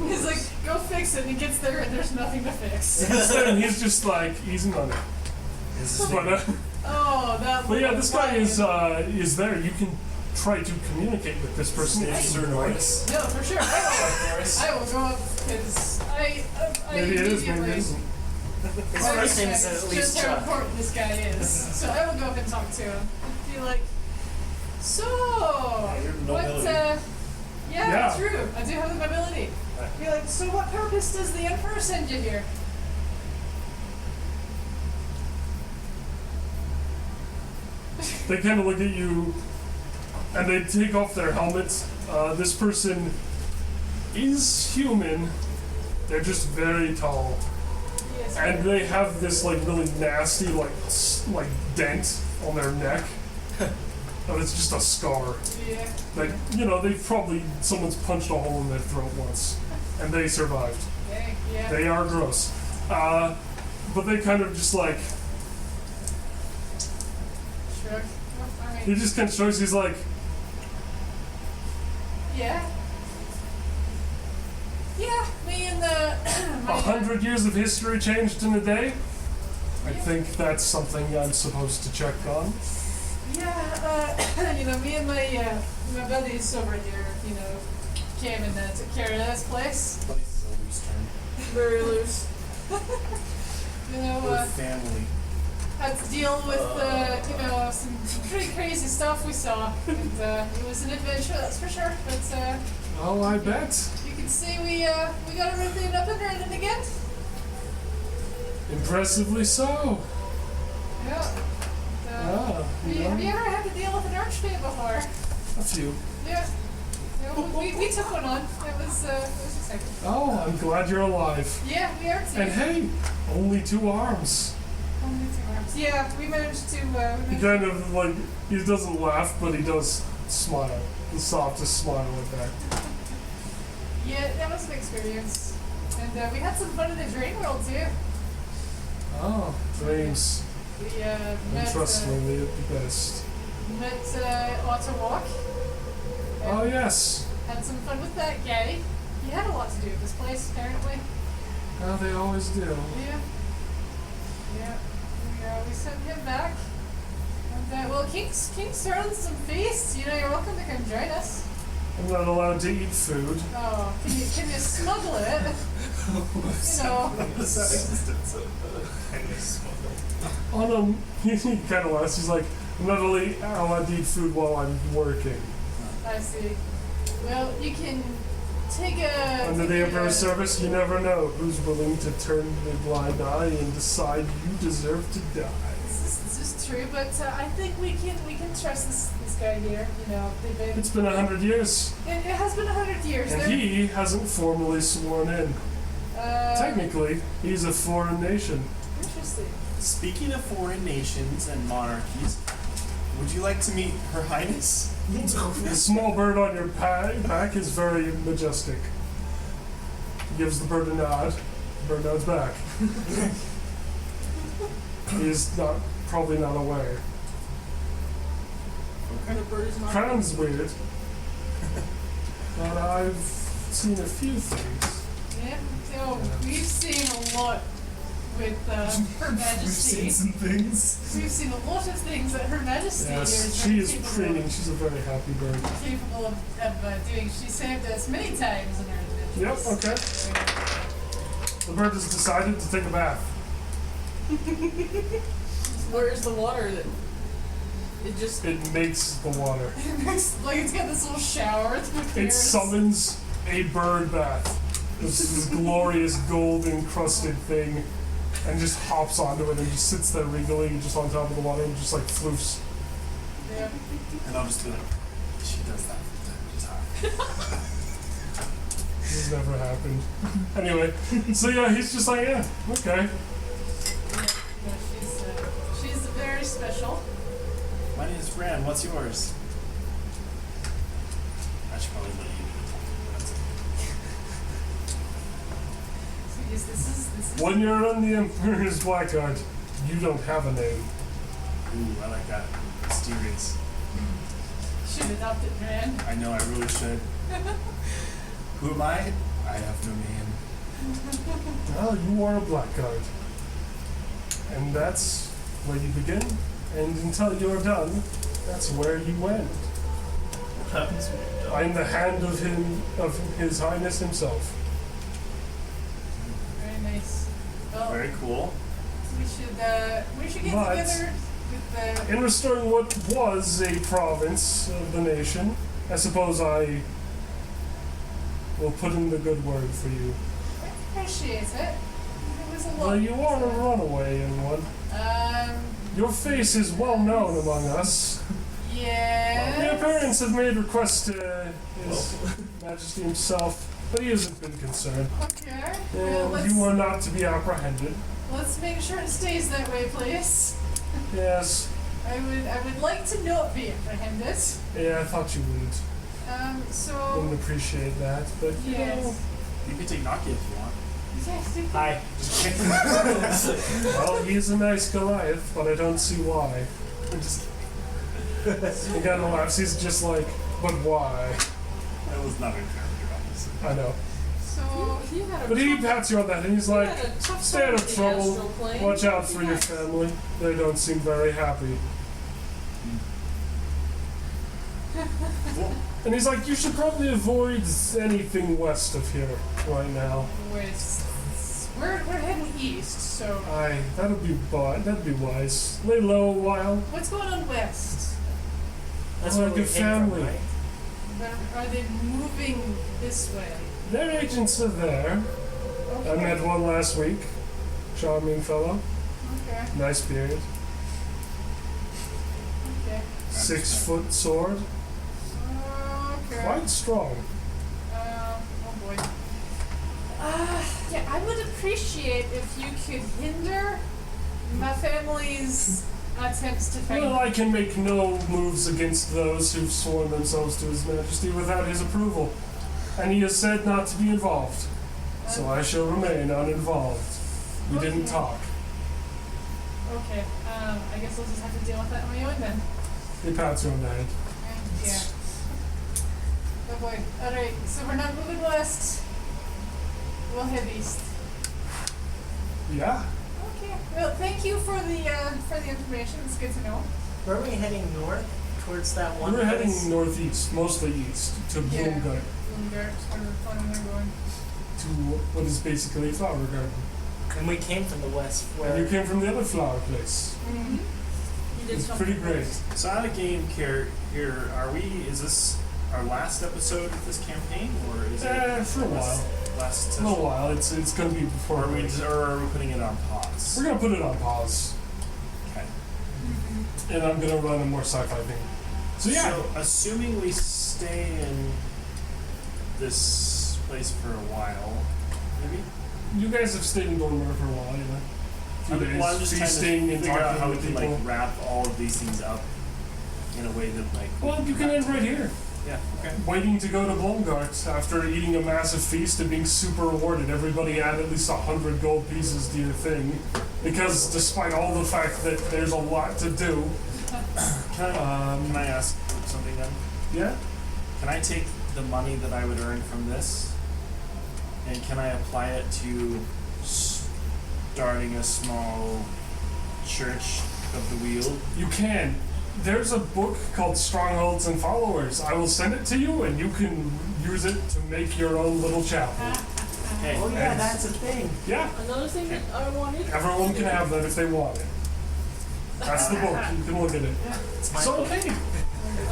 He's like, go fix it, and he gets there and there's nothing to fix. Instead, he's just like, easy money. But yeah, this guy is there. You can try to communicate with this person if you notice. No, for sure. I will go up because I Maybe it is, maybe it immediately isn't. His first name is at just least how Chuck. important this guy is. So I will go up and talk to him. Be like, so your what? nobility. Yeah. True. I do have the nobility. Be like, so what purpose does the Emperor send you here? They kind of look at you, and they take off their helmets. This person is human. They're just very tall, Yes. and they have this like really nasty like dent on their neck. And it's just a scar. Yeah. Like, you know, someone's punched a hole in their throat once, and they survived. Dang, yeah. They are gross. But they kind of just like, Shrug. I he mean, just kind of shrugs, he's like, yeah. Yeah, me and the 100 years of history changed in a day? I think that's something I'm supposed to check on. Yeah, you know, me and my buddies over here, you know, came and took care of this place. Place is a loose term. Very loose. You know, Or family. had to deal with, you know, some pretty crazy stuff we saw. And it was an adventure, that's for sure. But Oh, I bet. you can see we got everything up and running again. Impressively so. Yeah. Have you ever had to deal with an archfey before? A few. Yeah. We took one on. It was exciting. Oh, I'm glad you're alive. Yeah, we are too. And hey, only 2 arms. Only 2 arms. Yeah, we managed to. He kind of like, he doesn't laugh, but he does smile. The softest smile at that. Yeah, that was an experience. And we had some fun in the drain world too. Oh, dreams. We met. And trust me, they're the best. Met Otto Walk. Oh, yes. Had some fun with that guy. He had a lot to do with this place, apparently. Oh, they always do. Yeah. Yeah. We sent him back. And well, King's throwing some feasts. You know, you're welcome to come join us. I'm not allowed to eat food. Oh, can you smuggle it? You know. Oh no, he kind of laughs. He's like, I'm not only allowed to eat food while I'm working. I see. Well, you can take a. Under the Emperor's service, you never know who's willing to turn the blind eye and decide you deserve to die. This is true, but I think we can trust this guy here. You know, they've been. It's been 100 years, It has been 100 years. and They're- he hasn't formally sworn in. Technically, he's a foreign nation. Interesting. Speaking of foreign nations and monarchies, would you like to meet Her Highness? The small bird on your back is very majestic. gives the bird a nod. The bird nods back. He is probably not aware. The bird is not. Crown's weird. But I've seen a few things. Yeah, so we've seen a lot with Her Majesty. We've seen some things. We've seen a lot of things that Her Majesty Yes, is she is capable preening. She's a very happy bird. capable of doing. She saved us many times in her Yep, adventures. okay. The bird has decided to take a bath. Where's the water that it just It makes the water. Like it's got this little shower. It summons a bird bath. This glorious gold encrusted thing, and just hops onto it and just sits there regally just on top of the water and just like floofs. Yeah. And I'll just be like, she does that from time to time. This has never happened. Anyway, so yeah, he's just like, yeah, okay. No, she's very special. My name is Fran, what's yours? I should probably let you do it. So yes, this is When you're on the Emperor's Blackguard, you don't have a name. Ooh, I like that. Mysterious. should adopt it, man. I know, I really should. Who am I? I have no name. Well, you are a blackguard. And that's where you begin. And until you're done, that's where you end. What happens when you're done? I'm the hand of His Highness himself. Very nice. Well, Very cool. we should get But- together with the. In restoring what was a province of the nation, I suppose I will put in the good word for you. I appreciate it. It was a lot. Well, you are a runaway in one. Your Your face is well known among us. yes. The appearance have made request to His Majesty himself, but he hasn't been concerned. Okay. Well, And you are not to be apprehended. let's make sure it stays that way, please. Yes. I would like to not be apprehended. Yeah, I thought you wouldn't. So Wouldn't appreciate that, but you know. yes. You can take Naki if you want. Yes. you can- Hi. Well, he's a nice Goliath, but I don't see why. He kind of laughs. He's just like, but why? That was not in character, obviously. I know. So he had a But he tough- pats you on that, and he's he like, had a tough stay time out of with the trouble. astral plane. Watch out for your Nice. family. They don't seem very happy. Cool. And he's like, you should probably avoid anything west of here right now. we're heading east. So Aye, that'd be wise. Lay low a while. what's going on west? That's Oh, where we good came family. from, right? Are they moving this way? Their agents are there. I met one last week. Charming fellow. Okay. Nice beard. Okay. 6 foot sword. Okay. Quite strong. Oh boy. Yeah, I would appreciate if you could hinder my family's attempts to find. Well, I can make no moves against those who've sworn themselves to His Majesty without his approval. And he has said not to be involved. So I shall remain uninvolved. We didn't talk. Okay. I guess I'll just have to deal with that on my own then. He pats you on the head. Yeah. Oh boy. Alright, so we're not moving west. We'll head east. Yeah. Okay. Well, thank you for the information. It's good to know. Were we heading north towards that one We're place? heading northeast, mostly east, to Yeah. Bloomgard, Bloomgart's where we're planning on going. to what is basically a flower garden. And we came from the west where And you came from the other flower place. Mm-hmm. He did It's something pretty great. So out of game here, is this our last episode of this campaign, or is it For a while. last A little while. It's gonna be Or before are we break. or are we putting it on pause? We're gonna put it on pause, Okay. and I'm gonna run a more sci-fi thing. So yeah, So assuming we stay in this place for a while, maybe. you guys have stayed in Dornmura for a while, you know. Few days, Well, I'm just trying feasting to and figure out talking how we with can people. like wrap all of these things up in a way that like. Well, you can end right here. Yeah. Okay. waiting to go to Blomgart after eating a massive feast and being super rewarded. Everybody add at least 100 gold pieces to your thing, because despite all the fact that there's a lot to do, Can I ask something then? yeah, Can I take the money that I would earn from this, and can I apply it to starting a small church of the wheel? you can. There's a book called Strongholds and Followers. I will send it to you, and you can use it to make your own little chapel. Hey, Oh yeah, that's a thing. Yeah, Another thing that I wanted. everyone can have that if they want it. That's the book. You can look at it. It's my So book. okay.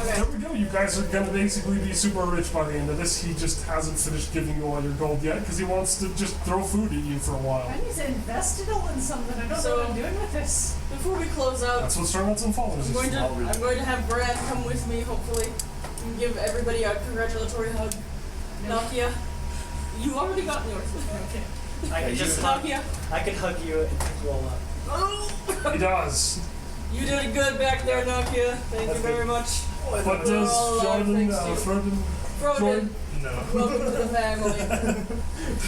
There we go. You guys are gonna basically be super rich by the end of this. He just hasn't finished giving you all your gold yet because he wants to just throw food at you for a while. I need to invest it all in something. I don't know So- what I'm doing with this. Before we close out, That's what Strongholds and Followers is for. I'm going to have Brad come with me, hopefully, and give everybody a congratulatory hug. Nakia, you already got yours. Okay. I could just hug. Nakia. I could hug you and pick you all up. Oh! He does. You did good back there, Nakia. Thank you very much. What does Oh, Jordan, thanks, Froden, Froden, Jordan? No. welcome to the family.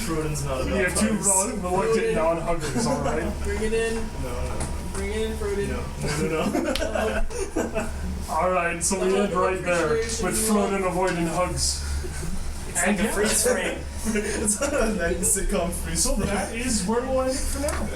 Froden's not We about have two hugs. reluctant non-huggers, alright? Bring it in. No, Bring it in, Froden. no. Alright, so we end right there with Froden avoiding hugs. It's And like a yeah, freeze frame. It's a 90s sitcom free so that is where we'll end it for now.